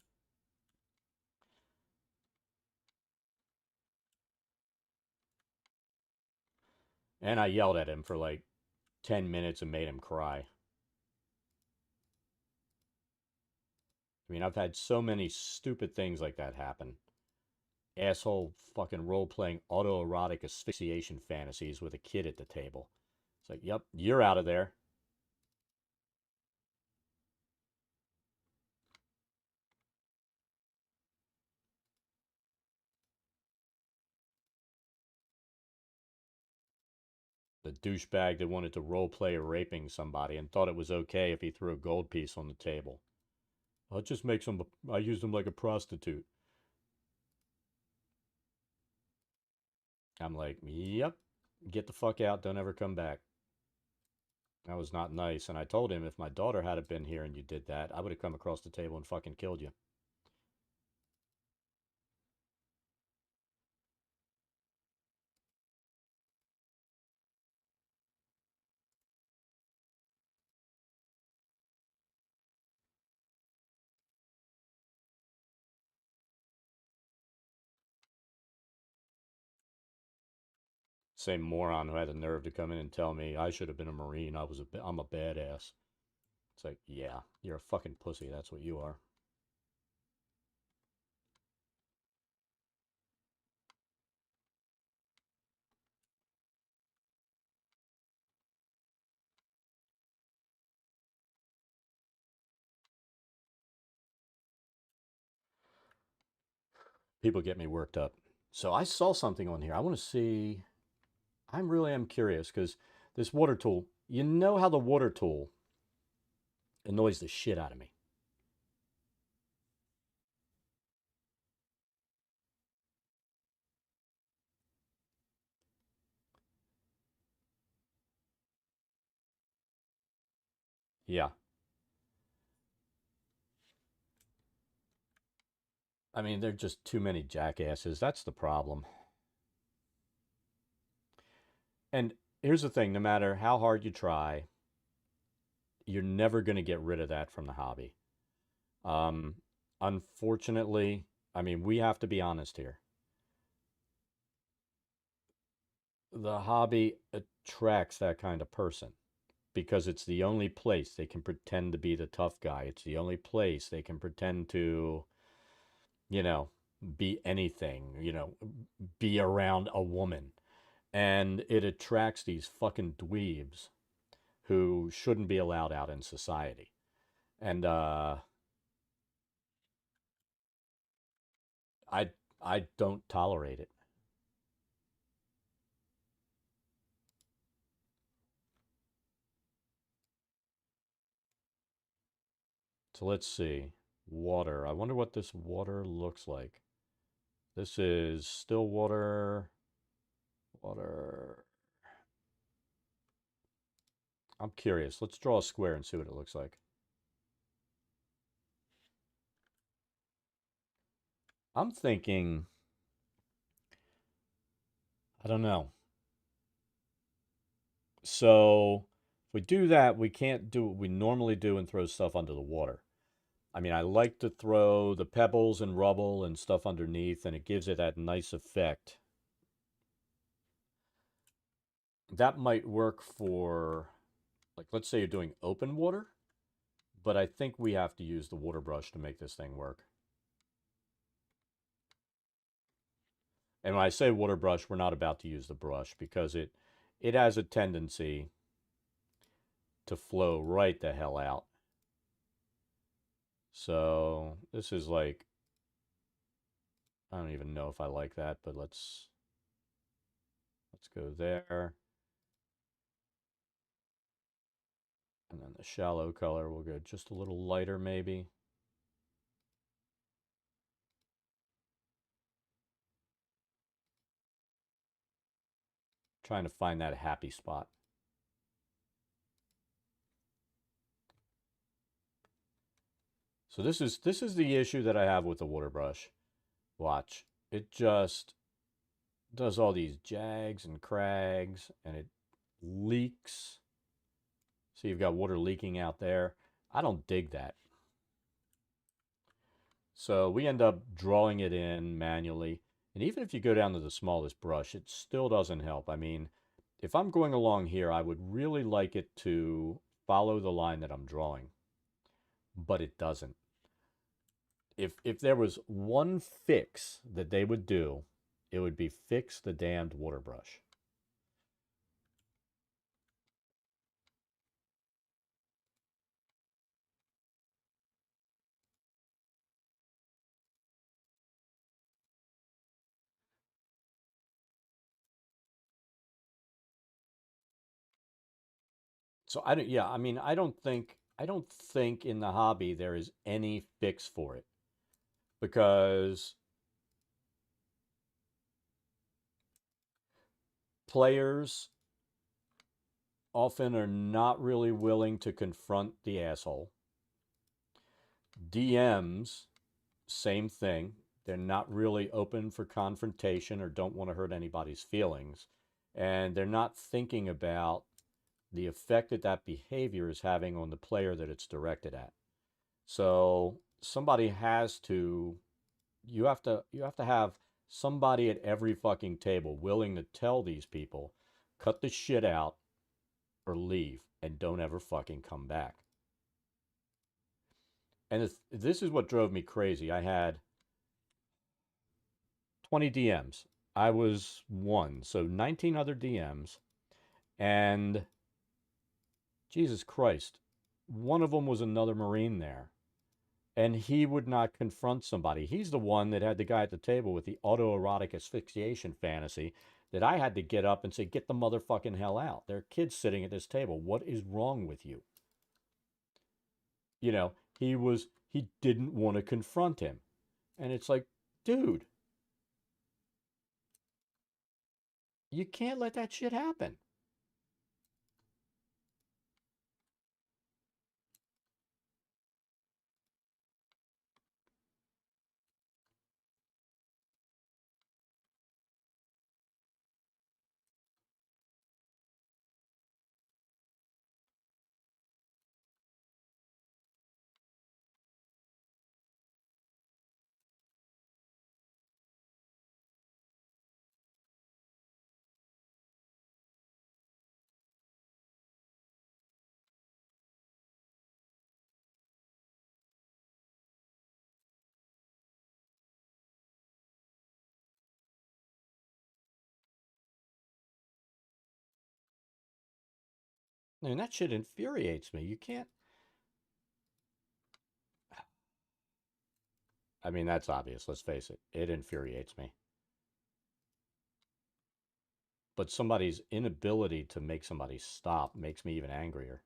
And I yelled at him for like 10 minutes and made him cry. I mean, I've had so many stupid things like that happen. Asshole fucking role playing autoerotic asphyxiation fantasies with a kid at the table. It's like, yep, you're out of there. The douchebag that wanted to role play raping somebody and thought it was okay if he threw a gold piece on the table. I'll just make some. I use them like a prostitute. I'm like, yep, get the fuck out. Don't ever come back. That was not nice. And I told him if my daughter had been here and you did that, I would have come across the table and fucking killed you. Same moron who had the nerve to come in and tell me I should have been a Marine. I'm a badass. It's like, yeah, you're a fucking pussy. That's what you are. People get me worked up. So I saw something on here. I want to see. I really am curious because this water tool, you know how the water tool annoys the shit out of me. Yeah. I mean, they're just too many jackasses. That's the problem. And here's the thing, no matter how hard you try, you're never going to get rid of that from the hobby. Um, Unfortunately, I mean, we have to be honest here. The hobby attracts that kind of person because it's the only place they can pretend to be the tough guy. It's the only place they can pretend to, you know, be anything, be around a woman. And it attracts these fucking dweebs who shouldn't be allowed out in society. And I I don't tolerate it. So let's see. Water. I wonder what this water looks like. This is still water. Water. I'm curious. Let's draw a square and see what it looks like. I'm thinking, I don't know. So if we do that, we can't do what we normally do and throw stuff under the water. I mean, I like to throw the pebbles and rubble and stuff underneath, and it gives it that nice effect. That might work for, like, let's say you're doing open water, but I think we have to use the water brush to make this thing work. And when I say water brush, we're not about to use the brush because it has a tendency to flow right the hell out. So this is like, I don't even know if I like that, but let's go there. And then the shallow color will go just a little lighter maybe. Trying to find that happy spot. So this is the issue that I have with the water brush. Watch. It just does all these jags and crags and it leaks. So you've got water leaking out there. I don't dig that. So we end up drawing it in manually. And even if you go down to the smallest brush, it still doesn't help. I mean, if I'm going along here, I would really like it to follow the line that I'm drawing, but it doesn't. If there was one fix that they would do, it would be fix the damned water brush. So I don't. Yeah, I mean, I don't think in the hobby there is any fix for it because players often are not really willing to confront the asshole. DMs, same thing. They're not really open for confrontation or don't want to hurt anybody's feelings. And they're not thinking about the effect that that behavior is having on the player that it's directed at. So somebody has to you have to have somebody at every fucking table willing to tell these people, cut the shit out or leave and don't ever fucking come back. And this is what drove me crazy. I had 20 DMs. I was one, so 19 other DMs. And Jesus Christ, one of them was another Marine there. And he would not confront somebody. He's the one that had the guy at the table with the autoerotic asphyxiation fantasy that I had to get up and say, get the motherfucking hell out. There are kids sitting at this table. What is wrong with you? You know, he didn't want to confront him. And it's like, dude, you can't let that shit happen. I mean, that shit infuriates me. You can't. I mean, that's obvious. Let's face it. It infuriates me. But somebody's inability to make somebody stop makes me even angrier.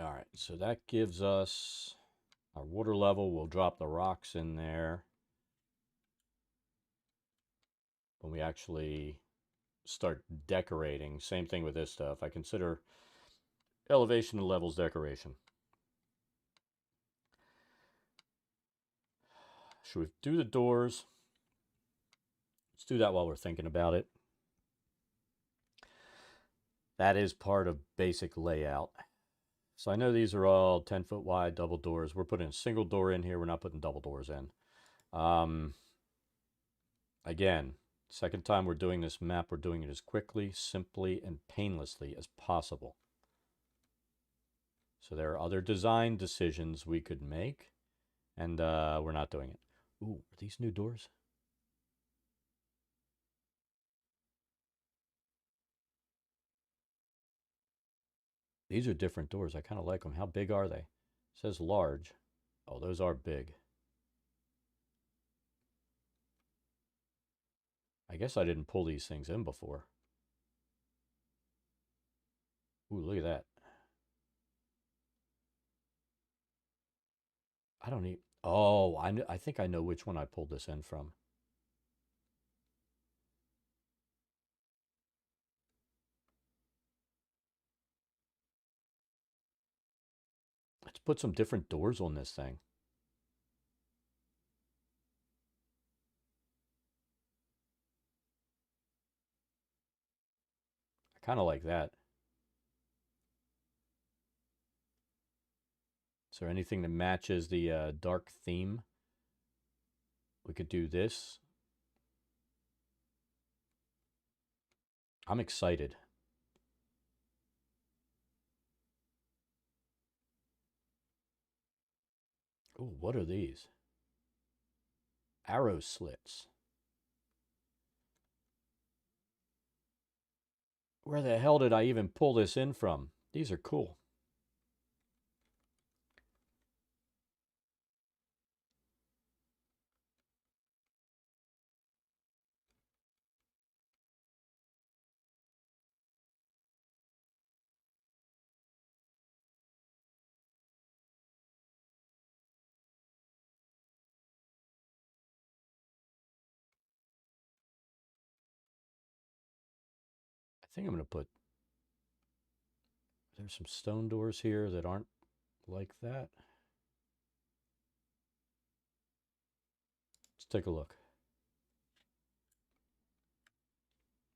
All right, so that gives us our water level. We'll drop the rocks in there when we actually start decorating. Same thing with this stuff. I consider elevation and levels decoration. Should we do the doors? Let's do that while we're thinking about it. That is part of basic layout. So I know these are all 10-foot wide double doors. We're putting a single door in here. We're not putting double doors in. Again, second time we're doing this map, we're doing it as quickly, simply, and painlessly as possible. So there are other design decisions we could make, and we're not doing it. Ooh, are these new doors? These are different doors. I kind of like them. How big are they? It says large. Oh, those are big. I guess I didn't pull these things in before. Ooh, look at that. I don't need. Oh, I think I know which one I pulled this in from. Let's put some different doors on this thing. I kind of like that. Is there anything that matches the dark theme? We could do this. I'm excited. Oh, what are these? Arrow slits. Where the hell did I even pull this in from? These are cool. I think I'm going to put... There's some stone doors here that aren't like that. Let's take a look.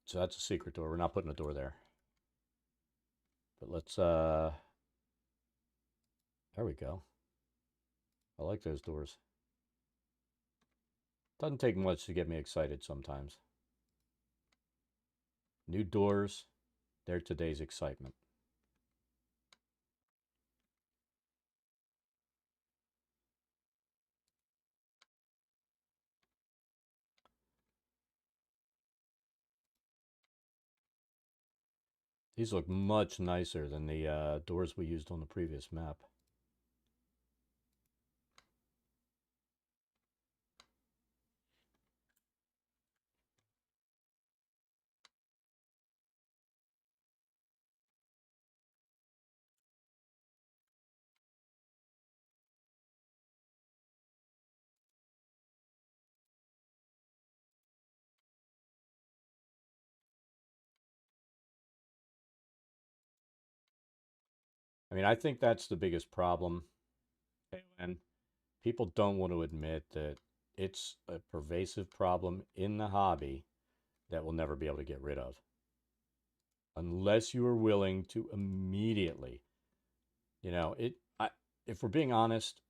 So that's a secret door. We're not putting a door there. But let's, there we go. I like those doors. Doesn't take much to get me excited sometimes. New doors, they're today's excitement. These look much nicer than the doors we used on the previous map. I mean, I think that's the biggest problem. And people don't want to admit that it's a pervasive problem in the hobby that we'll never be able to get rid of. Unless you are willing to immediately, if we're being honest,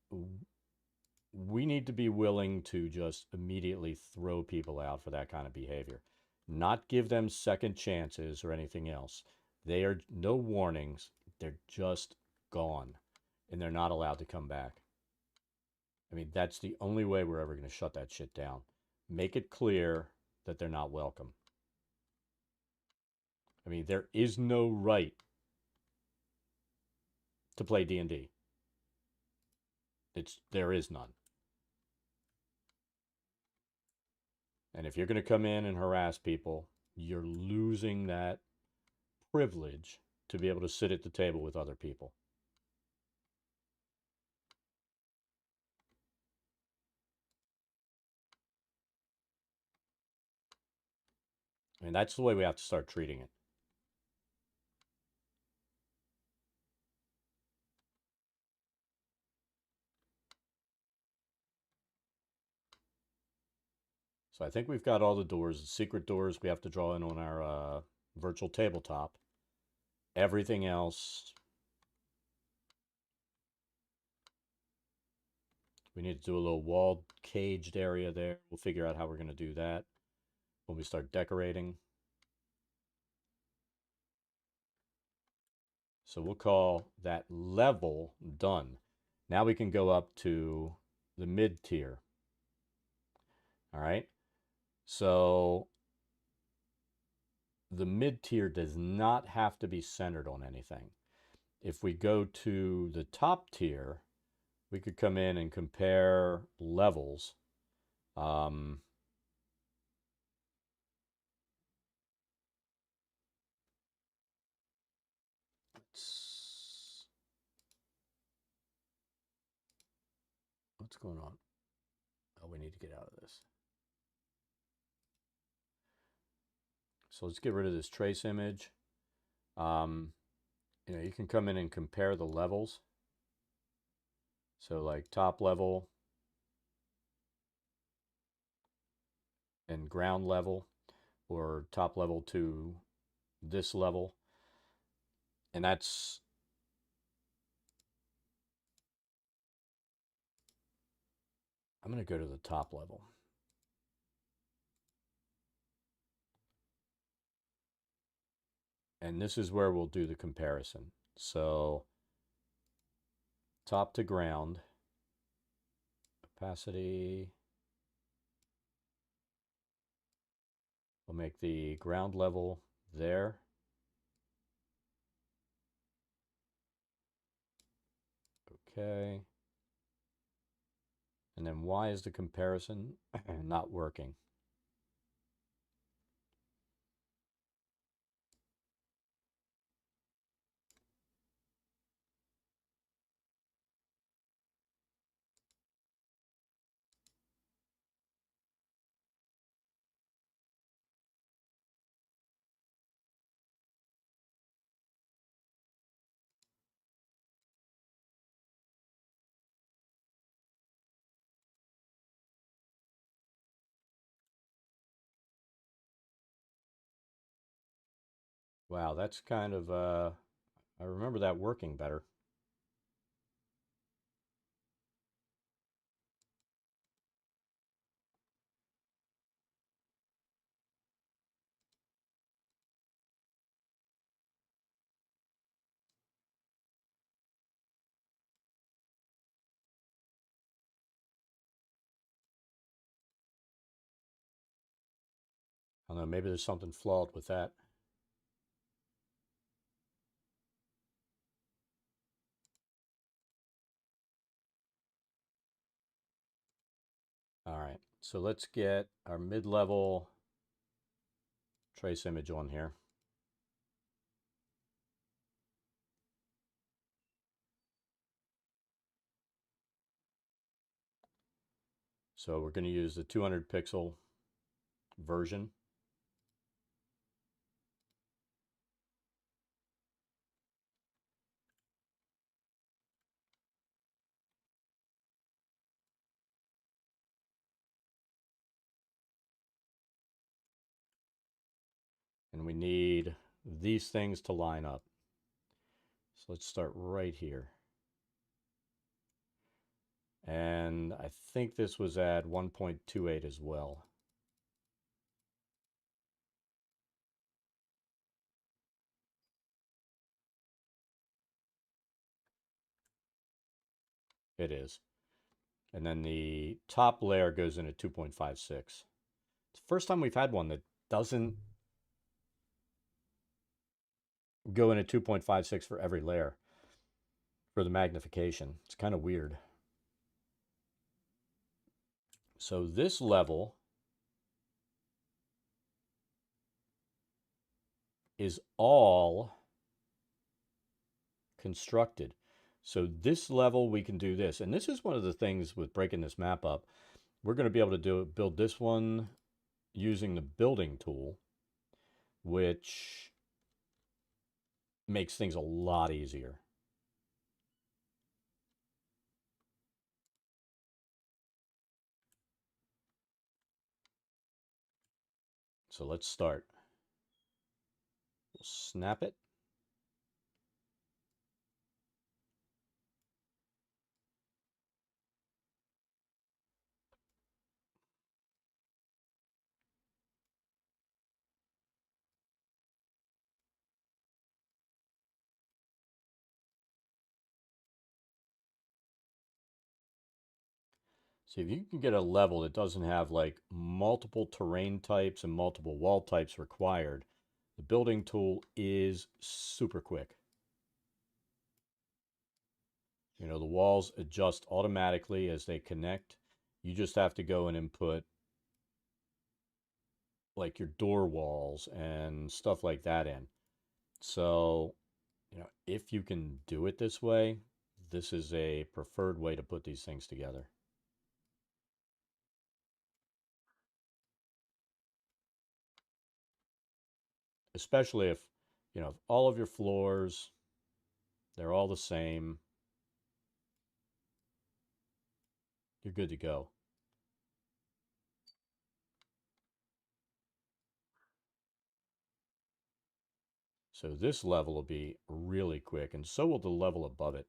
we need to be willing to just immediately throw people out for that kind of behavior, not give them second chances or anything else. They are no warnings, they're just gone, and they're not allowed to come back. I mean, that's the only way we're ever going to shut that shit down. Make it clear that they're not welcome. I mean, there is no right to play D&D. There is none. And if you're going to come in and harass people, you're losing that privilege to be able to sit at the table with other people. I mean, that's the way we have to start treating it. So I think we've got all the doors. The secret doors we have to draw in on our virtual tabletop. Everything else, we need to do a little walled caged area there. We'll figure out how we're going to do that when we start decorating. So we'll call that level done. Now we can go up to the mid tier. All right. So the mid tier does not have to be centered on anything. If we go to the top tier, we could come in and compare levels. What's going on? Oh, we need to get out of this. So let's get rid of this trace image. You can come in and compare the levels. So like top level and ground level, or top level to this level. And that's... I'm going to go to the top level. And this is where we'll do the comparison. So top to ground. Opacity. We'll make the ground level there. Okay. And then why is the comparison not working? Wow, that's kind of, I remember that working better. I don't know, maybe there's something flawed with that. All right, so let's get our mid-level trace image on here. So we're going to use the 200 pixel version. And we need these things to line up. So let's start right here. And I think this was at 1.28 as well. It is. And then the top layer goes in at 2.56. It's the first time we've had one that doesn't go in at 2.56 for every layer for the magnification. It's kind of weird. So this level is all constructed. So this level, we can do this. And this is one of the things with breaking this map up. We're going to be able to build this one using the building tool, which makes things a lot easier. So let's start. We'll snap it. See, if you can get a level that doesn't have like multiple terrain types and multiple wall types required, the building tool is super quick. You know, the walls adjust automatically as they connect. You just have to go and input like your door walls and stuff like that in. So, you know, if you can do it this way, this is a preferred way to put these things together. Especially if, you know, all of your floors, they're all the same, you're good to go. So this level will be really quick, and so will the level above it.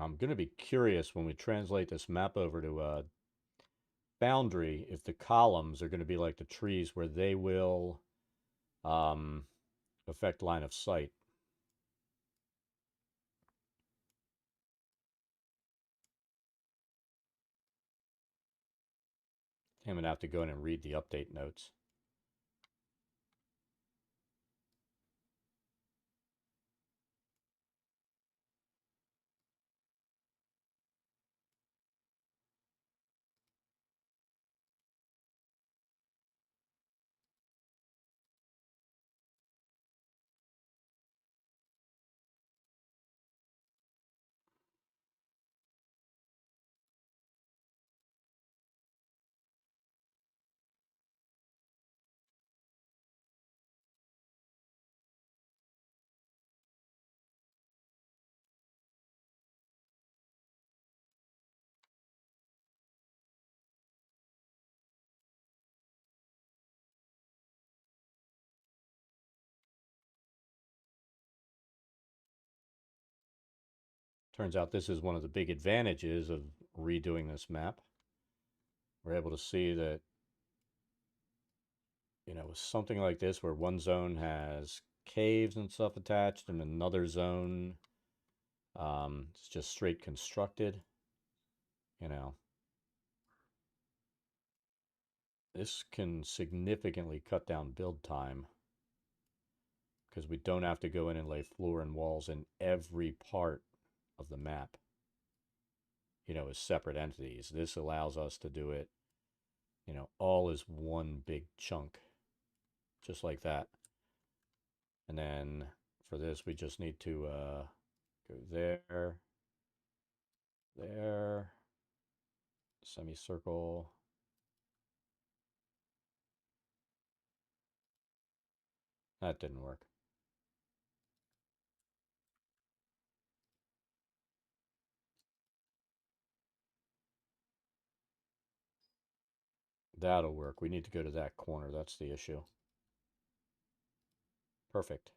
I'm going to be curious when we translate this map over to Foundry if the columns are going to be like the trees where they will um, affect line of sight. I'm going to have to go in and read the update notes. Turns out this is one of the big advantages of redoing this map. We're able to see that, with something like this where one zone has caves and stuff attached and another zone it's just straight constructed, this can significantly cut down build time because we don't have to go in and lay floor and walls in every part of the map, as separate entities. This allows us to do it, all as one big chunk, just like that. And then for this, we just need to go there, there, semicircle. That didn't work. That'll work. We need to go to that corner. That's the issue. Perfect.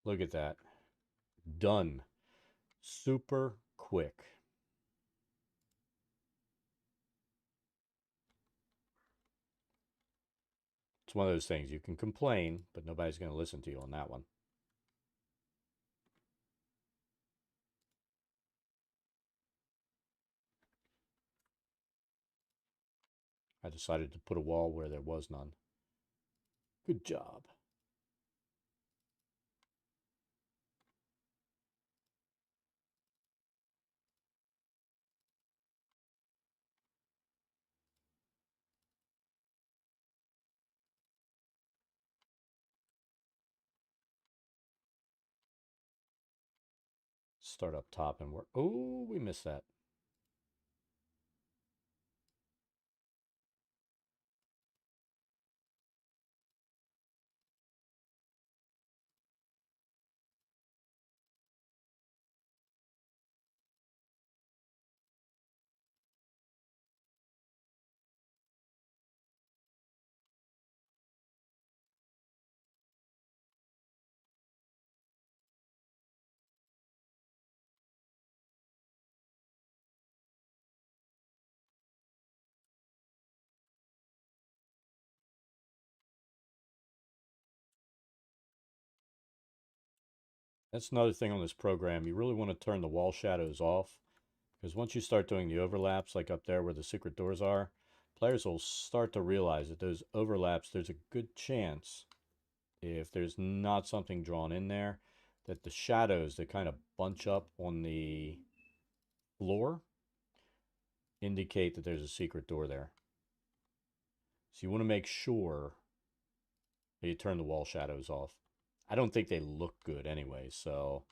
Look at that. Done. Super quick. It's one of those things you can complain, but nobody's going to listen to you on that one. I decided to put a wall where there was none. Good job. Start up top and work. Oh, we missed that. That's another thing on this program. You really want to turn the wall shadows off because once you start doing the overlaps, like up there where the secret doors are, players will start to realize that those overlaps, there's a good chance, if there's not something drawn in there, that the shadows that kind of bunch up on the floor indicate that there's a secret door there. So you want to make sure that you turn the wall shadows off. I don't think they look good anyway, so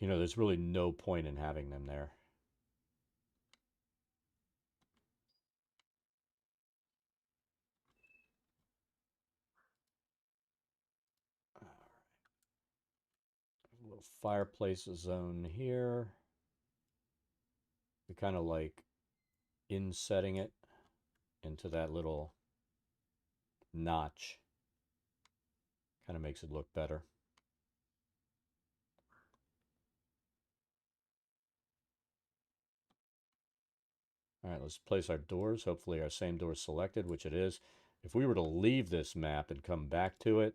there's really no point in having them there. A little fireplace zone here. We kind of like insetting it into that little notch. Kind of makes it look better. All right, let's place our doors. Hopefully our same door is selected, which it is. If we were to leave this map and come back to it,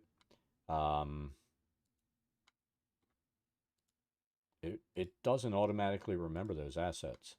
it doesn't automatically remember those assets.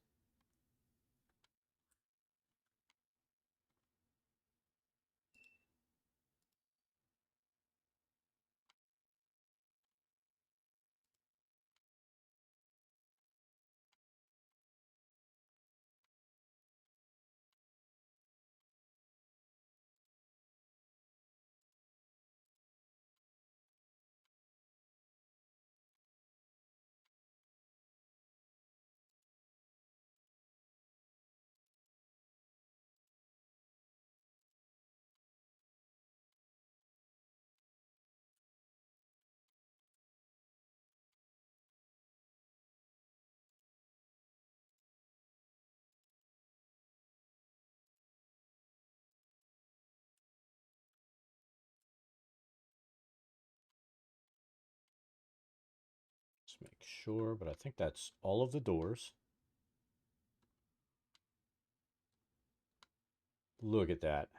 Let's make sure, but I think that's all of the doors. Look at that.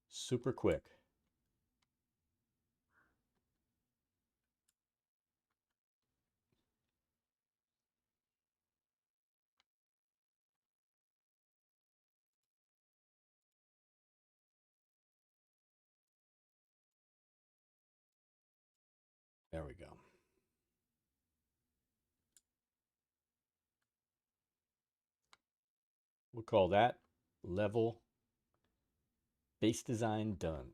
Super quick. There we go. We'll call that level base design done.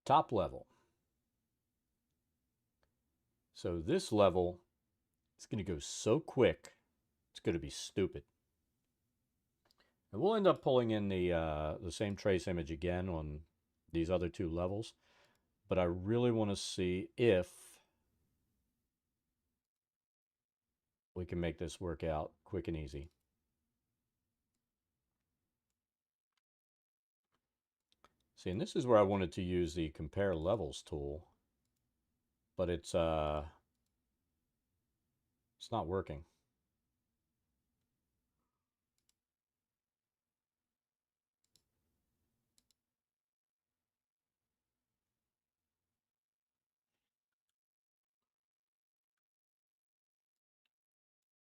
Top level. So this level is going to go so quick, it's going to be stupid. And we'll end up pulling in the same trace image again on these other two levels. But I really want to see if we can make this work out quick and easy. See, and this is where I wanted to use the compare levels tool, but it's not working.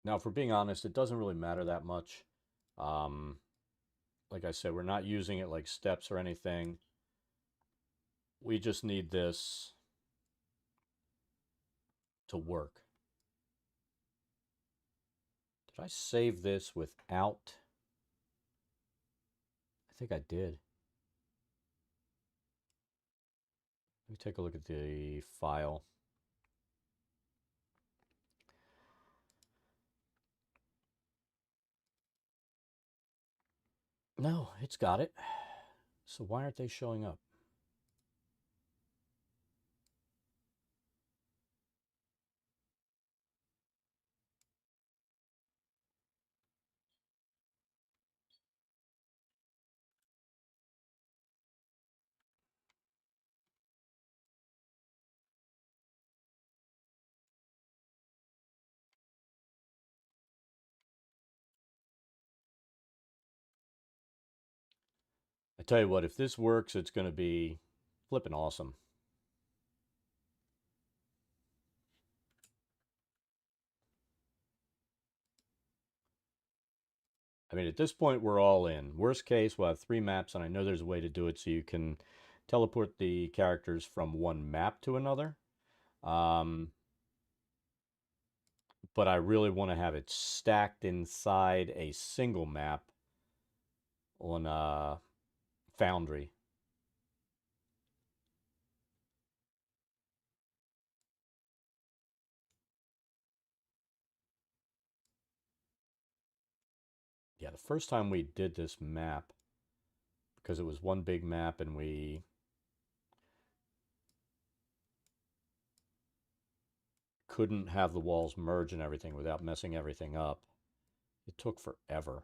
Now, for being honest, it doesn't really matter that much. Like I said, we're not using it like steps or anything. We just need this to work. Did I save this without? I think I did. Let me take a look at the file. No, it's got it. So why aren't they showing up? I tell you what, if this works, it's going to be flipping awesome. I mean, at this point, we're all in. Worst case, we'll have 3 maps, and I know there's a way to do it so you can teleport the characters from one map to another. But I really want to have it stacked inside a single map on Foundry. Yeah, the first time we did this map, because it was one big map and we couldn't have the walls merge and everything without messing everything up. It took forever.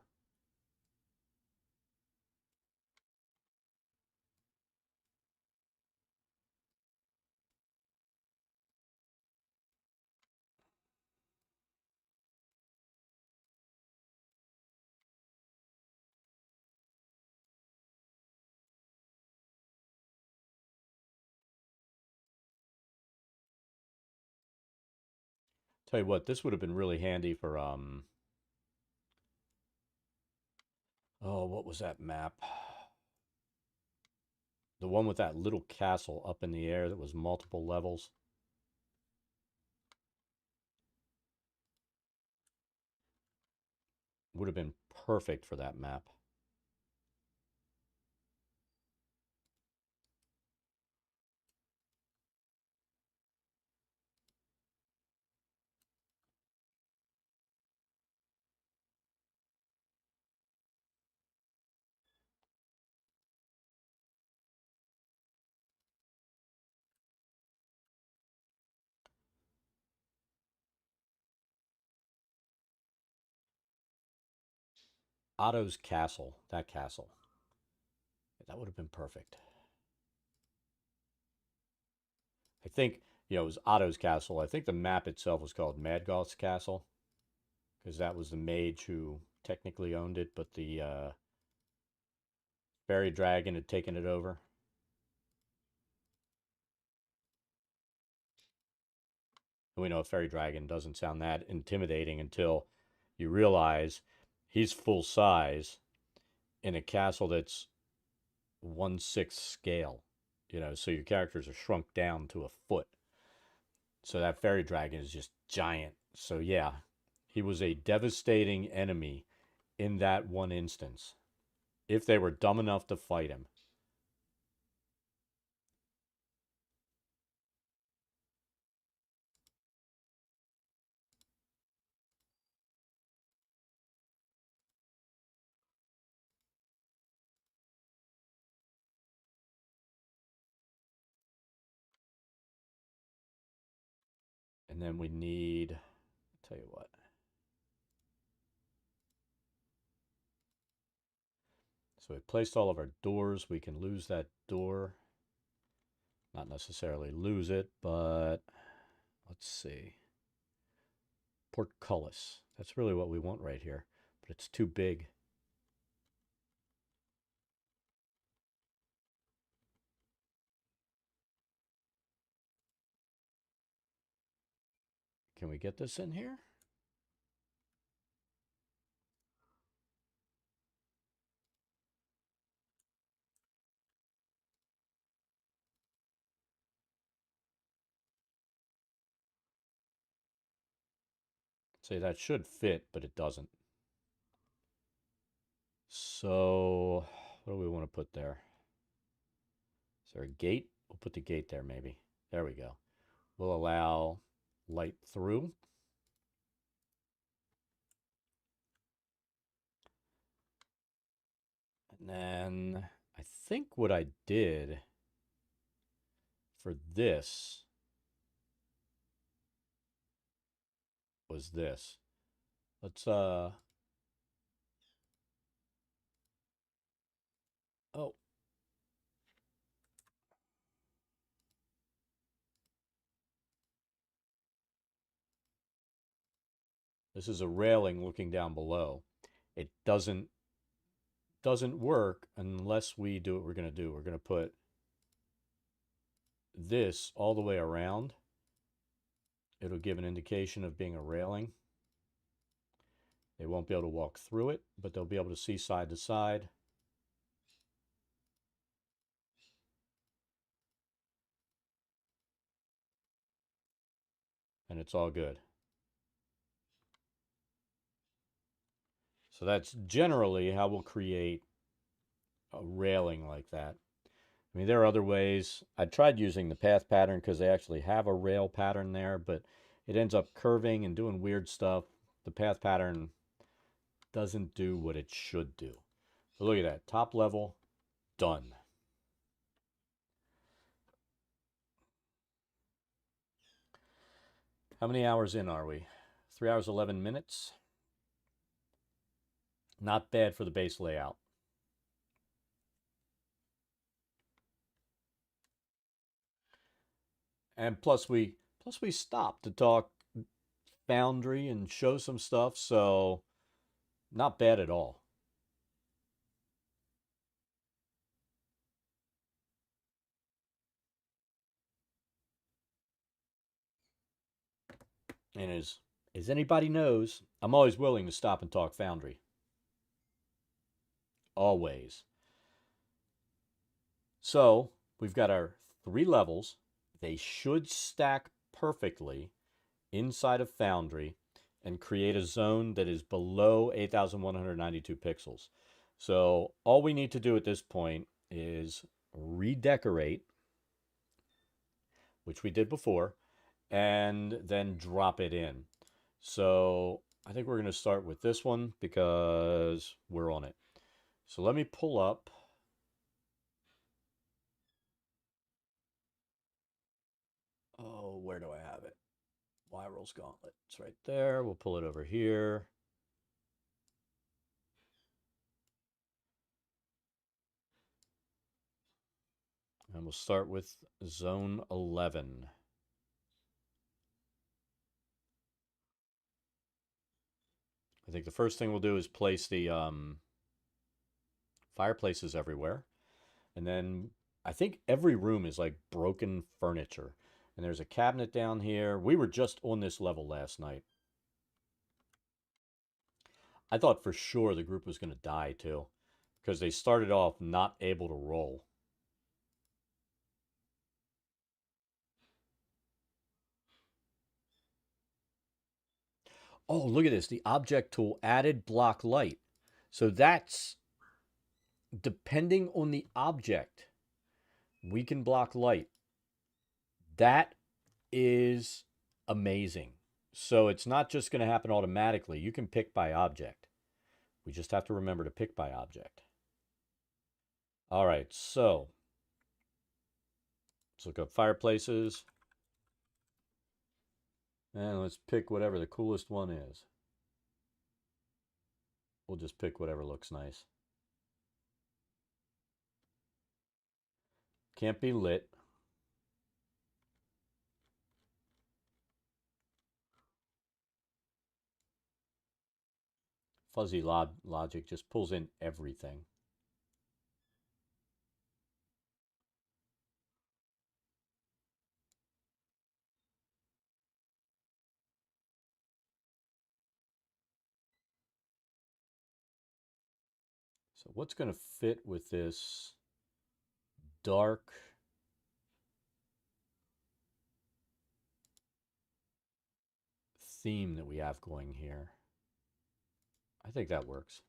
Tell you what, this would have been really handy for oh, what was that map? The one with that little castle up in the air that was multiple levels. Would have been perfect for that map. Otto's castle, that castle. That would have been perfect. I think, you know, it was Otto's castle. I think the map itself was called Madgoth's castle because that was the mage who technically owned it, but the fairy dragon had taken it over. And we know a fairy dragon doesn't sound that intimidating until you realize he's full size in a castle that's 1/6 scale. You know, so your characters are shrunk down to a foot. So that fairy dragon is just giant. So yeah, he was a devastating enemy in that one instance. If they were dumb enough to fight him. And then we need, I'll tell you what. So we placed all of our doors. We can lose that door. Not necessarily lose it, but let's see. Portcullis. That's really what we want right here, but it's too big. Can we get this in here? See, that should fit, but it doesn't. So, what do we want to put there? Is there a gate? We'll put the gate there, maybe. There we go. We'll allow light through. And then I think what I did for this was this. Let's oh, this is a railing looking down below. It doesn't work unless we do what we're going to do. We're going to put this all the way around. It'll give an indication of being a railing. They won't be able to walk through it, but they'll be able to see side to side. And it's all good. So that's generally how we'll create a railing like that. I mean, there are other ways. I tried using the path pattern because they actually have a rail pattern there, but it ends up curving and doing weird stuff. The path pattern doesn't do what it should do. So look at that. Top level, done. How many hours in are we? 3 hours, 11 minutes. Not bad for the base layout. And plus we stopped to talk Foundry and show some stuff, so not bad at all. And as anybody knows, I'm always willing to stop and talk Foundry. Always. So we've got our 3 levels. They should stack perfectly inside of Foundry and create a zone that is below 8,192 pixels. So all we need to do at this point is redecorate, which we did before, and then drop it in. So I think we're going to start with this one because we're on it. So let me pull up. Oh, where do I have it? Wiral's Gauntlet. It's right there. We'll pull it over here. And we'll start with Zone 11. I think the first thing we'll do is place the fireplaces everywhere. And then I think every room is like broken furniture. And there's a cabinet down here. We were just on this level last night. I thought for sure the group was going to die too, because they started off not able to roll. Oh, look at this. The object tool added block light. So that's depending on the object, we can block light. That is amazing. So it's not just going to happen automatically. You can pick by object. We just have to remember to pick by object. All right, so let's look up fireplaces. And let's pick whatever the coolest one is. We'll just pick whatever looks nice. Can't be lit. Fuzzy logic just pulls in everything. So what's going to fit with this dark theme that we have going here? I think that works.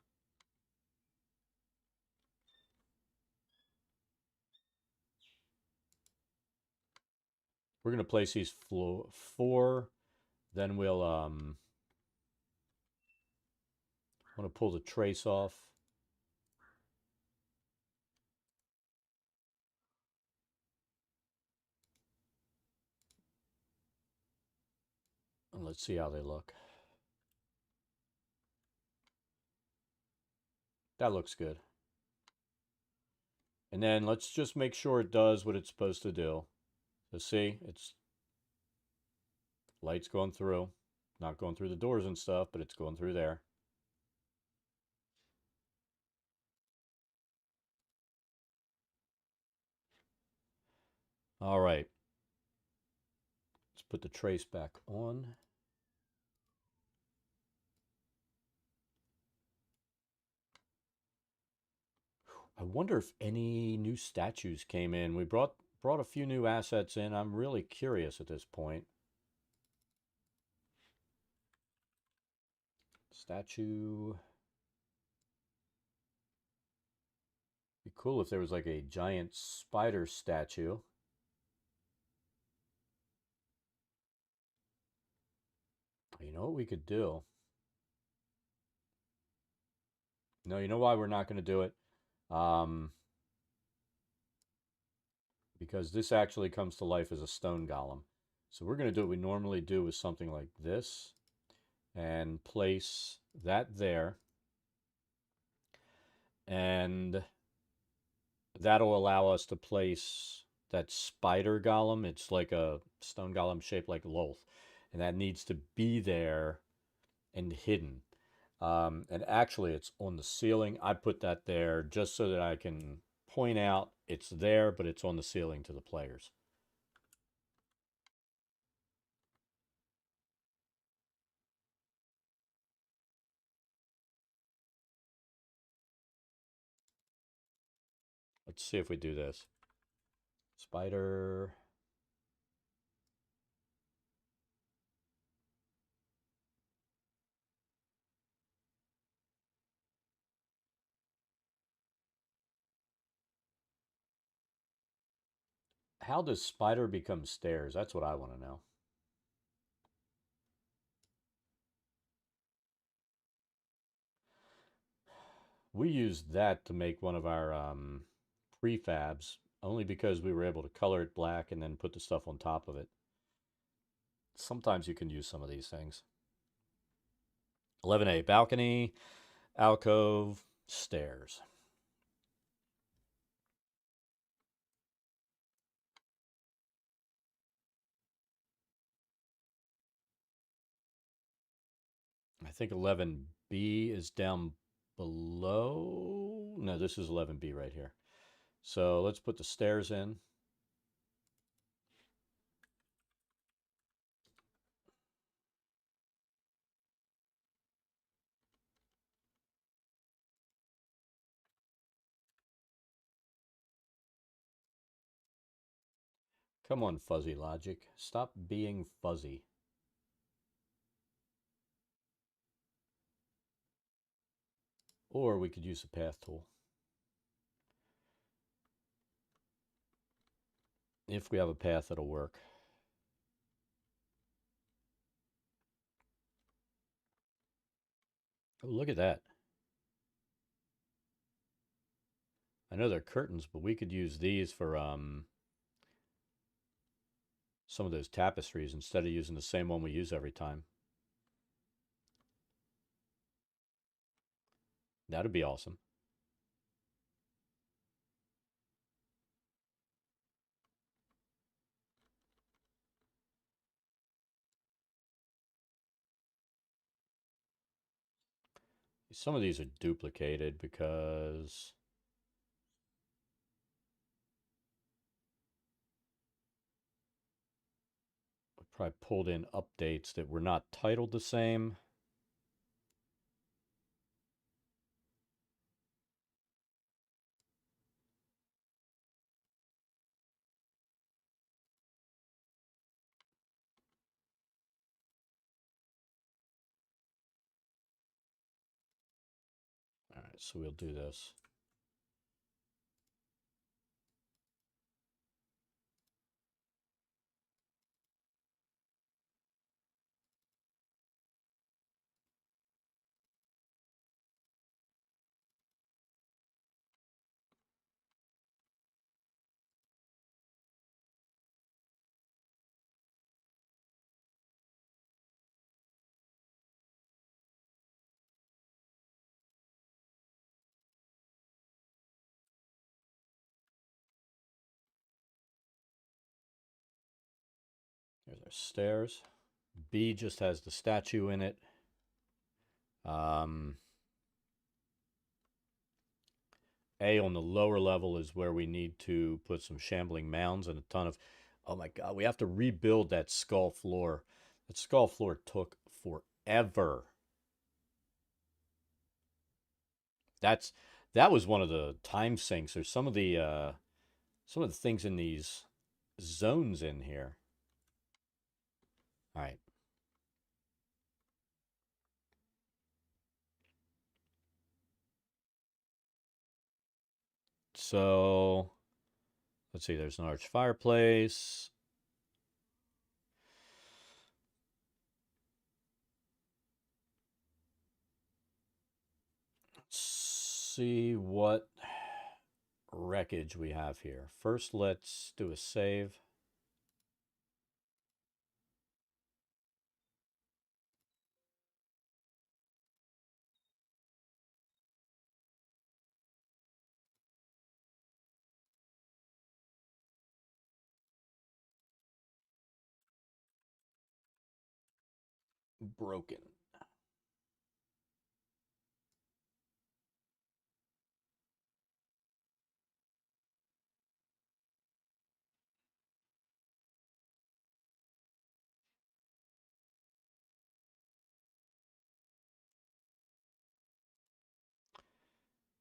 We're going to place these 4. Then we'll want to pull the trace off. And let's see how they look. That looks good. And then let's just make sure it does what it's supposed to do. So see, it's light's going through. Not going through the doors and stuff, but it's going through there. All right. Let's put the trace back on. I wonder if any new statues came in. We brought a few new assets in. I'm really curious at this point. Statue. Be cool if there was like a giant spider statue. You know what we could do? No, you know why we're not going to do it? Because this actually comes to life as a stone golem. So we're going to do what we normally do with something like this and place that there. And that'll allow us to place that spider golem. It's like a stone golem shaped like Lolth. And that needs to be there and hidden. And actually, it's on the ceiling. I put that there just so that I can point out it's there, but it's on the ceiling to the players. Let's see if we do this. Spider. How does spider become stairs? That's what I want to know. We used that to make one of our prefabs only because we were able to color it black and then put the stuff on top of it. Sometimes you can use some of these things. 11A, balcony, alcove, stairs. I think 11B is down below. No, this is 11B right here. So let's put the stairs in. Come on, fuzzy logic. Stop being fuzzy. Or we could use the path tool. If we have a path, that'll work. Oh, look at that. I know they're curtains, but we could use these for some of those tapestries instead of using the same one we use every time. That'd be awesome. Some of these are duplicated because we probably pulled in updates that were not titled the same. All right, so we'll do this. There's our stairs. B just has the statue in it. A on the lower level is where we need to put some shambling mounds and a ton of. Oh my God, we have to rebuild that skull floor. That skull floor took forever. That was one of the time sinks or some of the things in these zones in here. All right. So let's see, there's an arched fireplace. Let's see what wreckage we have here. First, let's do a save. broken.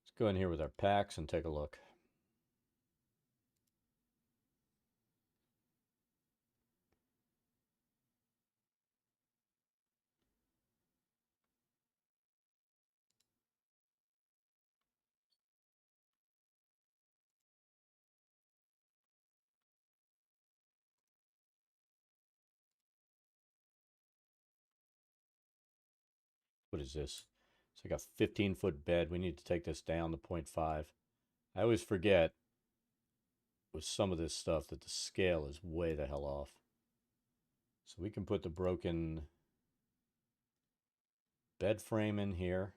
Let's go in here with our packs and take a look. What is this? It's like a 15-foot bed. We need to take this down to 0.5. I always forget with some of this stuff that the scale is way the hell off. So we can put the broken bed frame in here.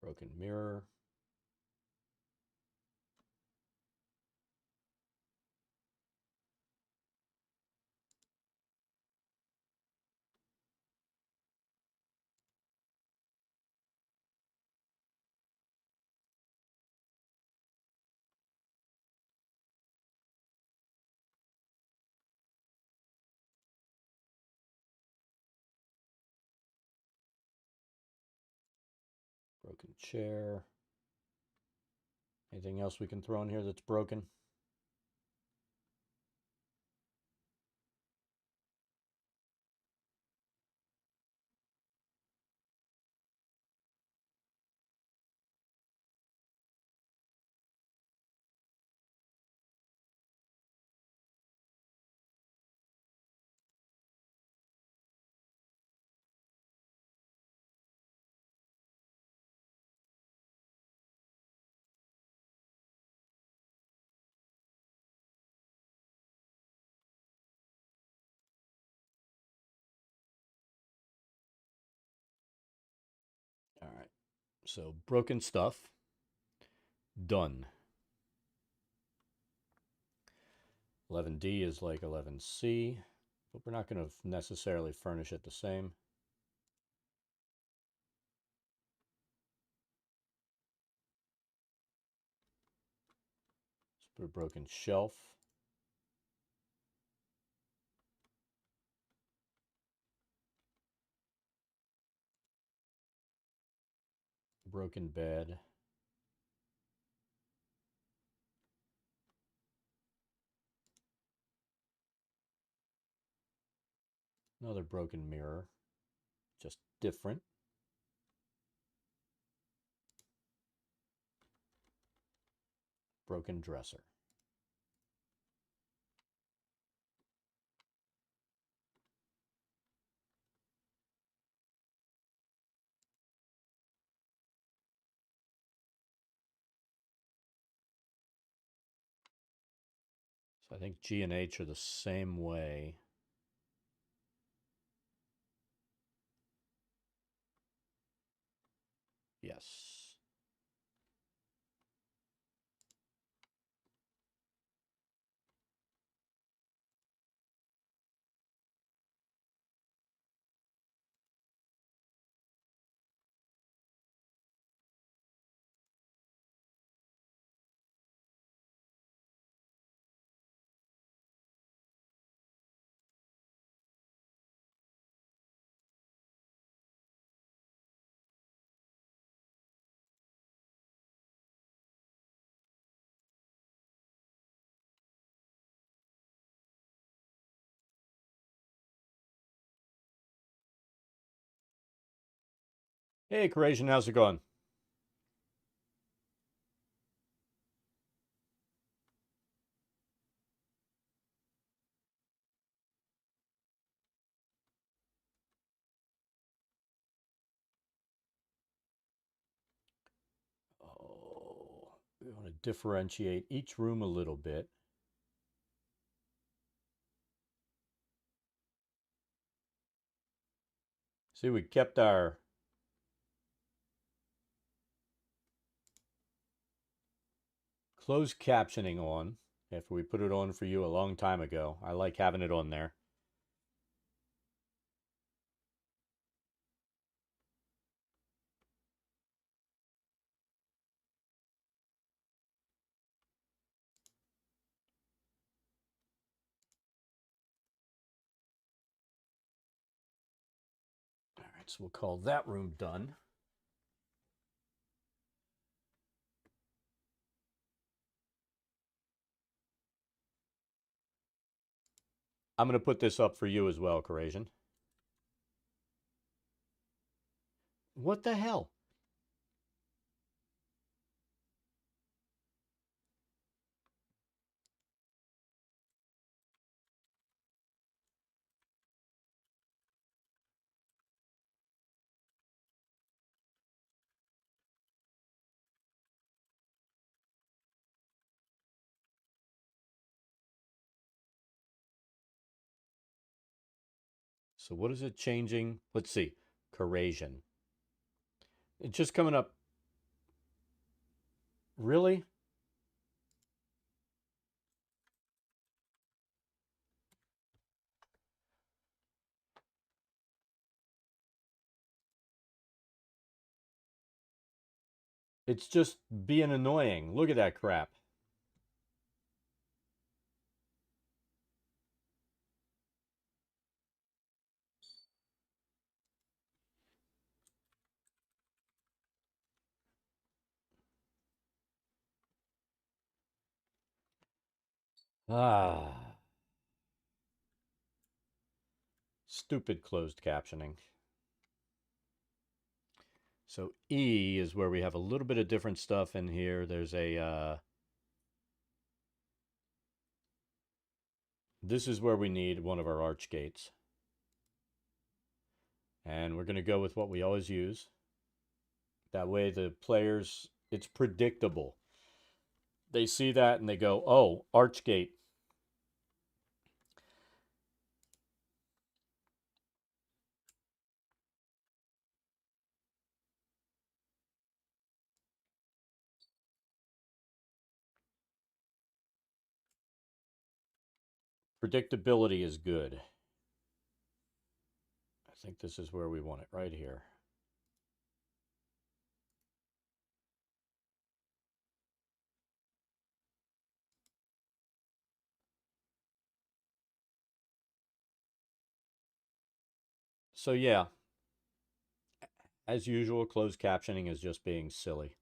Broken mirror. Broken chair. Anything else we can throw in here that's broken? All right. So broken stuff. Done. 11D is like 11C, but we're not going to necessarily furnish it the same. Let's put a broken shelf. Broken bed. Another broken mirror, just different. Broken dresser. So I think G and H are the same way. Yes. Hey, Corazian, how's it going? Oh, we want to differentiate each room a little bit. See, we kept our closed captioning on after we put it on for you a long time ago. I like having it on there. All right, so we'll call that room done. I'm going to put this up for you as well, Corazian. What the hell? So what is it changing? Let's see. Corazian. It's just coming up. Really? It's just being annoying. Look at that crap. Ah. Stupid closed captioning. So E is where we have a little bit of different stuff in here. There's a, this is where we need one of our arch gates. And we're going to go with what we always use. That way the players, it's predictable. They see that and they go, oh, arch gate. Predictability is good. I think this is where we want it, right here. So yeah, as usual, closed captioning is just being silly.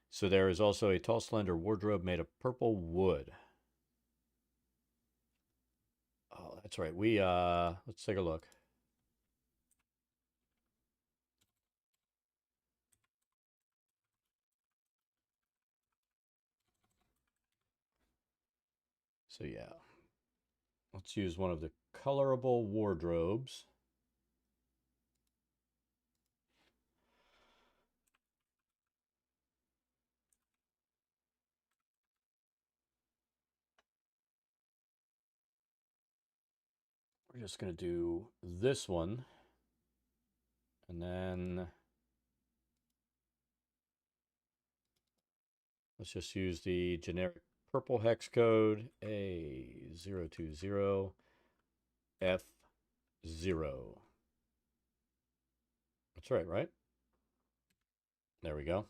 So there is also a tall, slender wardrobe made of purple wood. Oh, that's right. Let's take a look. So yeah, let's use one of the colorable wardrobes. We're just going to do this one. And then let's just use the generic purple hex code A020F0. That's right? There we go.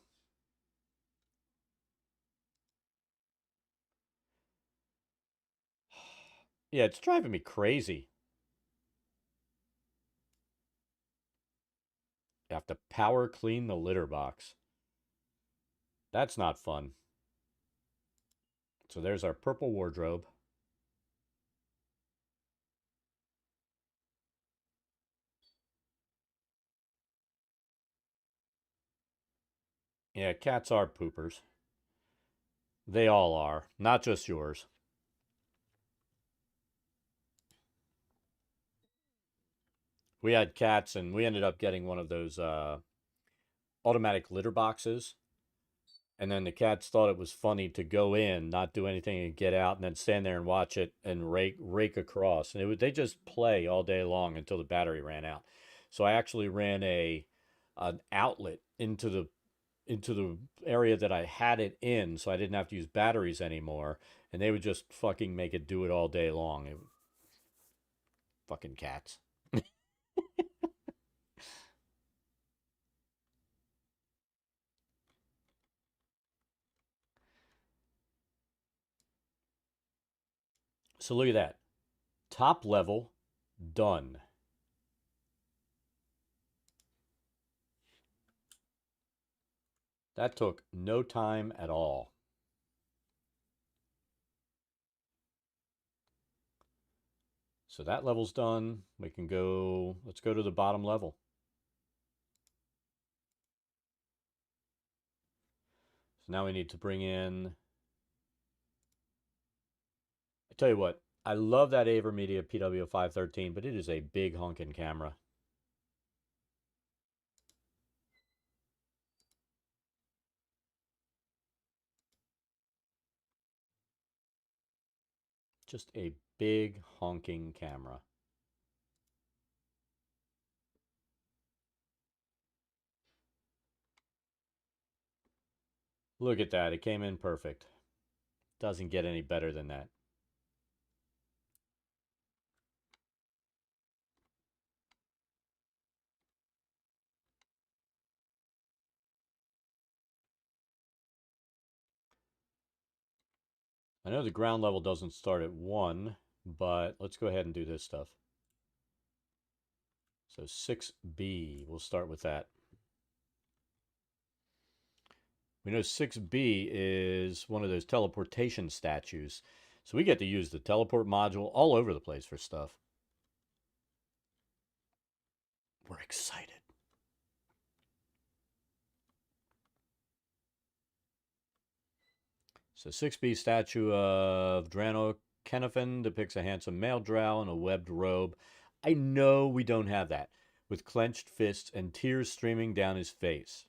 Yeah, it's driving me crazy. You have to power clean the litter box. That's not fun. So there's our purple wardrobe. Yeah, cats are poopers. They all are, not just yours. We had cats, and we ended up getting one of those automatic litter boxes. And then the cats thought it was funny to go in, not do anything, and get out, and then stand there and watch it and rake across. And they just play all day long until the battery ran out. So I actually ran an outlet into the area that I had it in, so I didn't have to use batteries anymore. And they would just fucking make it do it all day long. Fucking cats. So look at that. Top level, done. That took no time at all. So that level's done. We can go, let's go to the bottom level. So now we need to bring in, I tell you what, I love that AverMedia PW513, but it is a big honking camera. Just a big honking camera. Look at that. It came in perfect. Doesn't get any better than that. I know the ground level doesn't start at 1, but let's go ahead and do this stuff. So 6B, we'll start with that. We know 6B is one of those teleportation statues. So we get to use the teleport module all over the place for stuff. We're excited. So 6B statue of Drano Kenephin depicts a handsome male drow in a webbed robe. I know we don't have that, with clenched fists and tears streaming down his face.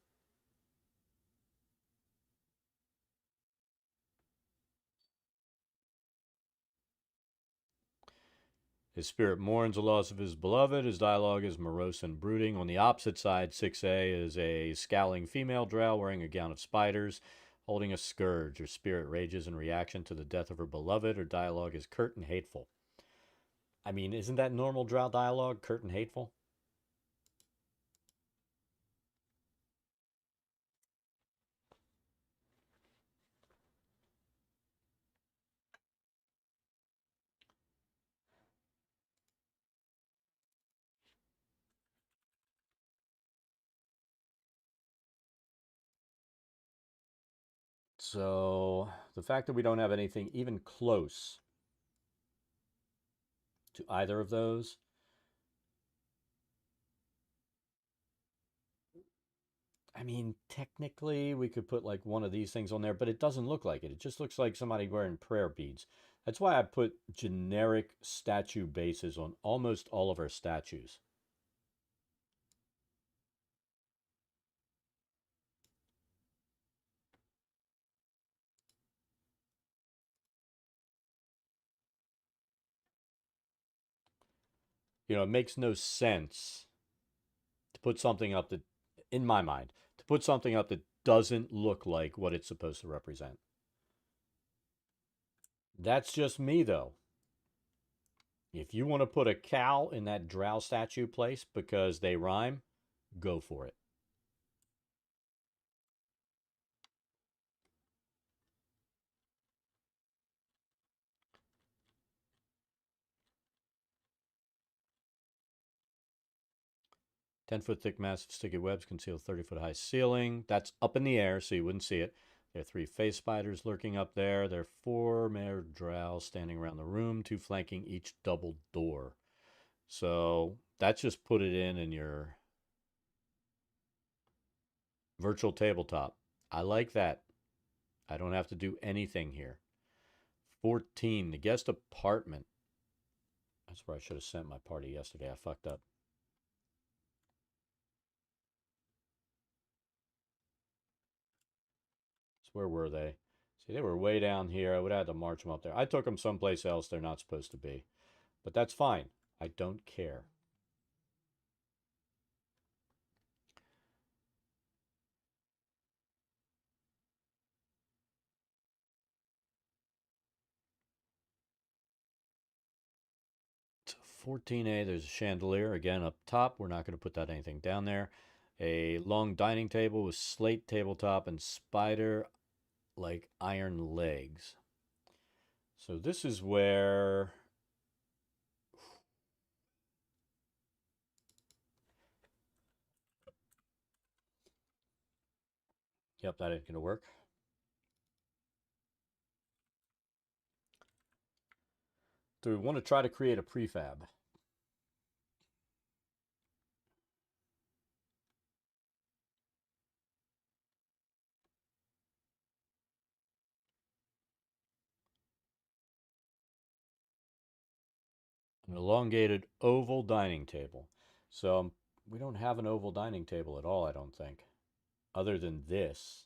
His spirit mourns the loss of his beloved. His dialogue is morose and brooding. On the opposite side, 6A is a scowling female drow wearing a gown of spiders, holding a scourge. Her spirit rages in reaction to the death of her beloved. Her dialogue is curt and hateful. I mean, isn't that normal drow dialogue, curt and hateful? So the fact that we don't have anything even close to either of those, I mean, technically we could put like one of these things on there, but it doesn't look like it. It just looks like somebody wearing prayer beads. That's why I put generic statue bases on almost all of our statues. You know, it makes no sense to put something up that, in my mind, to put something up that doesn't look like what it's supposed to represent. That's just me, though. If you want to put a cow in that drow statue place because they rhyme, go for it. 10-foot thick, massive sticky webs conceal 30-foot high ceiling. That's up in the air, so you wouldn't see it. There are 3 face spiders lurking up there. There are 4 mare drow standing around the room, 2 flanking each double door. So that's just put it in your virtual tabletop. I like that. I don't have to do anything here. 14, the guest apartment. That's where I should have sent my party yesterday. I fucked up. So where were they? See, they were way down here. I would have had to march them up there. I took them someplace else they're not supposed to be. But that's fine. I don't care. So 14A, there's a chandelier. Again, up top. We're not going to put that anything down there. A long dining table with slate tabletop and spider-like iron legs. So this is where... Yep, that ain't going to work. Do we want to try to create a prefab? An elongated oval dining table. So we don't have an oval dining table at all, I don't think, other than this.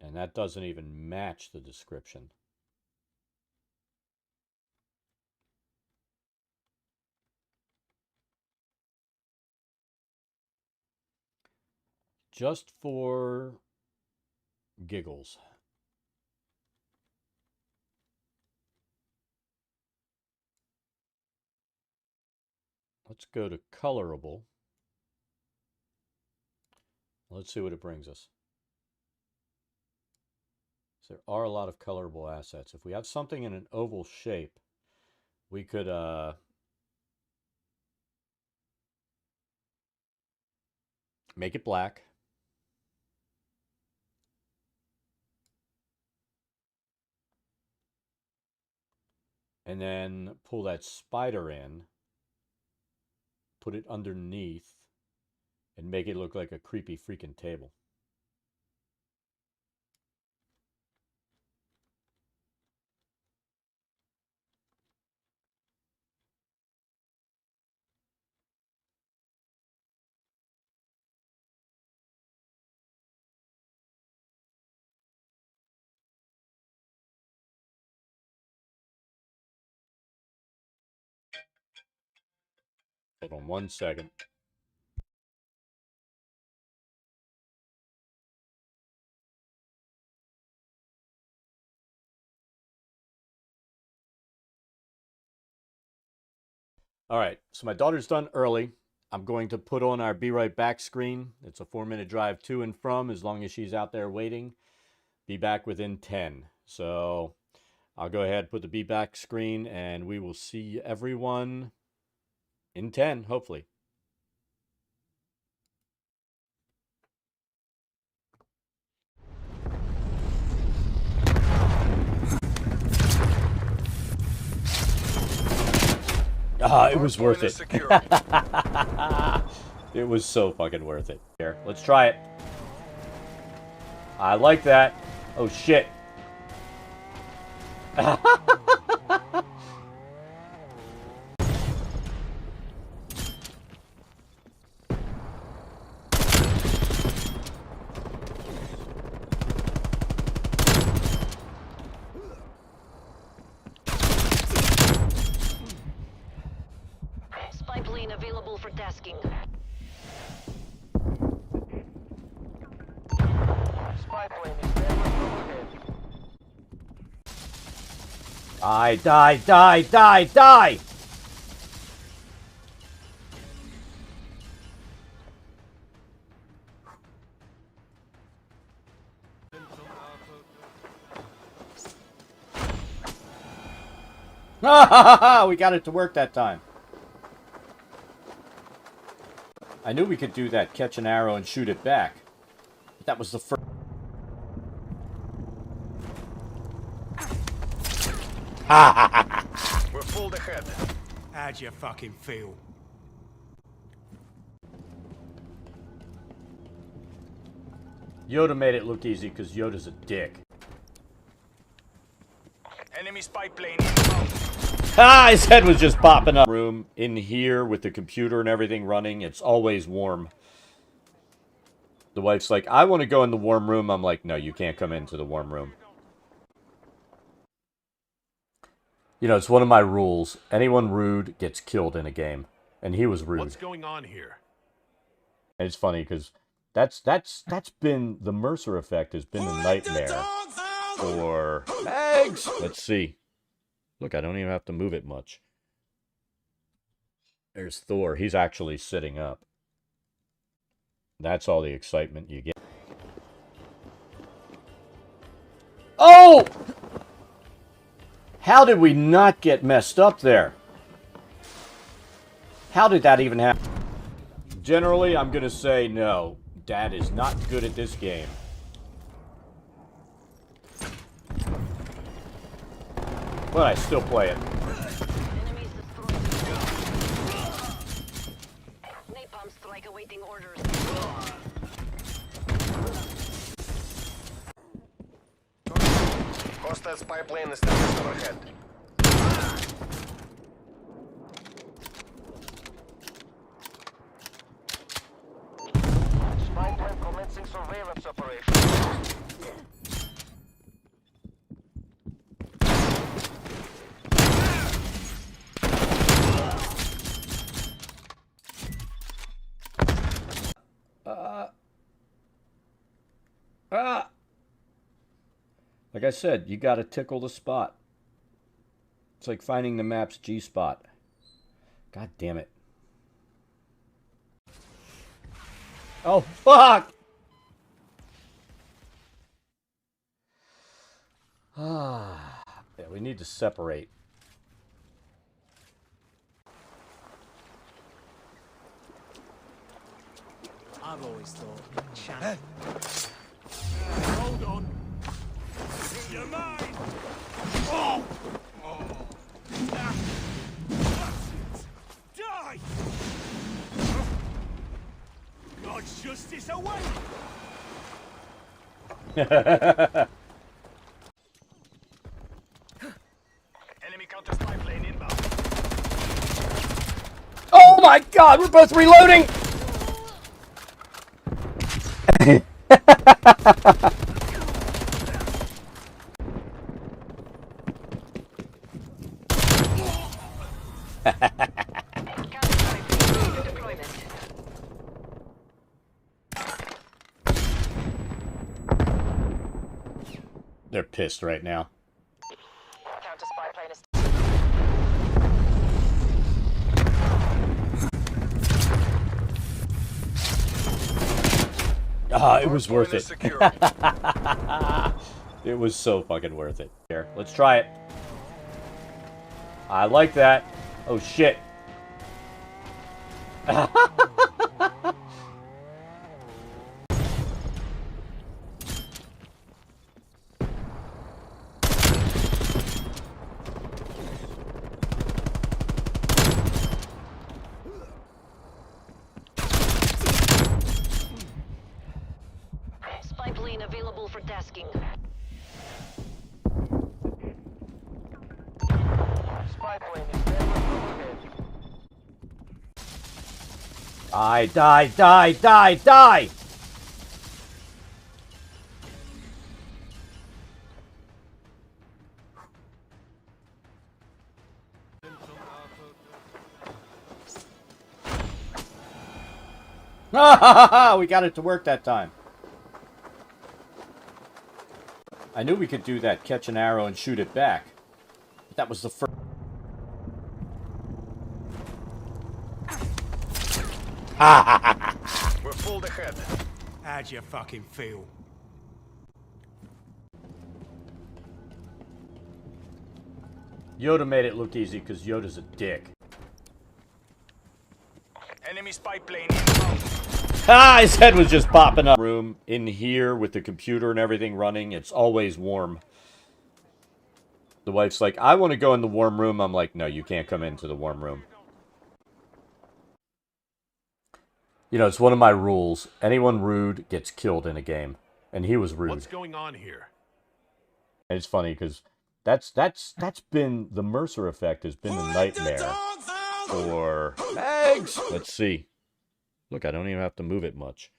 And that doesn't even match the description. Just for giggles. Let's go to colorable. Let's see what it brings us. So there are a lot of colorable assets. If we have something in an oval shape, we could make it black. And then pull that spider in, put it underneath, and make it look like a creepy freaking table. Hold on 1 second. All right, so my daughter's done early. I'm going to put on our Be Right Back screen. It's a 4-minute drive to and from, as long as she's out there waiting. Be back within 10. So I'll go ahead, put the Be Back screen, and we will see everyone in 10, hopefully. It was worth it. It was so fucking worth it. Here, let's try it. I like that. Oh, shit. Spy plane available for tasking. Spy plane is there. Die, die, die, die, die! We got it to work that time. I knew we could do that, catch an arrow and shoot it back. But that was the first... We're full ahead. How'd you fucking feel? Yoda made it look easy because Yoda's a dick. Enemy spy plane inbound. Ah, his head was just popping up. Room in here with the computer and everything running. It's always warm. The wife's like, I want to go in the warm room. I'm like, no, you can't come into the warm room. You know, it's one of my rules. Anyone rude gets killed in a game. And he was rude. What's going on here? And it's funny because that's been the Mercer effect has been the nightmare for Mags. Let's see. Look, I don't even have to move it much. There's Thor. He's actually sitting up. That's all the excitement you get. Oh! How did we not get messed up there? How did that even happen? Generally, I'm going to say no. Dad is not good at this game. But I still play it. Enemies destroyed. Napalm strike awaiting orders. Hostile spy plane established overhead. Spy plane commencing surveillance operation. Like I said, you gotta tickle the spot. It's like finding the map's G-spot. God damn it. Oh, fuck! Yeah, we need to separate. I've always thought, channel. Hold on. You're mine. Oh! Oh! Ah. That's it. Die! God's justice away! Enemy counter spy plane inbound. Oh my god, we're both reloading! Counter-strike deployment. They're pissed right now. Counter spy plane is. Ah, it was worth Hardpoint is it. secure. It was so fucking worth it. Here, let's try it. I like that. Oh shit. Spy plane available for tasking. Spy plane established overhead. Die, die, die, die, die! We got it to work that time. I knew we could do that, catch an arrow and shoot it back. But that was the first. We're full ahead. How'd you fucking feel? Yoda made it look easy because Yoda's a dick. Enemy spy plane inbound. Ah, his head was just popping up. Room in here with the computer and everything running. It's always warm. The wife's like, I want to go in the warm room. I'm like, no, you can't come into the warm room. You know, it's one of my rules. Anyone rude gets killed in a game. And he was rude. What's going on here? And it's funny because that's been the Mercer effect has been the nightmare for Mags. Let's see. Look, I don't even have to move it much.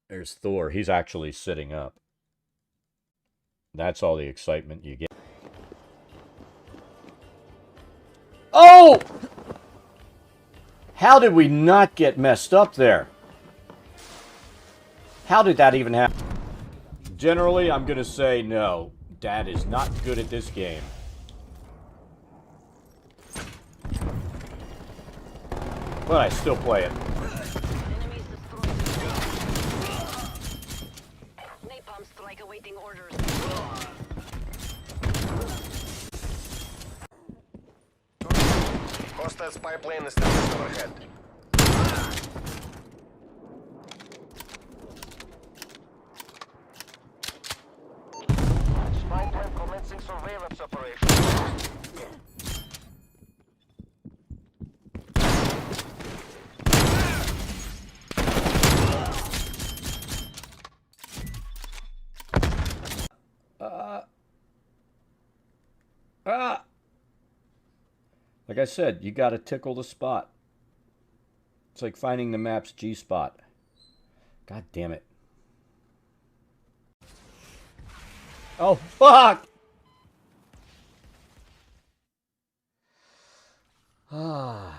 There's Thor. He's actually sitting up. That's all the excitement you get. Oh! How did we not get messed up there? How did that even happen? Generally, I'm going to say no. Dad is not good at this game. But I still play it. Enemies destroyed. Napalm strike awaiting orders. Hostile spy plane established overhead. Spy plane commencing surveillance operation. Like I said, you gotta tickle the spot. It's like finding the map's G-spot. God damn it. Oh, fuck! Yeah,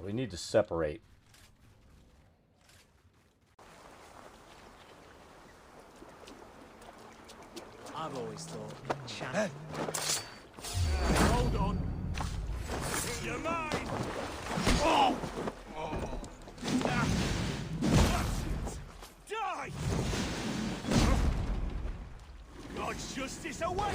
we need to separate. I've always thought Hold on. You're mine. Oh! Ah. That's it. Die! God's justice away!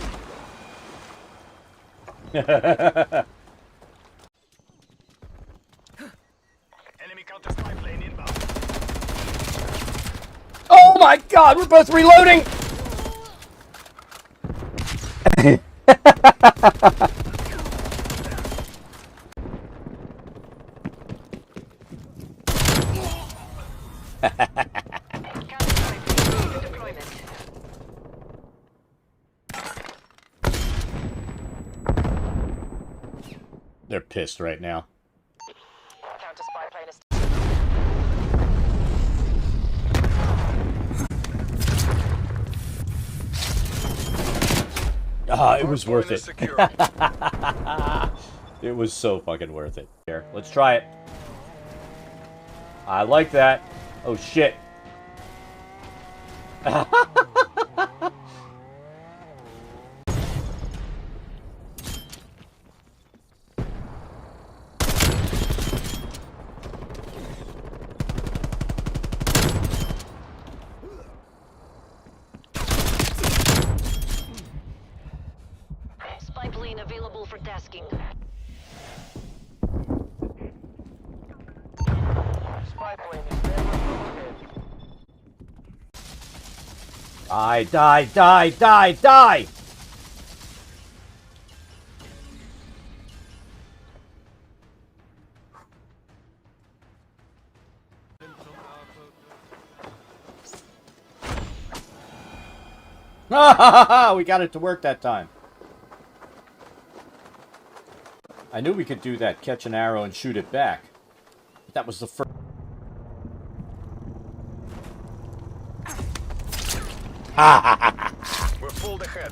Enemy counter spy plane inbound. Oh my god, we're both reloading! Counter-strike deployment. They're pissed right now. Counter spy plane is. Ah, it was worth Hardpoint it. is secure. It was so fucking worth it. Here, let's try it. I like that. Oh shit. Spy plane available for tasking. Spy plane established overhead. Die, die, die, die, die! We got it to work that time. I knew we could do that, catch an arrow and shoot it back. But that was the first. We're full ahead.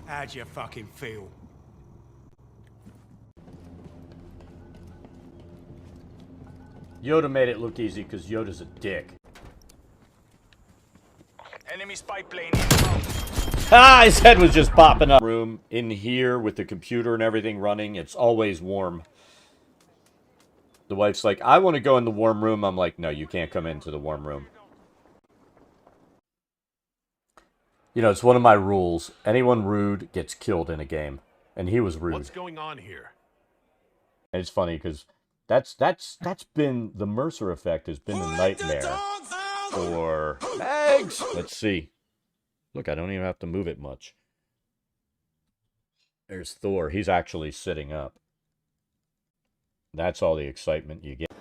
How'd you fucking feel? Yoda made it look easy because Yoda's a dick. Enemy spy plane inbound. Ah, his head was just popping up. Room in here with the computer and everything running, it's always warm. The wife's like, I want to go in the warm room. I'm like, no, you can't come into the warm room. You know, it's one of my rules. Anyone rude gets killed in a game. And he was rude. What's going on here? And it's funny because that's been the Mercer effect has been the nightmare for Mags. Let's see. Look, I don't even have to move it much. There's Thor. He's actually sitting up. That's all the excitement you get.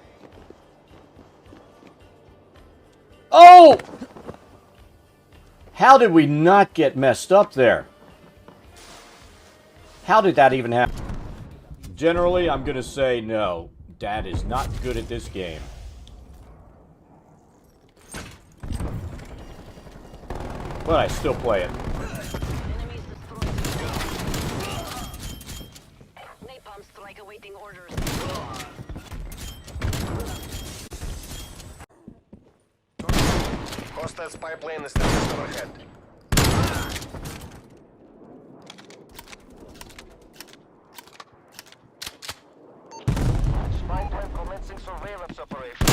Oh! How did we not get messed up there? How did that even happen? Generally, I'm going to say no. Dad is not good at this game. But I still play it. Enemies destroyed. Napalm strike awaiting orders. Hostile spy plane established overhead. Spy plane commencing surveillance operation.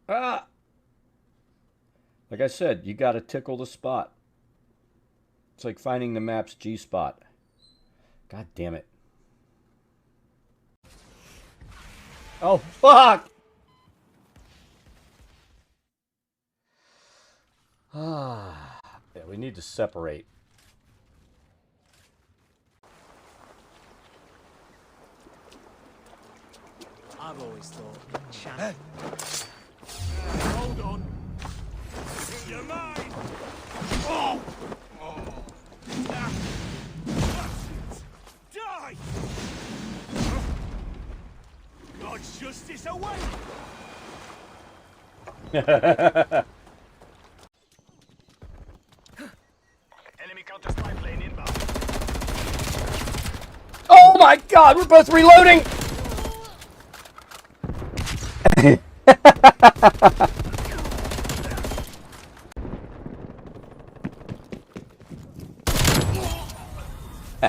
Ah! Like I said, you gotta tickle the spot. It's like finding the map's G-spot. God damn it. Oh, fuck! Ah, yeah, we need to separate. I've always thought. Channel. Hold on. You're mine. Oh! Oh! Ah. That's it. Die! God's justice away! Enemy counter spy plane inbound. Oh my god, we're both reloading!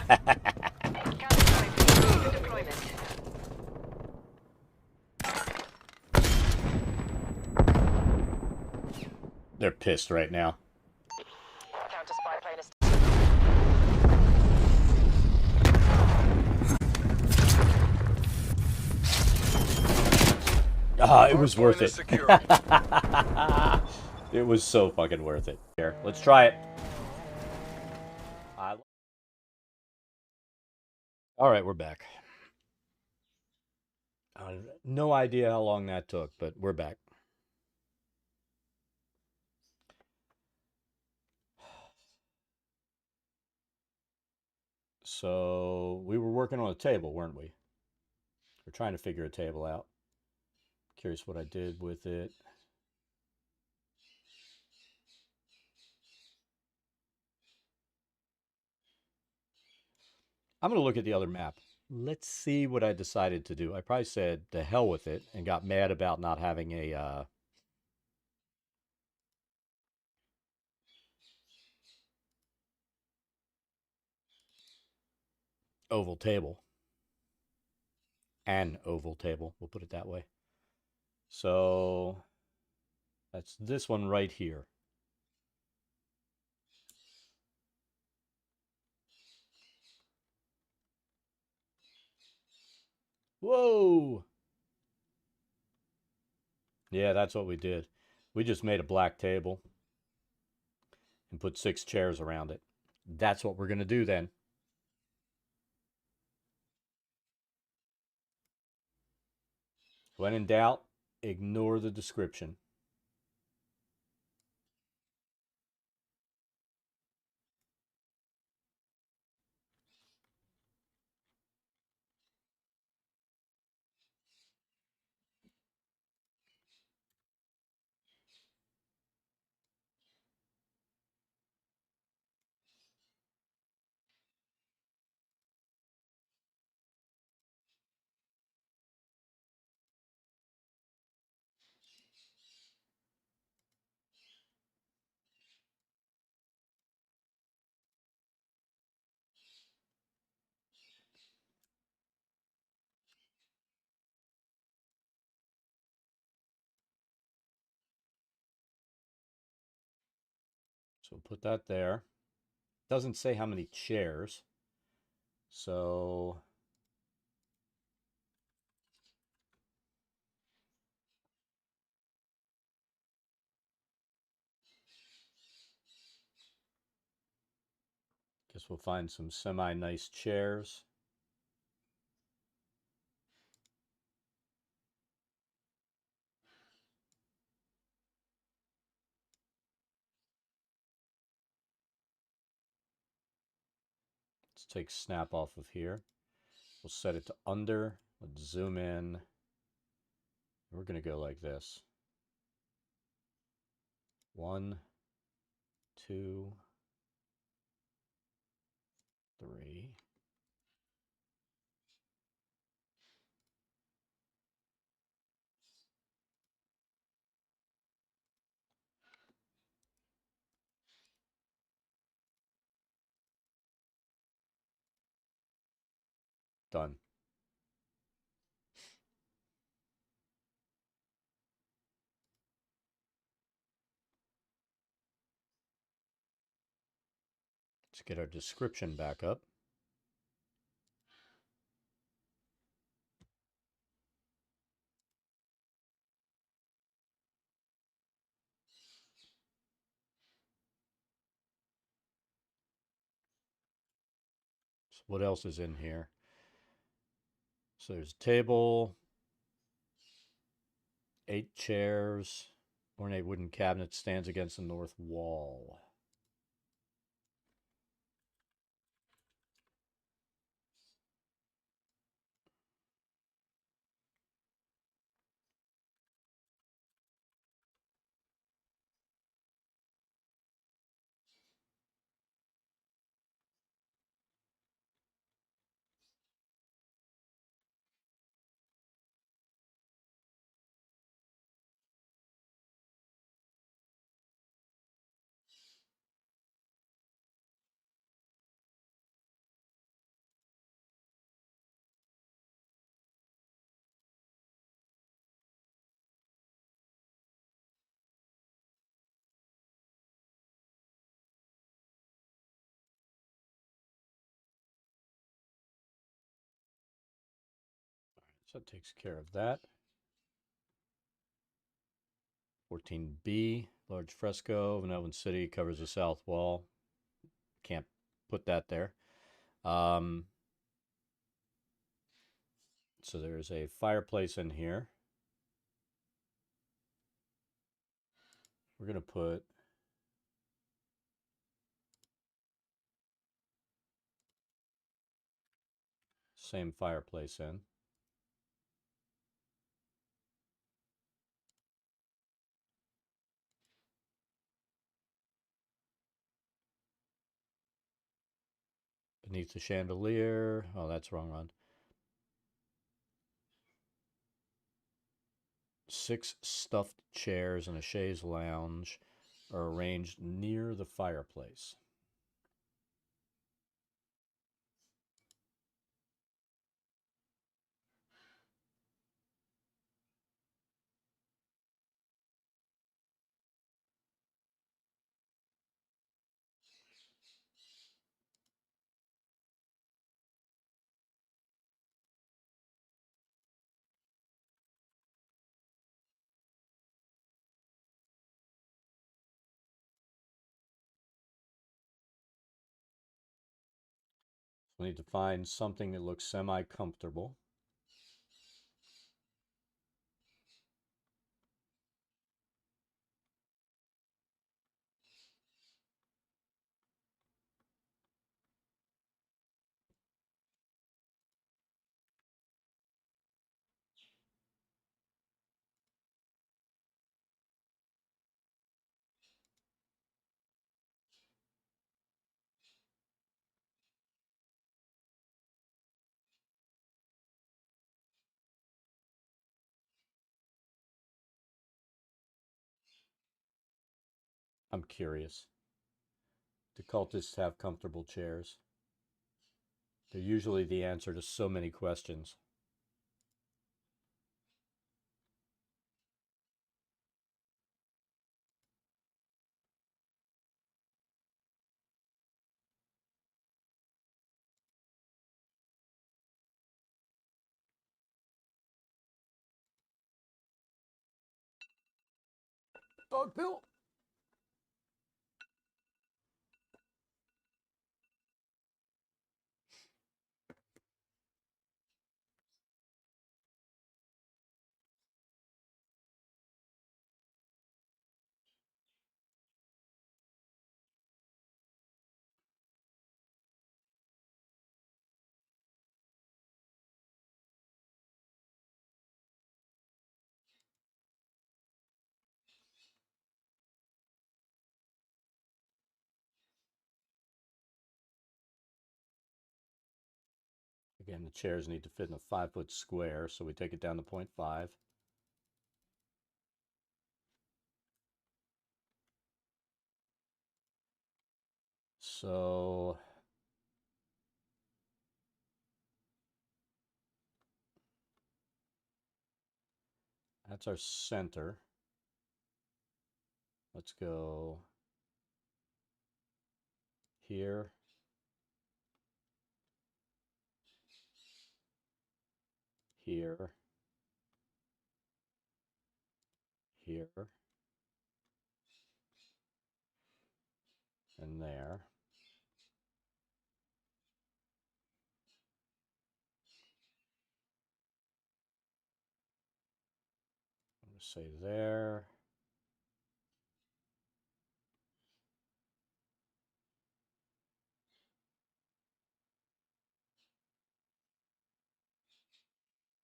Counter-strike deployment. They're pissed right now. Counter spy plane is Ah, it was worth Hardpoint is it. secure. It was so fucking worth it. Here, let's try it. Alright, we're back. No idea how long that took, but we're back. So, we were working on a table, weren't we? We're trying to figure a table out. Curious what I did with it. I'm going to look at the other map. Let's see what I decided to do. I probably said the hell with it and got mad about not having a oval table. An oval table, we'll put it that way. So that's this one right here. Whoa! Yeah, that's what we did. We just made a black table and put 6 chairs around it. That's what we're going to do then. When in doubt, ignore the description. So put that there. Doesn't say how many chairs. So Guess we'll find some semi-nice chairs. Let's take snap off of here. We'll set it to under. Let's zoom in. We're going to go like this. 1, 2, 3. Done. Let's get our description back up. So what else is in here? So there's a table, 8 chairs, ornate wooden cabinet stands against the north wall. So that takes care of that. 14B, large fresco, Vinovan City covers the south wall. Can't put that there. So there's a fireplace in here. We're going to put same fireplace in. Beneath the chandelier. Oh, that's wrong one. 6 stuffed chairs and a chaise lounge are arranged near the fireplace. We need to find something that looks semi-comfortable. I'm curious. Do cultists have comfortable chairs? They're usually the answer to so many questions. Dog pill. Again, the chairs need to fit in a 5-foot square, so we take it down to 0.5. So that's our center. Let's go here. Here. Here. And there. I'm going to say there.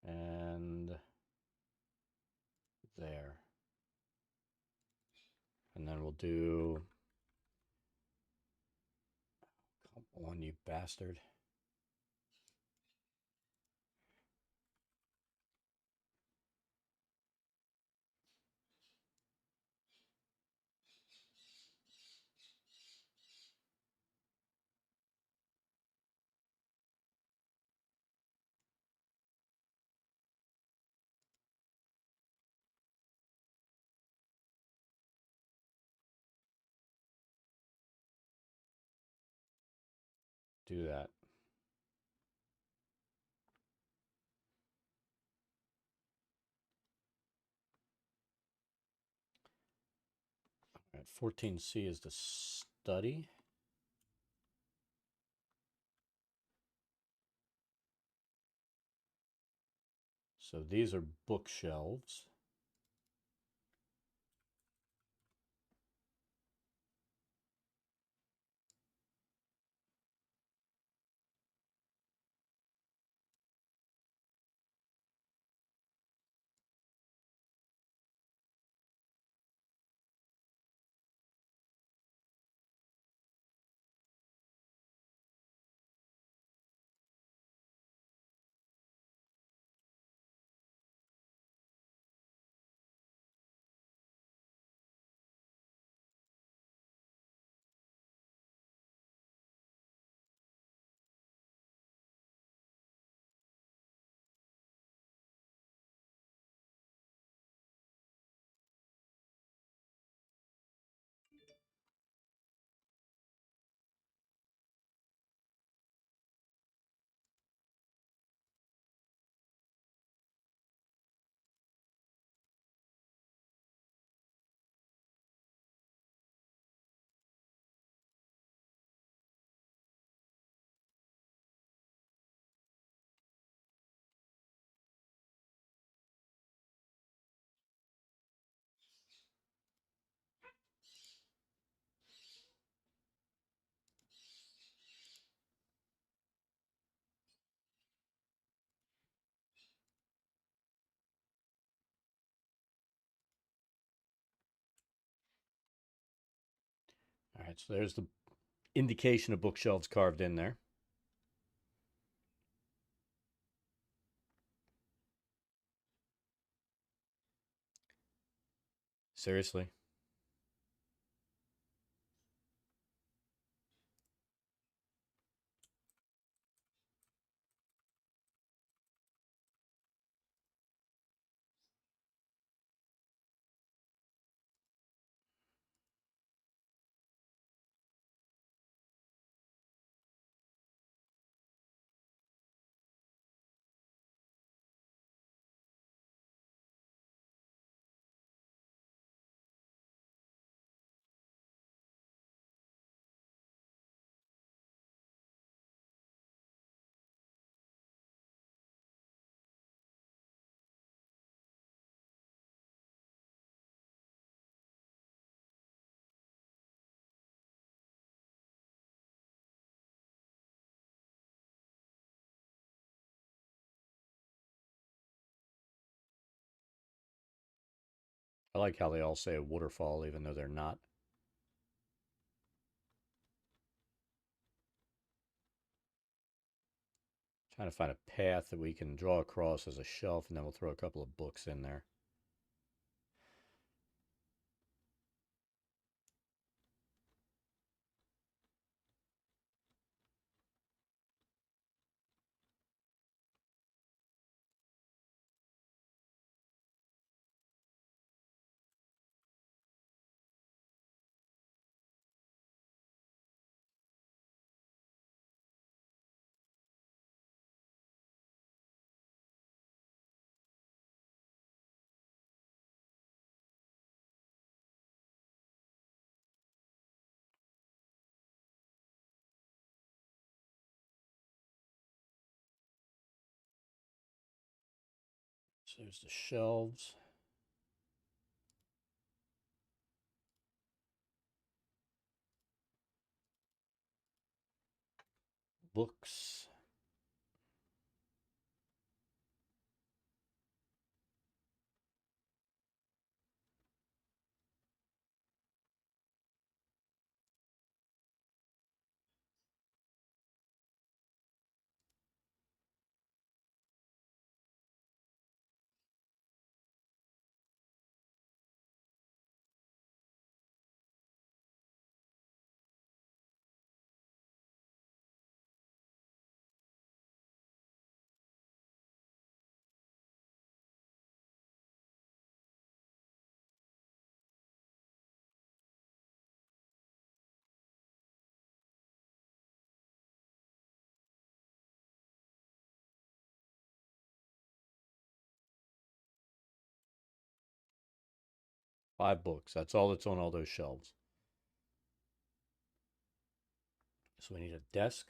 And there. And then we'll do... Come on, you bastard. Do that. All right, 14C is the study. So these are bookshelves. All right, so there's the indication of bookshelves carved in there. Seriously. I like how they all say a waterfall, even though they're not. Trying to find a path that we can draw across as a shelf, and then we'll throw a couple of books in there. So there's the shelves. Books. Five books. That's all that's on all those shelves. So we need a desk.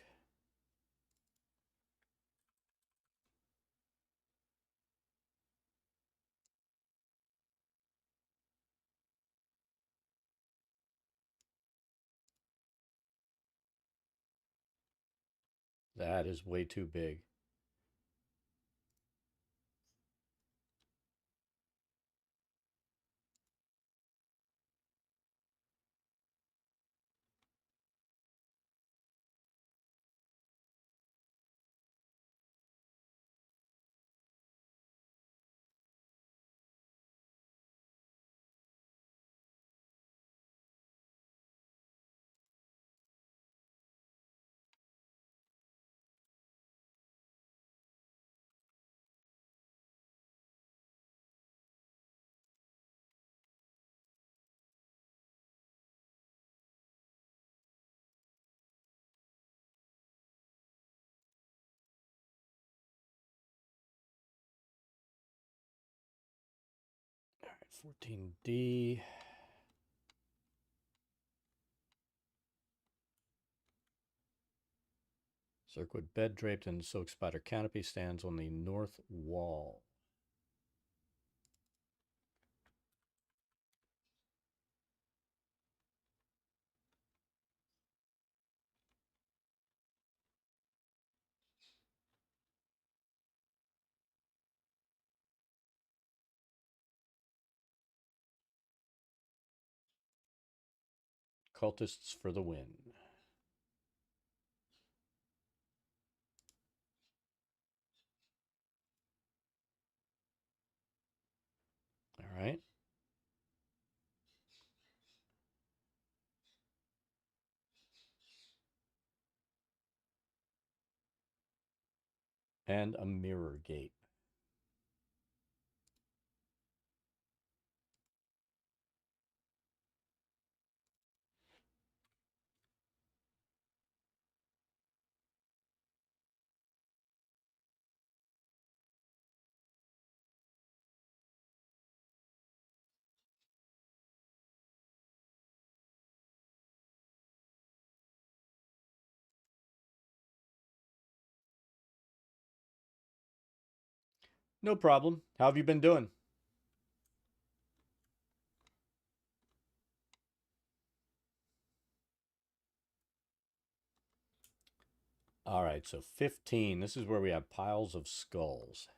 That is way too big. All right, 14D. Circuit bed draped in silk spider canopy stands on the north wall. Cultists for the win. All right. And a mirror gate. No problem. How have you been doing? All right, so 15. This is where we have piles of skulls.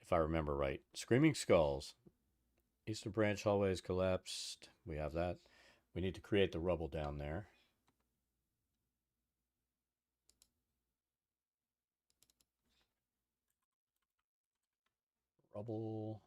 If I remember right. Screaming skulls. Eastern branch hallways collapsed. We have that. We need to create the rubble down there. rubble.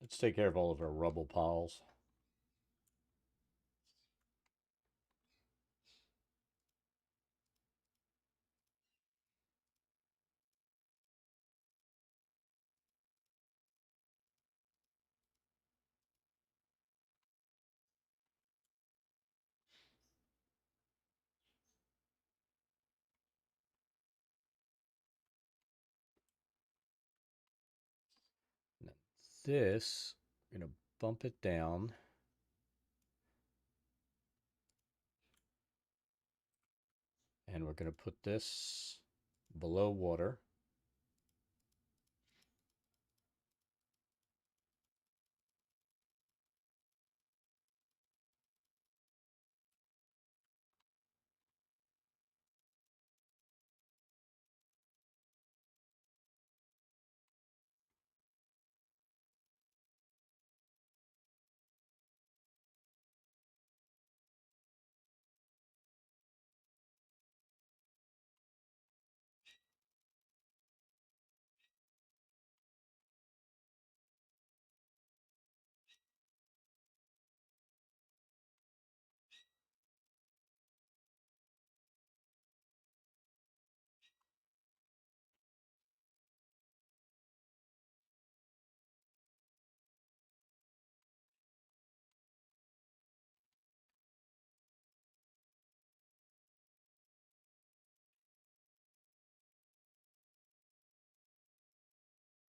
Let's take care of all of our rubble piles. Now this, we're going to bump it down. And we're going to put this below water.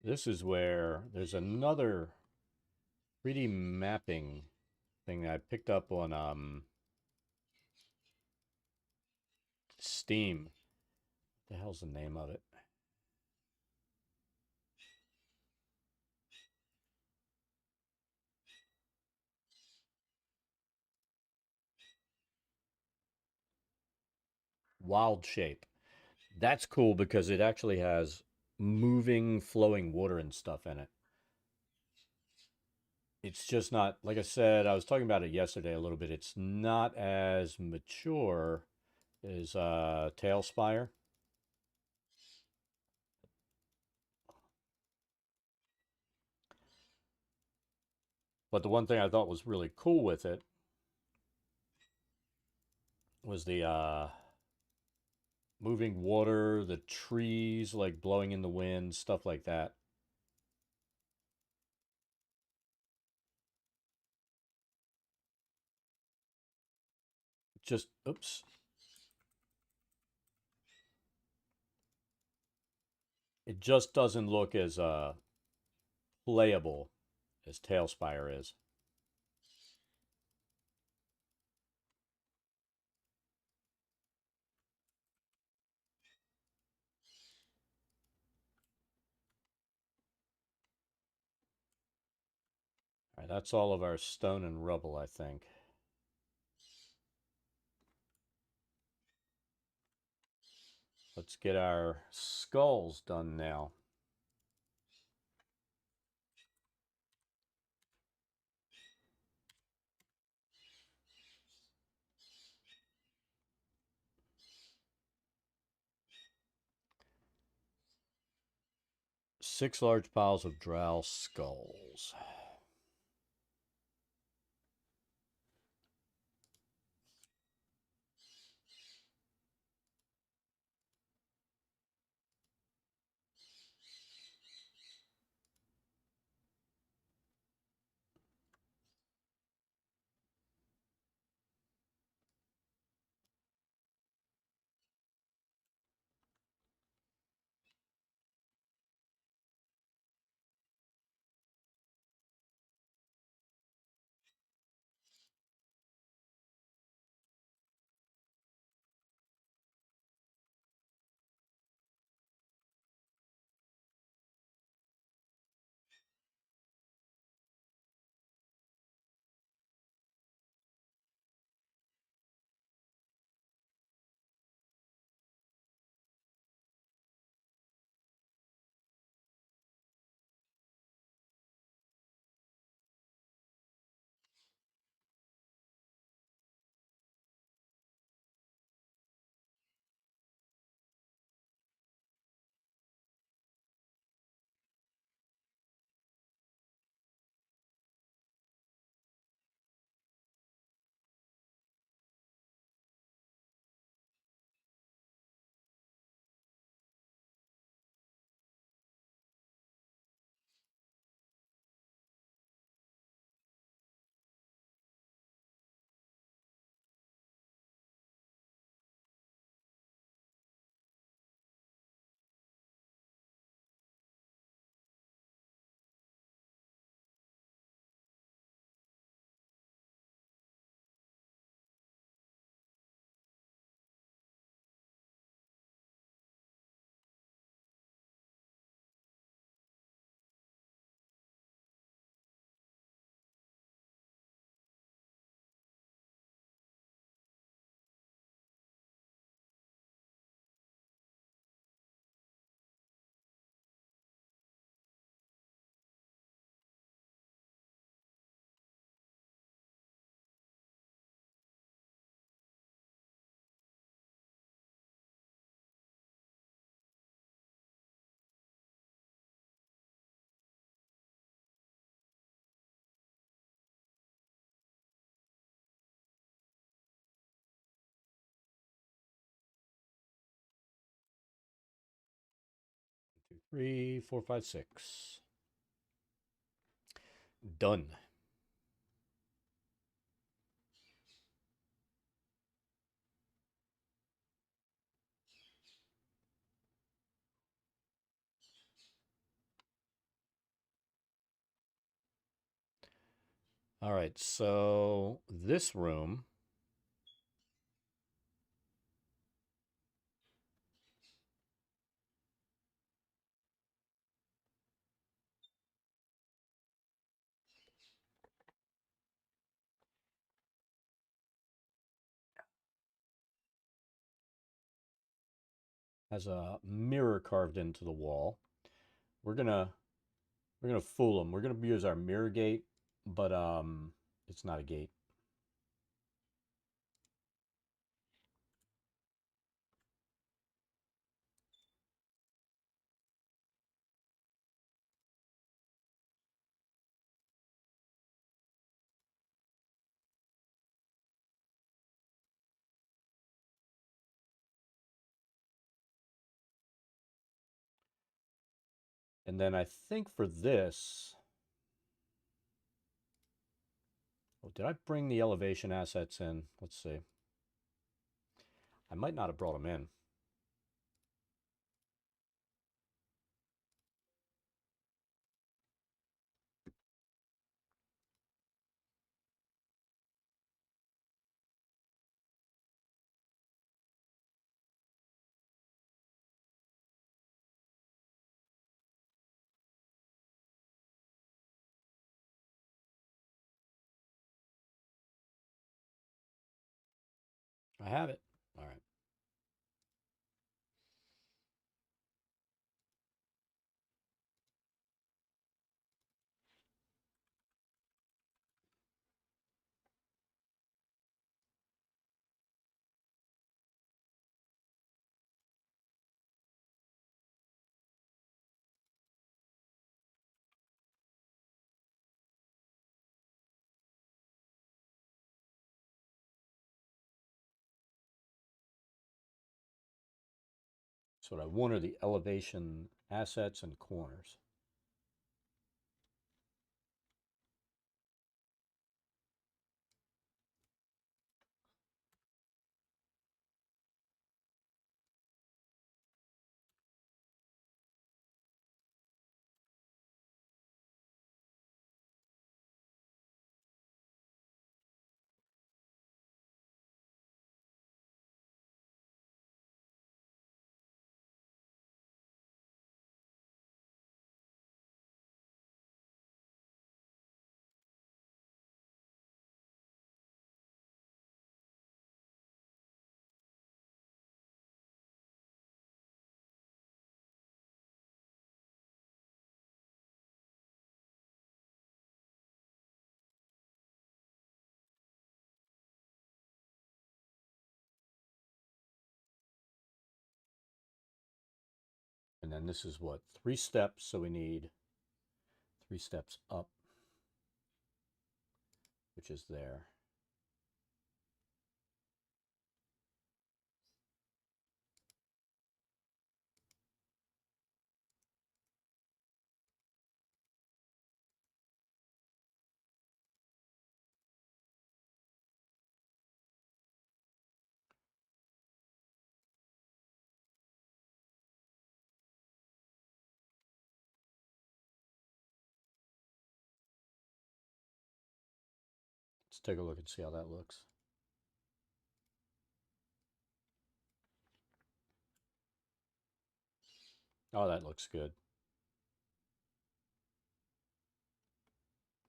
This is where there's another 3D mapping thing that I picked up on Steam. What the hell's the name of it? Wild Shape. That's cool because it actually has moving, flowing water and stuff in it. It's just not, like I said, I was talking about it yesterday a little bit. It's not as mature as Tailspire. But the one thing I thought was really cool with it was the moving water, the trees like blowing in the wind, stuff like that. Just, oops. It just doesn't look as playable as Tailspire is. All right, that's all of our stone and rubble, I think. Let's get our skulls done now. Six large piles of drow skulls. 3, 4, 5, 6. Done. All right, so this room has a mirror carved into the wall. We're gonna fool them. We're gonna use our mirror gate, but it's not a gate. And then I think for this, oh, did I bring the elevation assets in? Let's see. I might not have brought them in. I have it. All right. So what I want are the elevation assets and corners. And then this is what? 3 steps, so we need 3 steps up, which is there. Let's take a look and see how that looks. Oh, that looks good.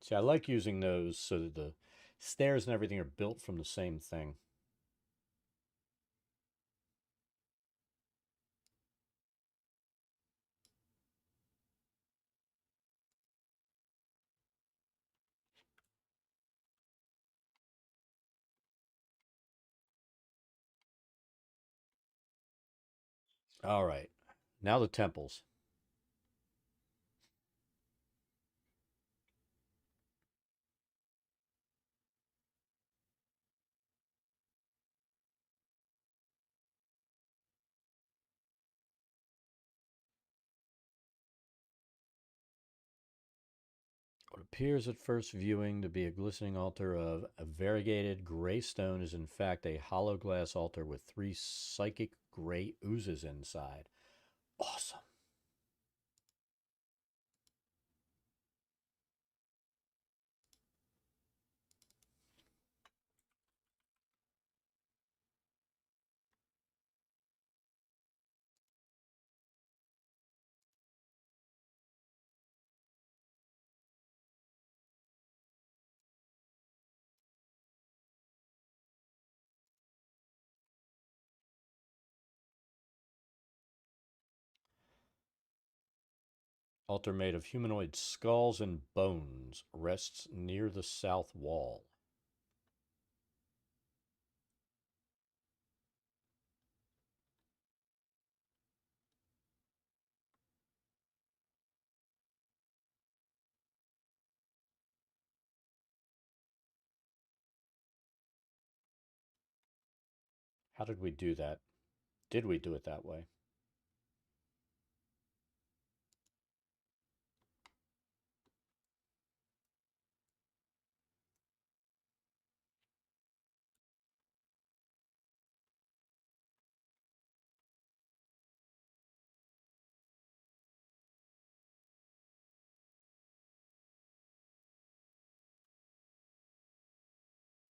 See, I like using those so that the stairs and everything are built from the same thing. All right, now the temples. What appears at first viewing to be a glistening altar of a variegated gray stone is in fact a hollow glass altar with 3 psychic gray oozes inside. Awesome. Altar made of humanoid skulls and bones rests near the south wall. How did we do that? Did we do it that way?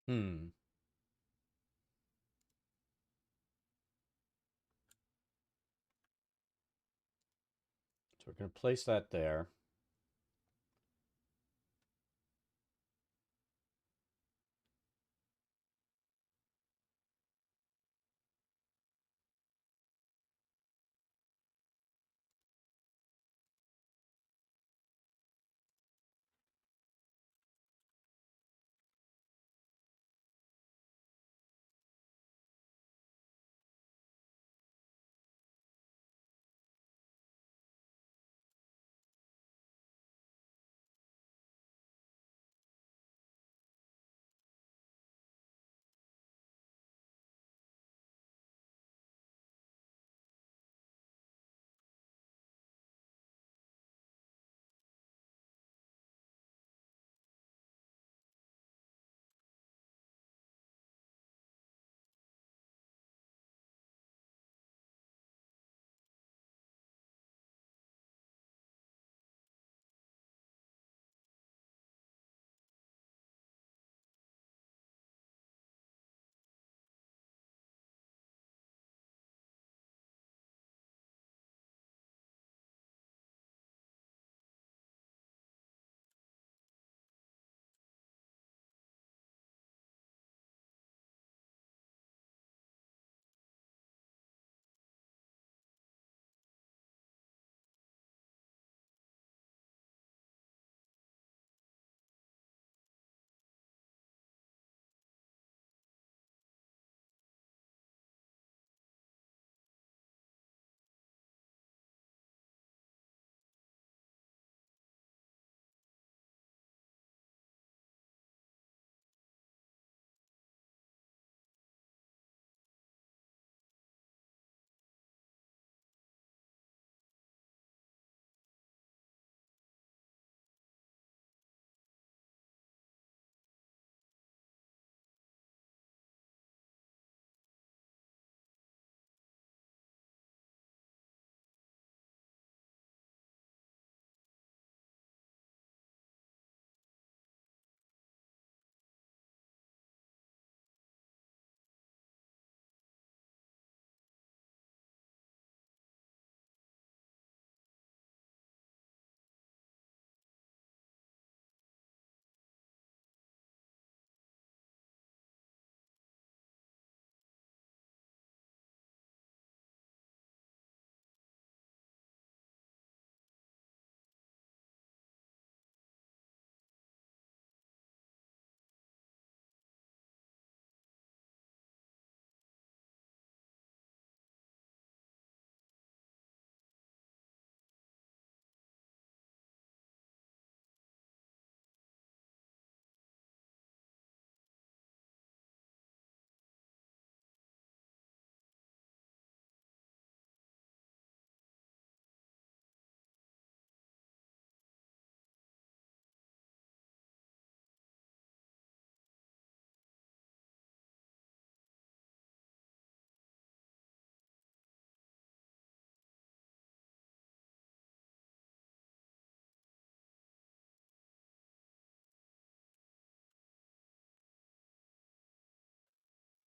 Hmm. So we're going to place that there.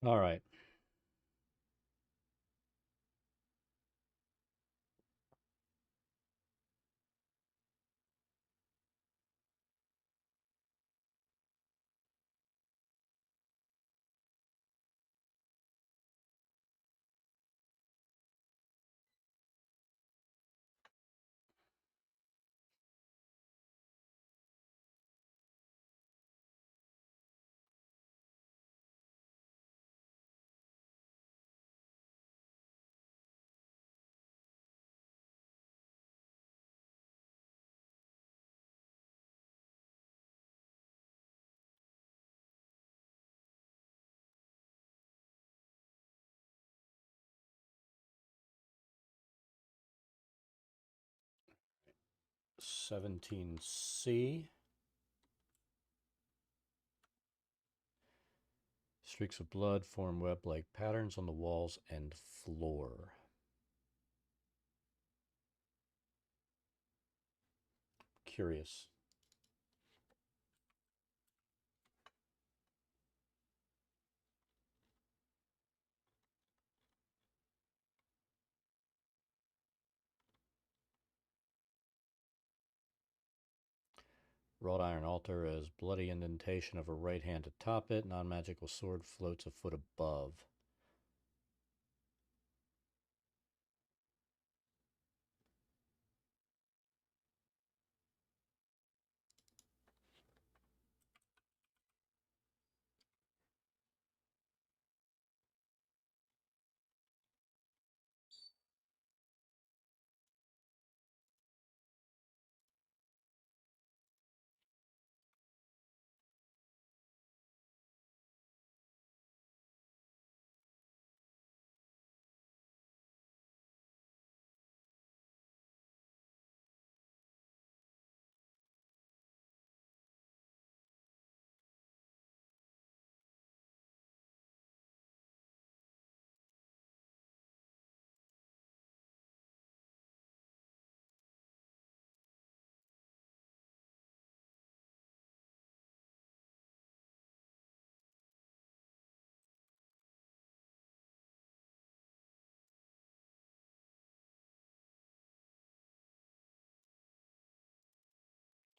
All right. (17C). Streaks of blood form web-like patterns on the walls and floor. Curious. Wrought iron altar as bloody indentation of a right hand atop it. Non-magical sword floats a foot above.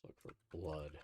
Let's look for blood.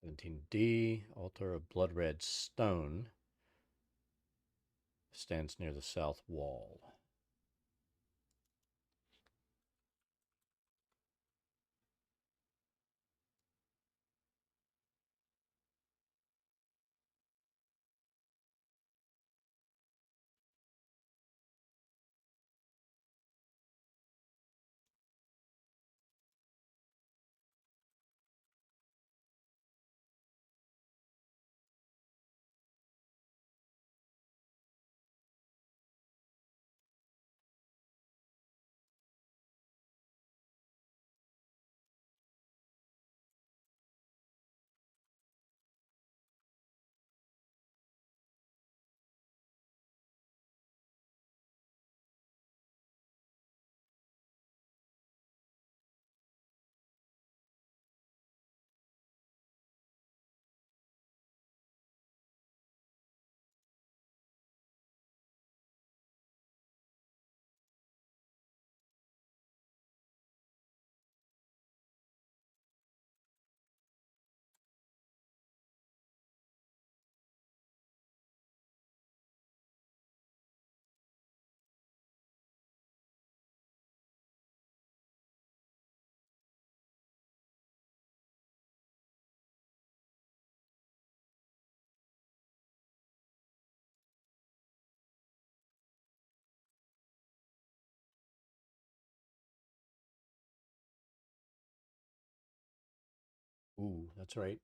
17D, altar of blood red stone, stands near the south wall. Ooh, that's right.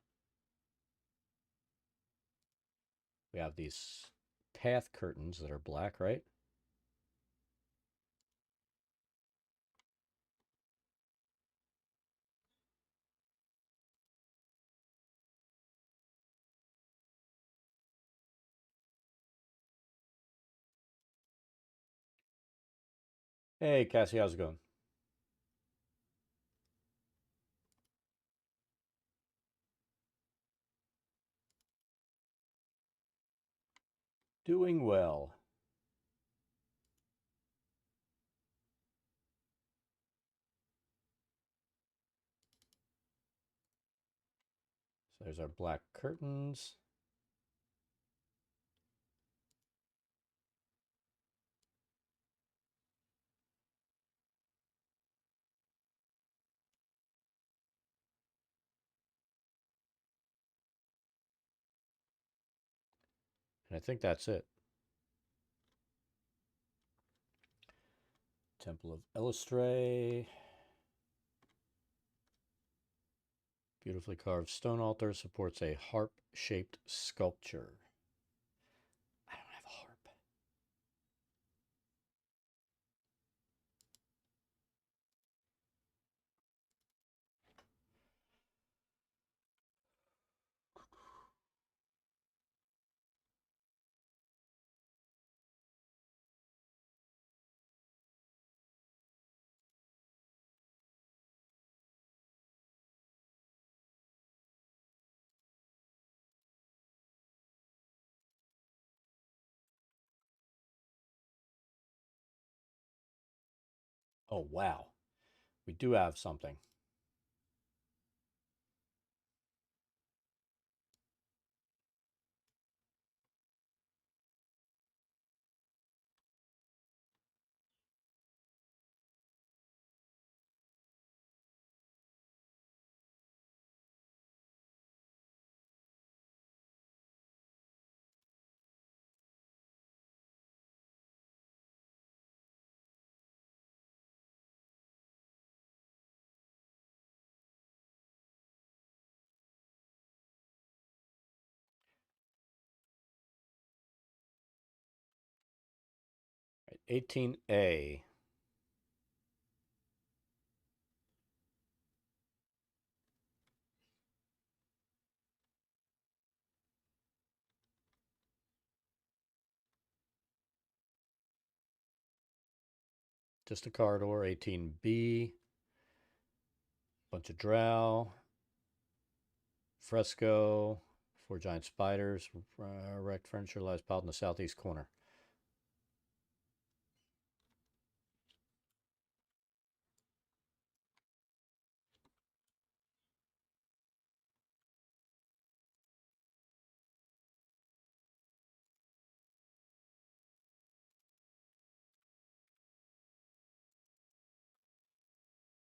We have these path curtains that are black, right? Hey, Cassie, how's it going? Doing well. So there's our black curtains. And I think that's it. Temple of Elistray. Beautifully carved stone altar supports a harp-shaped sculpture. I don't have a harp. Oh, wow. We do have something. Right, 18A. Just a corridor. 18B. Bunch of drow. Fresco. 4 giant spiders. Wrecked furniture lies piled in the southeast corner.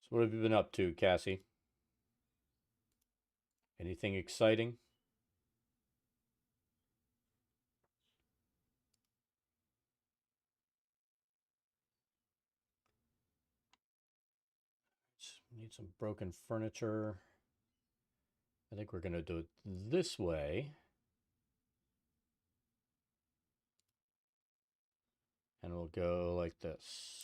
So what have you been up to, Cassie? Anything exciting? Need some broken furniture. I think we're going to do it this way. And we'll go like this.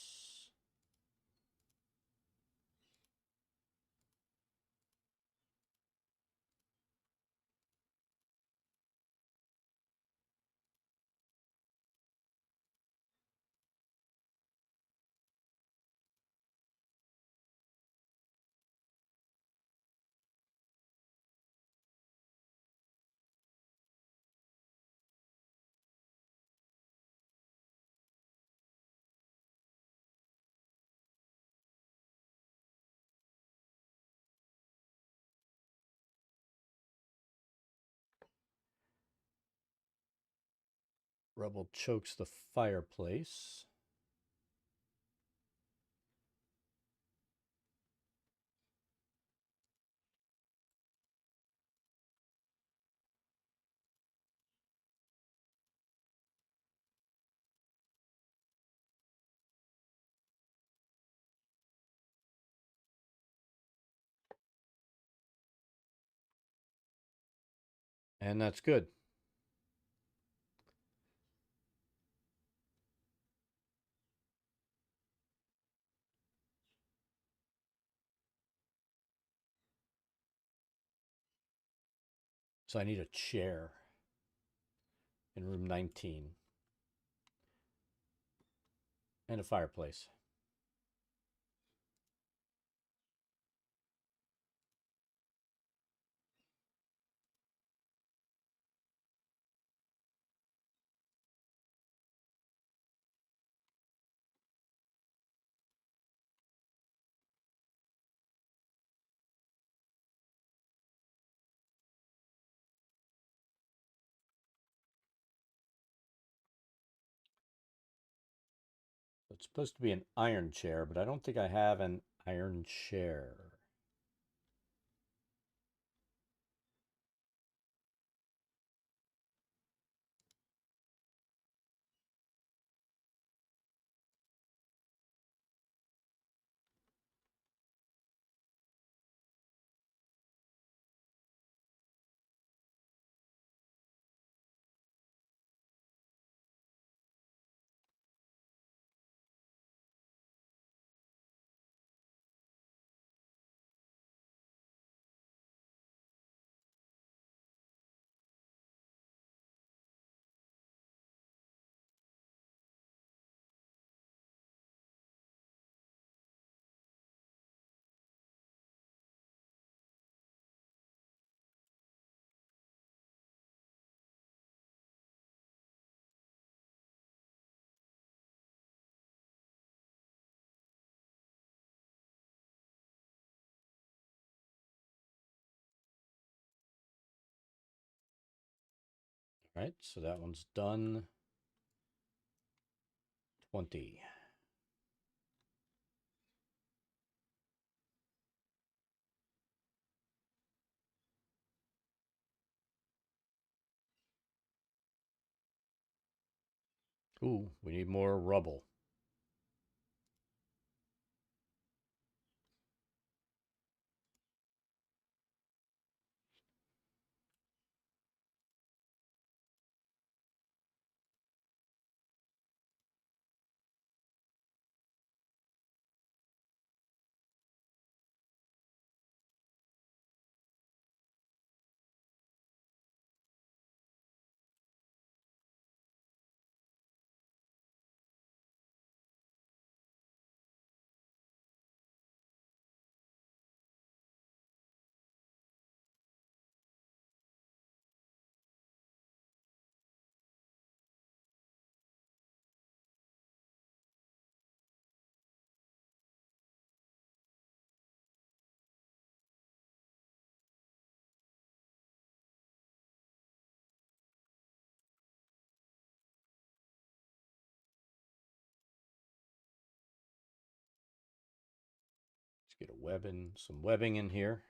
Rubble chokes the fireplace. And that's good. So I need a chair in room 19. And a fireplace. It's supposed to be an iron chair, but I don't think I have an iron chair. All right, so that one's done. 20. Ooh, we need more rubble. Get a webbing, some webbing in here.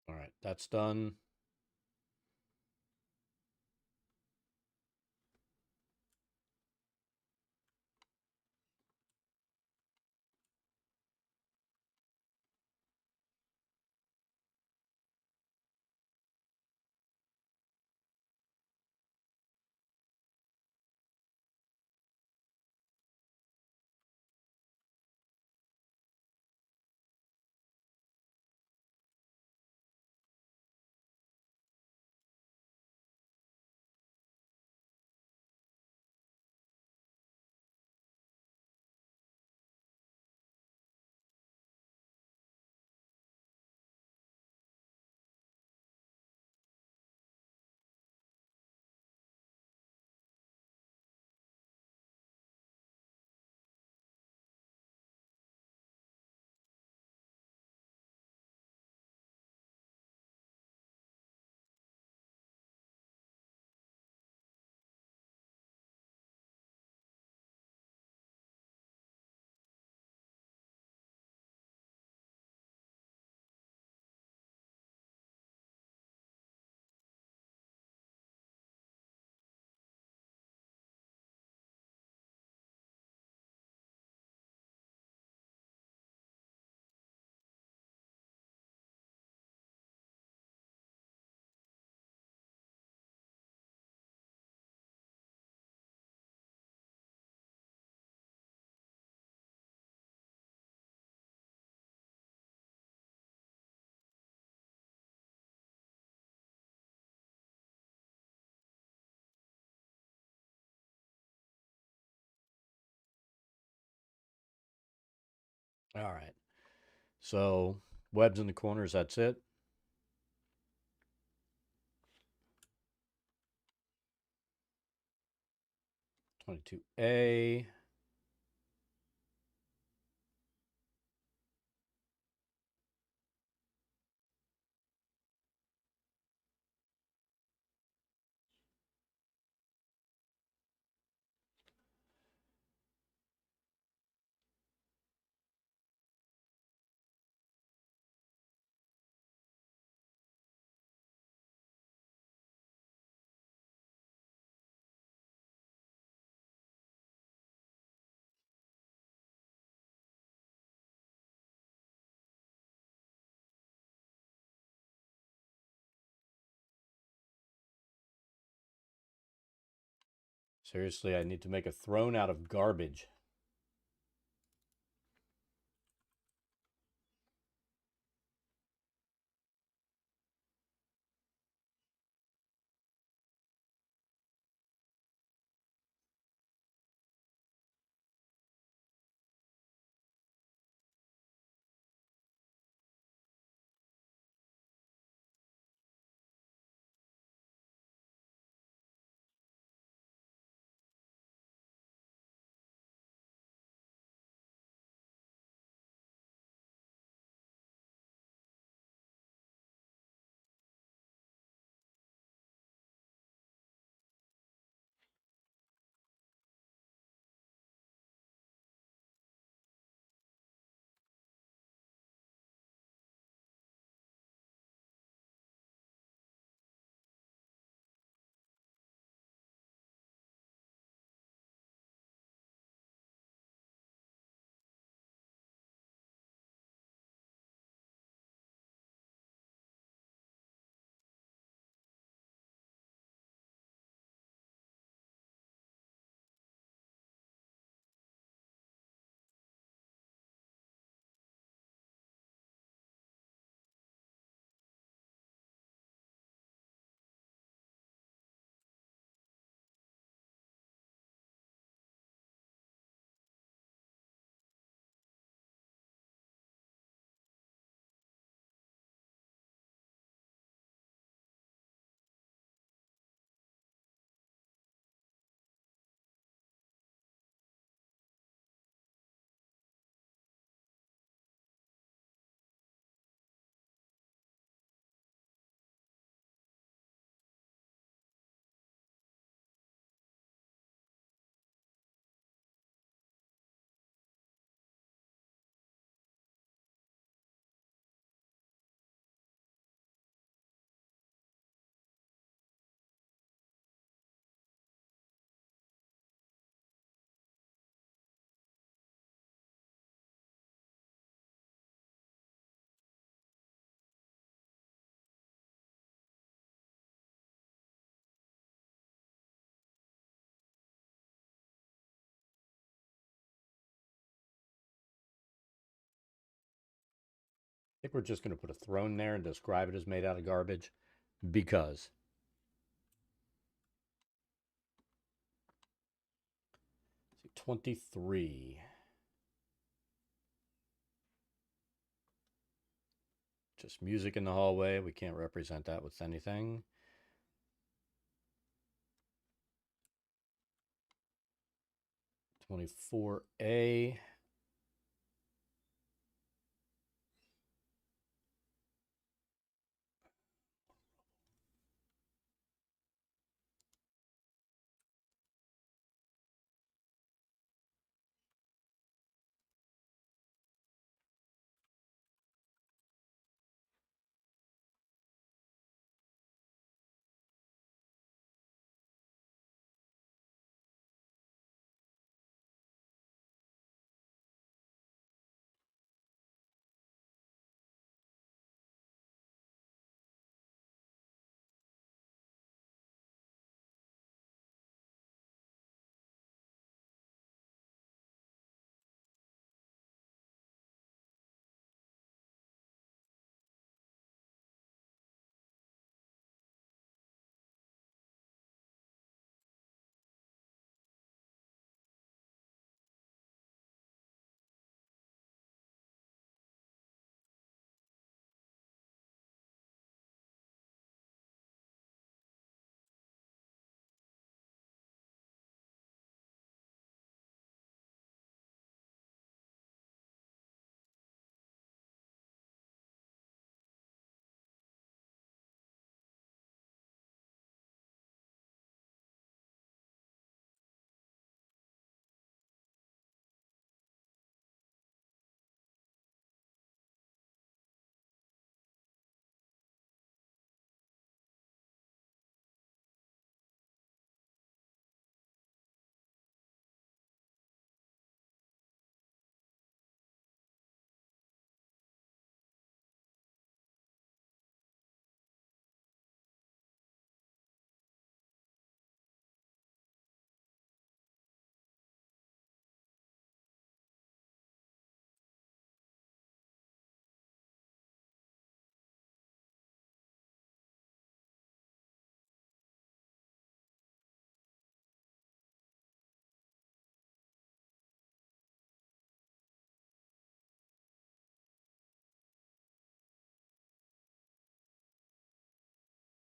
All right, that's done. All right. So webs in the corners, that's it. 22A. Seriously, I need to make a throne out of garbage. think we're just going to put a throne there and describe it as made out of garbage because. 23. Just music in the hallway. We can't represent that with anything. $24A.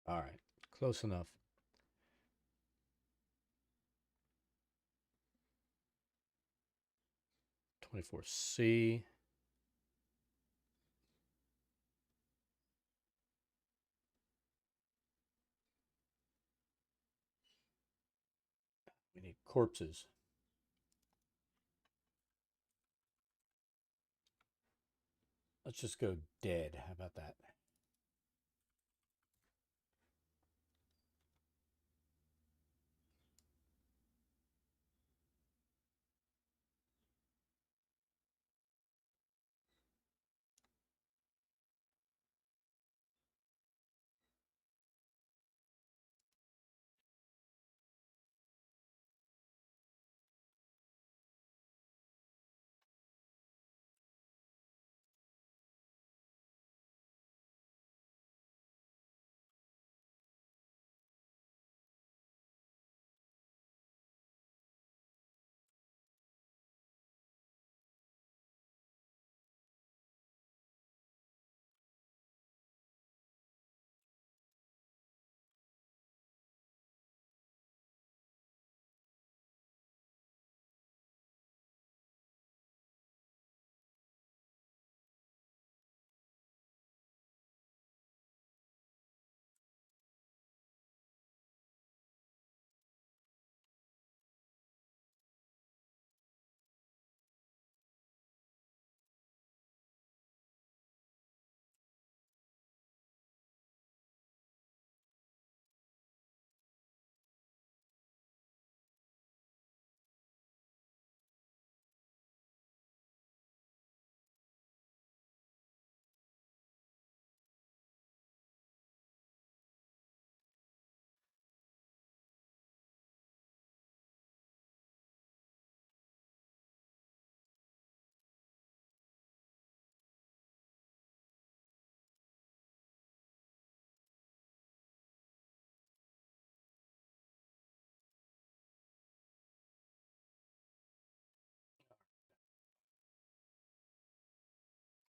All right, close enough. 24C. We need corpses. Let's just go dead. How about that?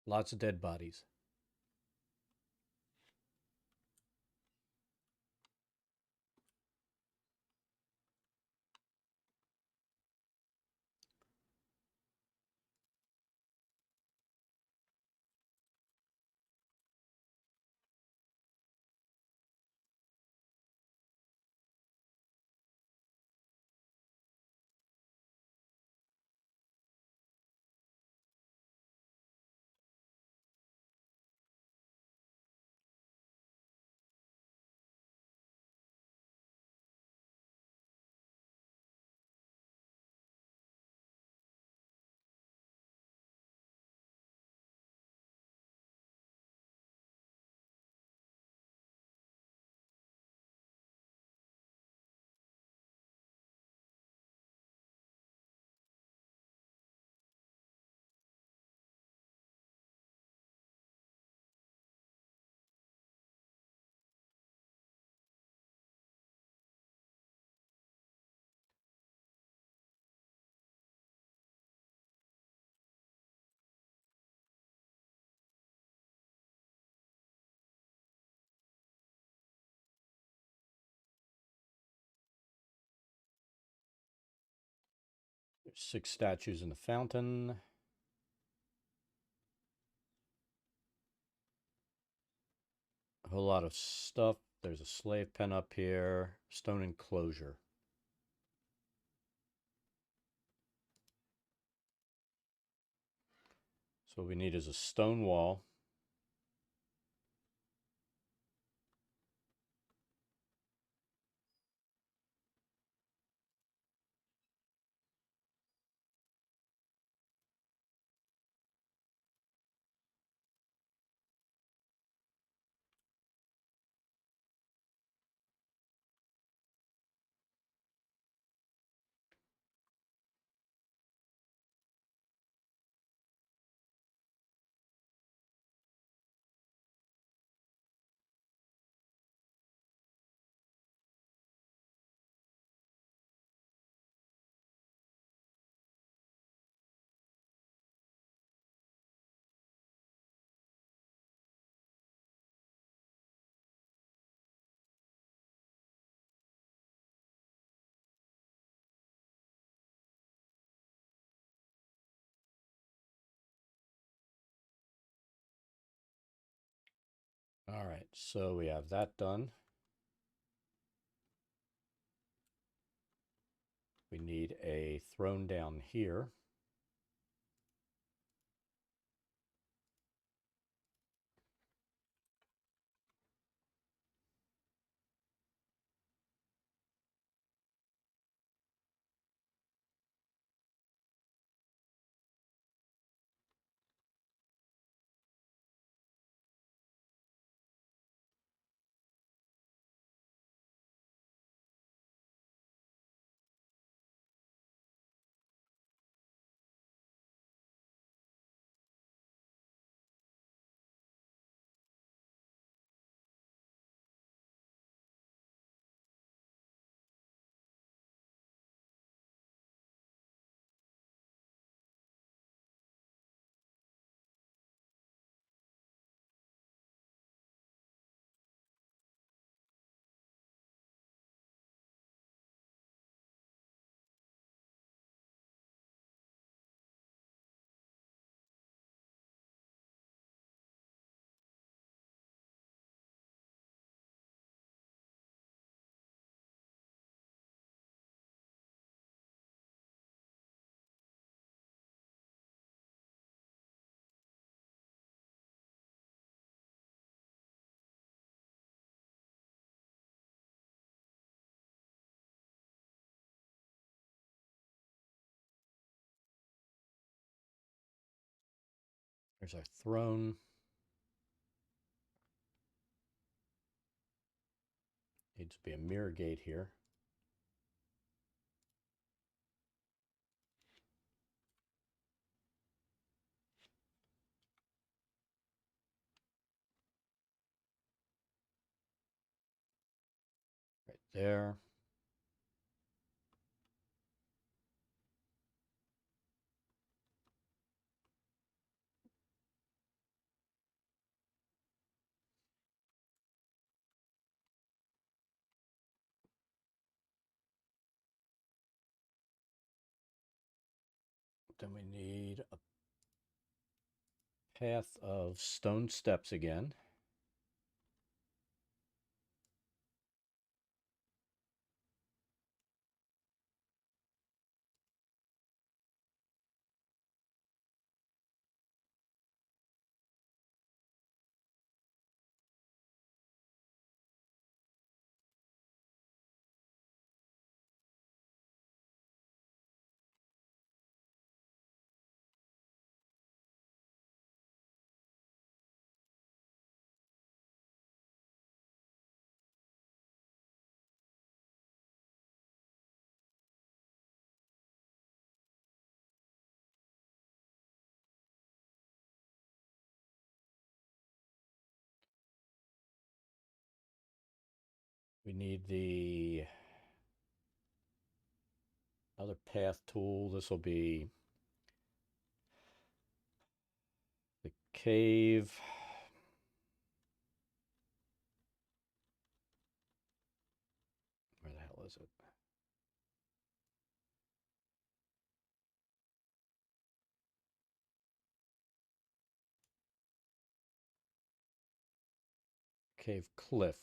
Lots of dead bodies. There's 6 statues in the fountain. A whole lot of stuff. There's a slave pen up here. Stone enclosure. So what we need is a stone wall. All right, so we have that done. We need a throne down here. There's our throne. Needs to be a mirror gate here. Right there. Then we need a path of stone steps again. We need the another path tool. This will be the cave. Where the hell is it? Cave cliff.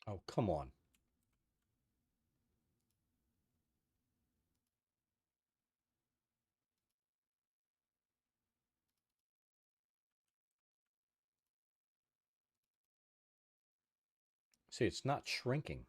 Oh, come on. See, it's not shrinking.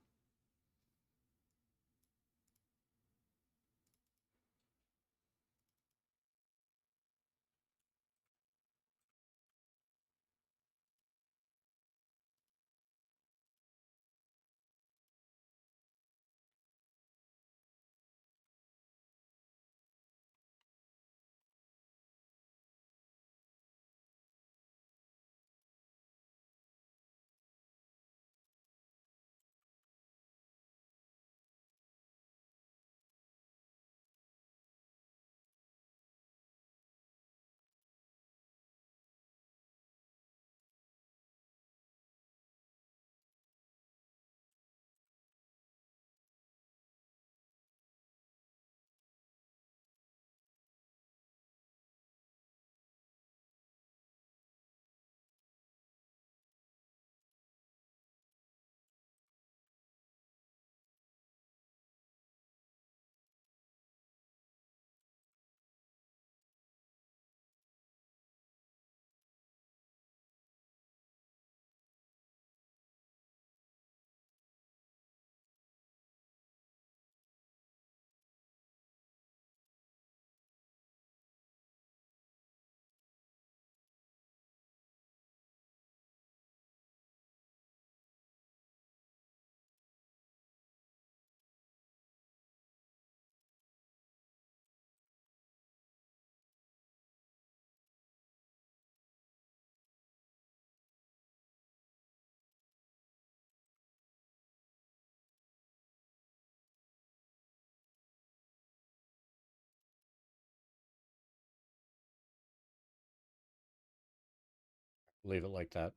Leave it like that.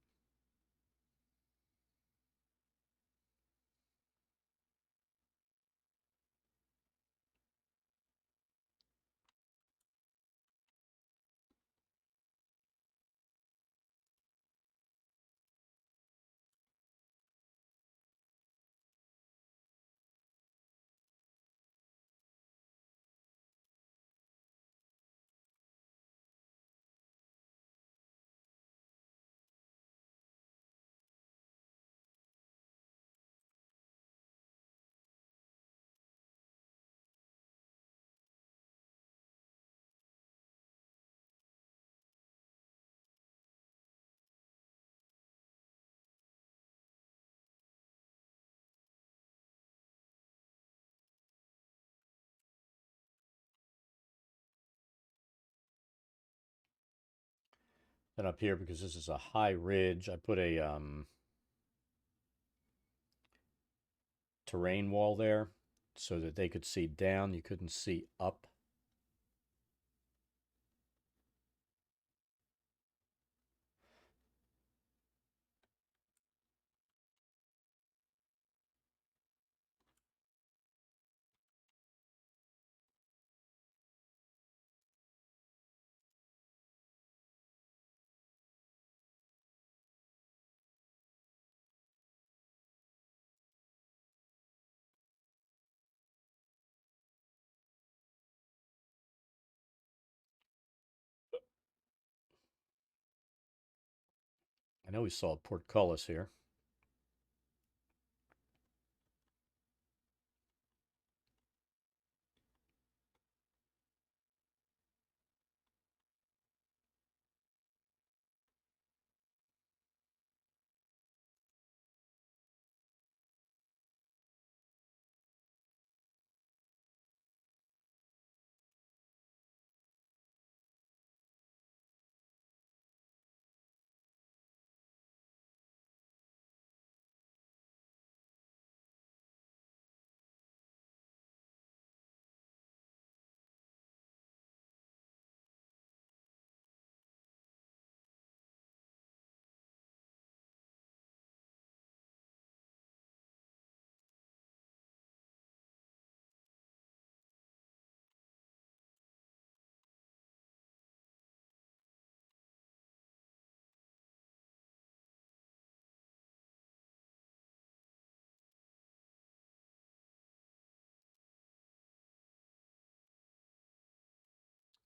Then up here, because this is a high ridge, I put a terrain wall there so that they could see down. You couldn't see up. I know we saw a portcullis here.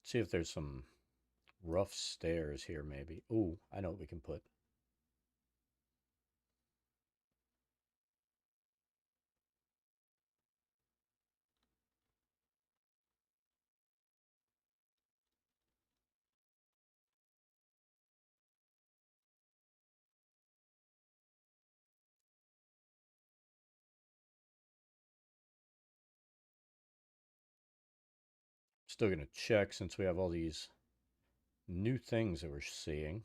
See if there's some rough stairs here, maybe. Ooh, I know what we can put. Still going to check since we have all these new things that we're seeing.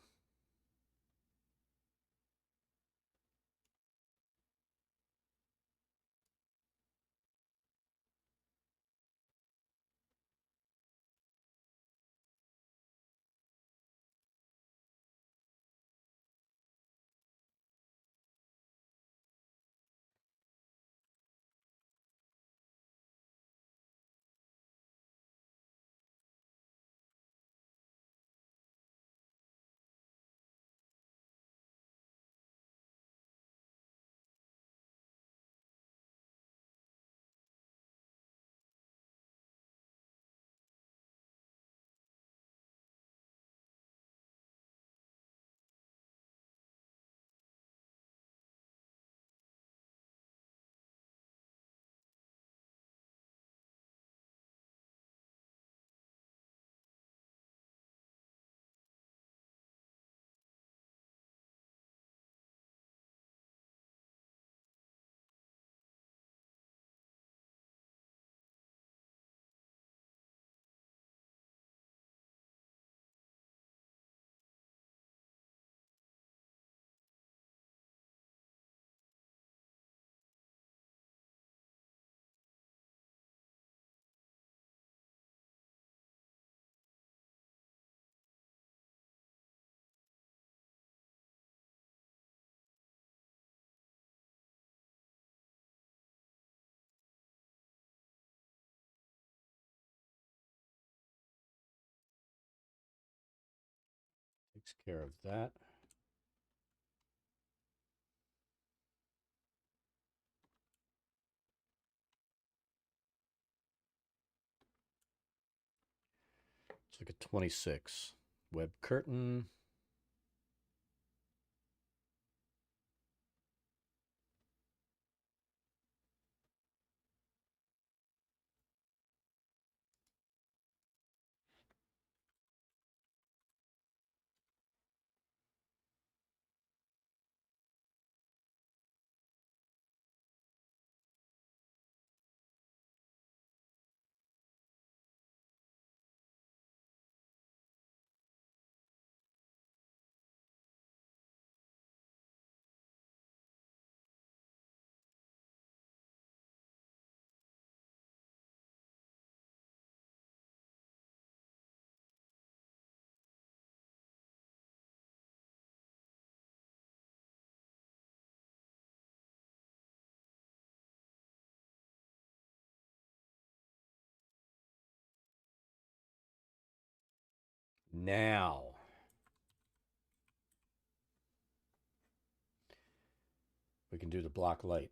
Takes care of that. Let's look at 26. Web curtain. Now, we can do the block light.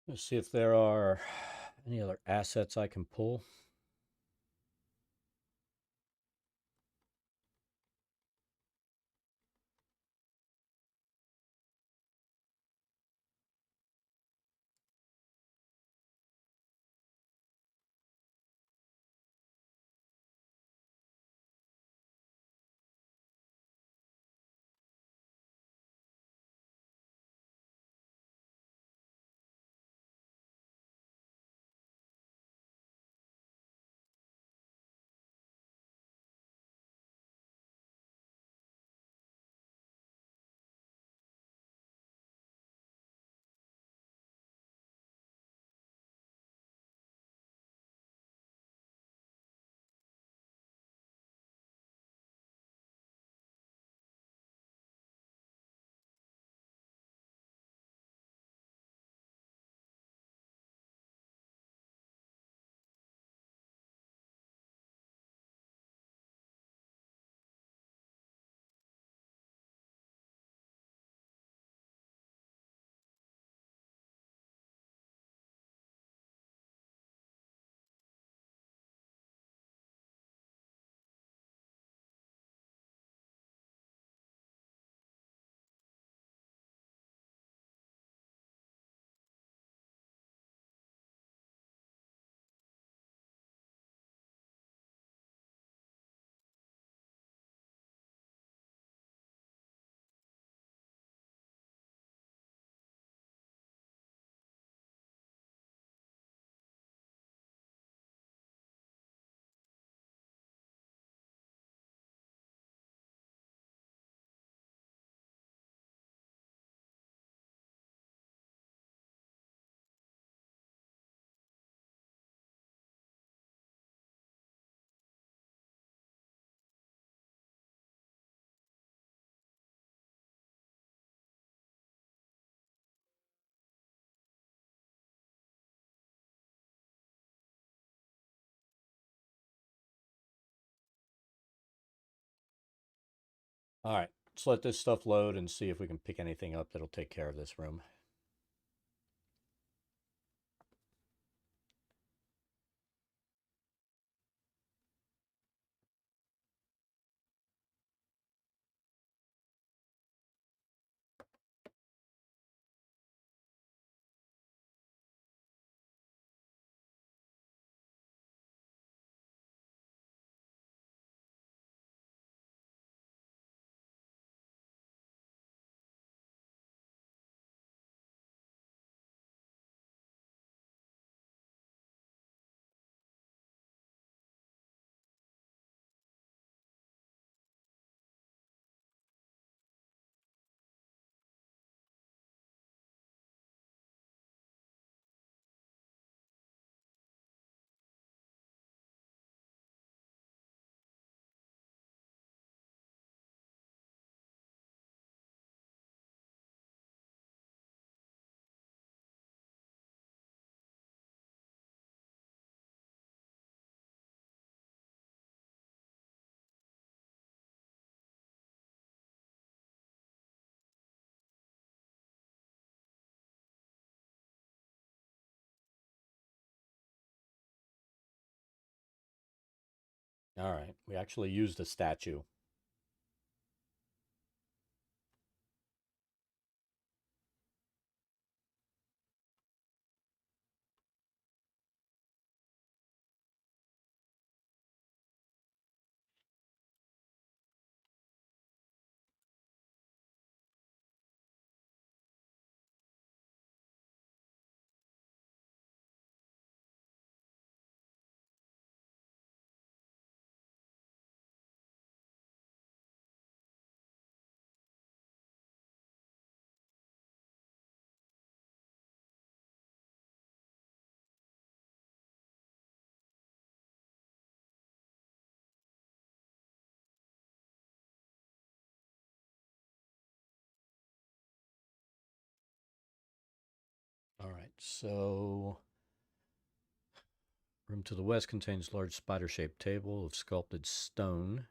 Let's see if there are any other assets I can pull. All right, let's let this stuff load and see if we can pick anything up that'll take care of this room. All right, we actually used a statue. All right, so room to the west contains large spider-shaped table of sculpted stone.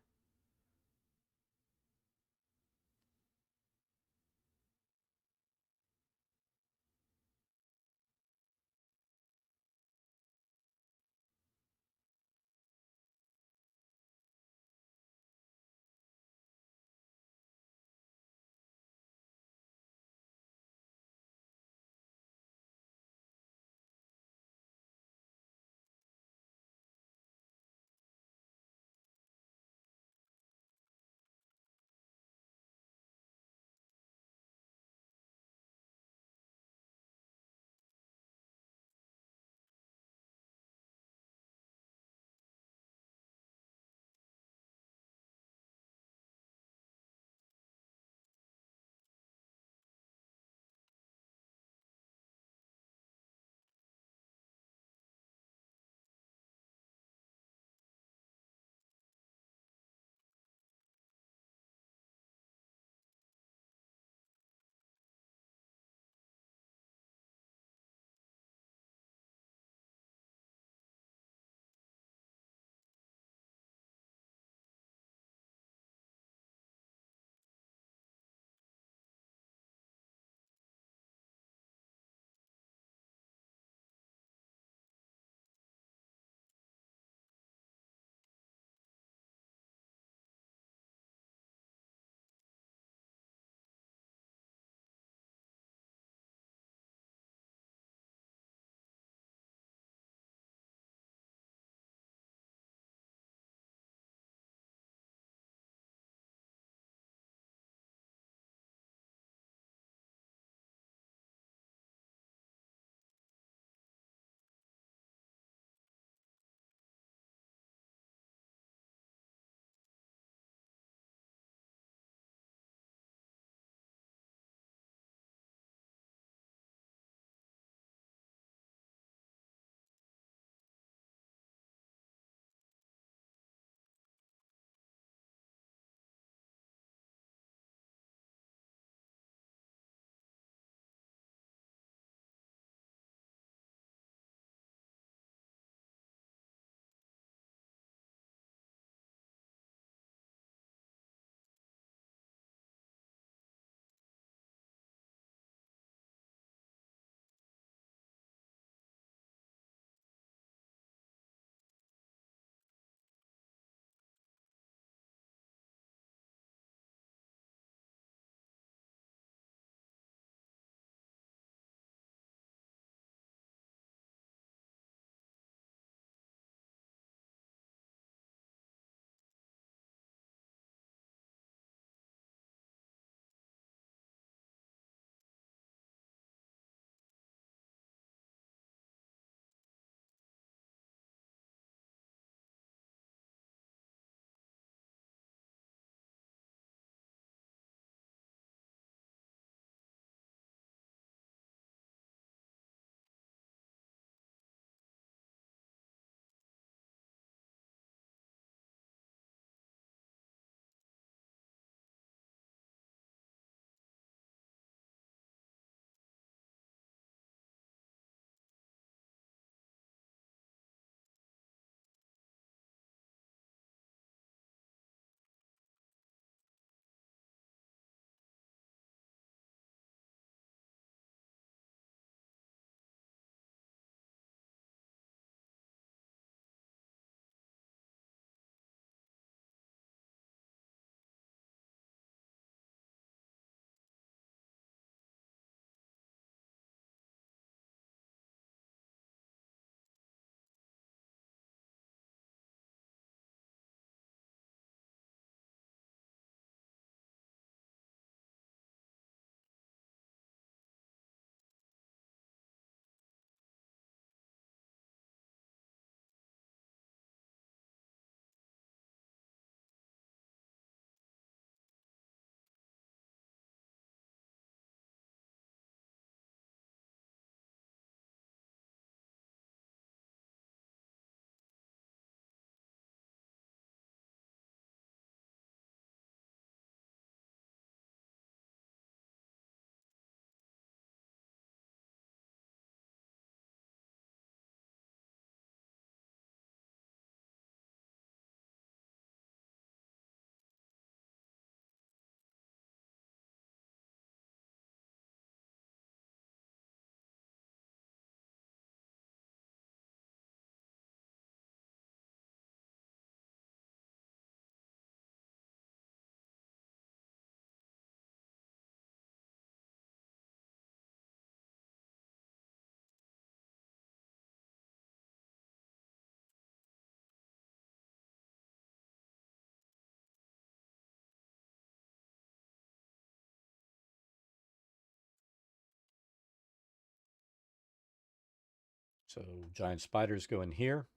So giant spiders go in here.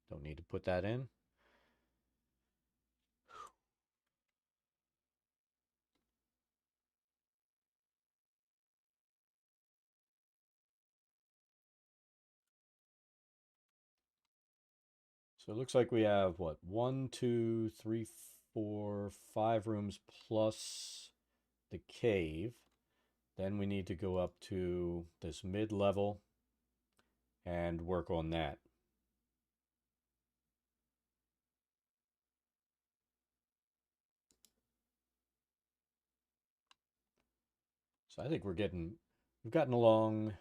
Don't need to put that in. So it looks like we have what? 1, 2, 3, 4, 5 rooms plus the cave. Then we need to go up to this mid-level and work on that. So I think we've gotten along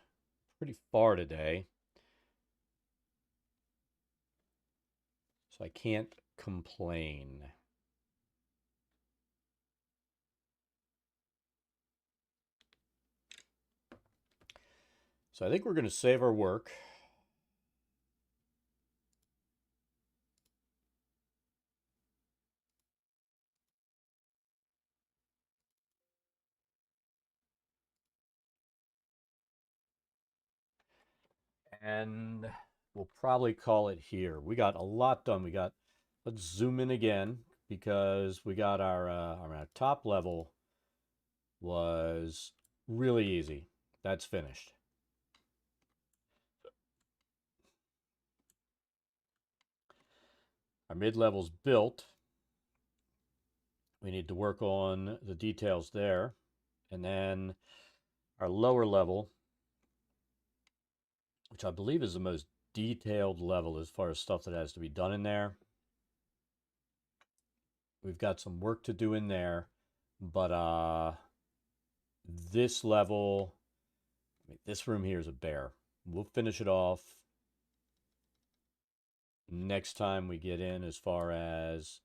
pretty far today. So I can't complain. So I think we're going to save our work. And we'll probably call it here. We got a lot done. Let's zoom in again because we got our top level was really easy. That's finished. Our mid-level's built. We need to work on the details there. And then our lower level, which I believe is the most detailed level as far as stuff that has to be done in there. We've got some work to do in there, but this level, this room here is a bear. We'll finish it off next time we get in as far as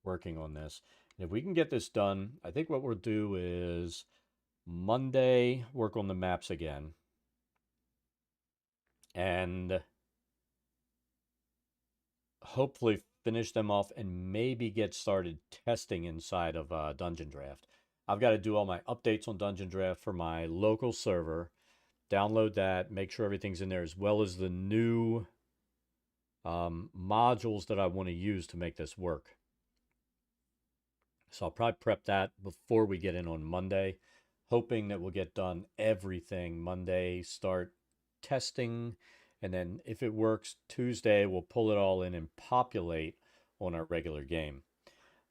working on this. And if we can get this done, I think what we'll do is Monday work on the maps again. And hopefully finish them off and maybe get started testing inside of Dungeondraft. I've got to do all my updates on Dungeondraft for my local server, download that, make sure everything's in there, as well as the new modules that I want to use to make this work. So I'll probably prep that before we get in on Monday, hoping that we'll get done everything Monday, start testing, and then if it works, Tuesday we'll pull it all in and populate on our regular game.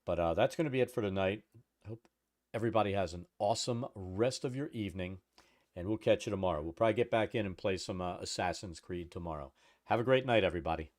But that's going to be it for tonight. Hope everybody has an awesome rest of your evening, and we'll catch you tomorrow. We'll probably get back in and play some Assassin's Creed tomorrow. Have a great night, everybody.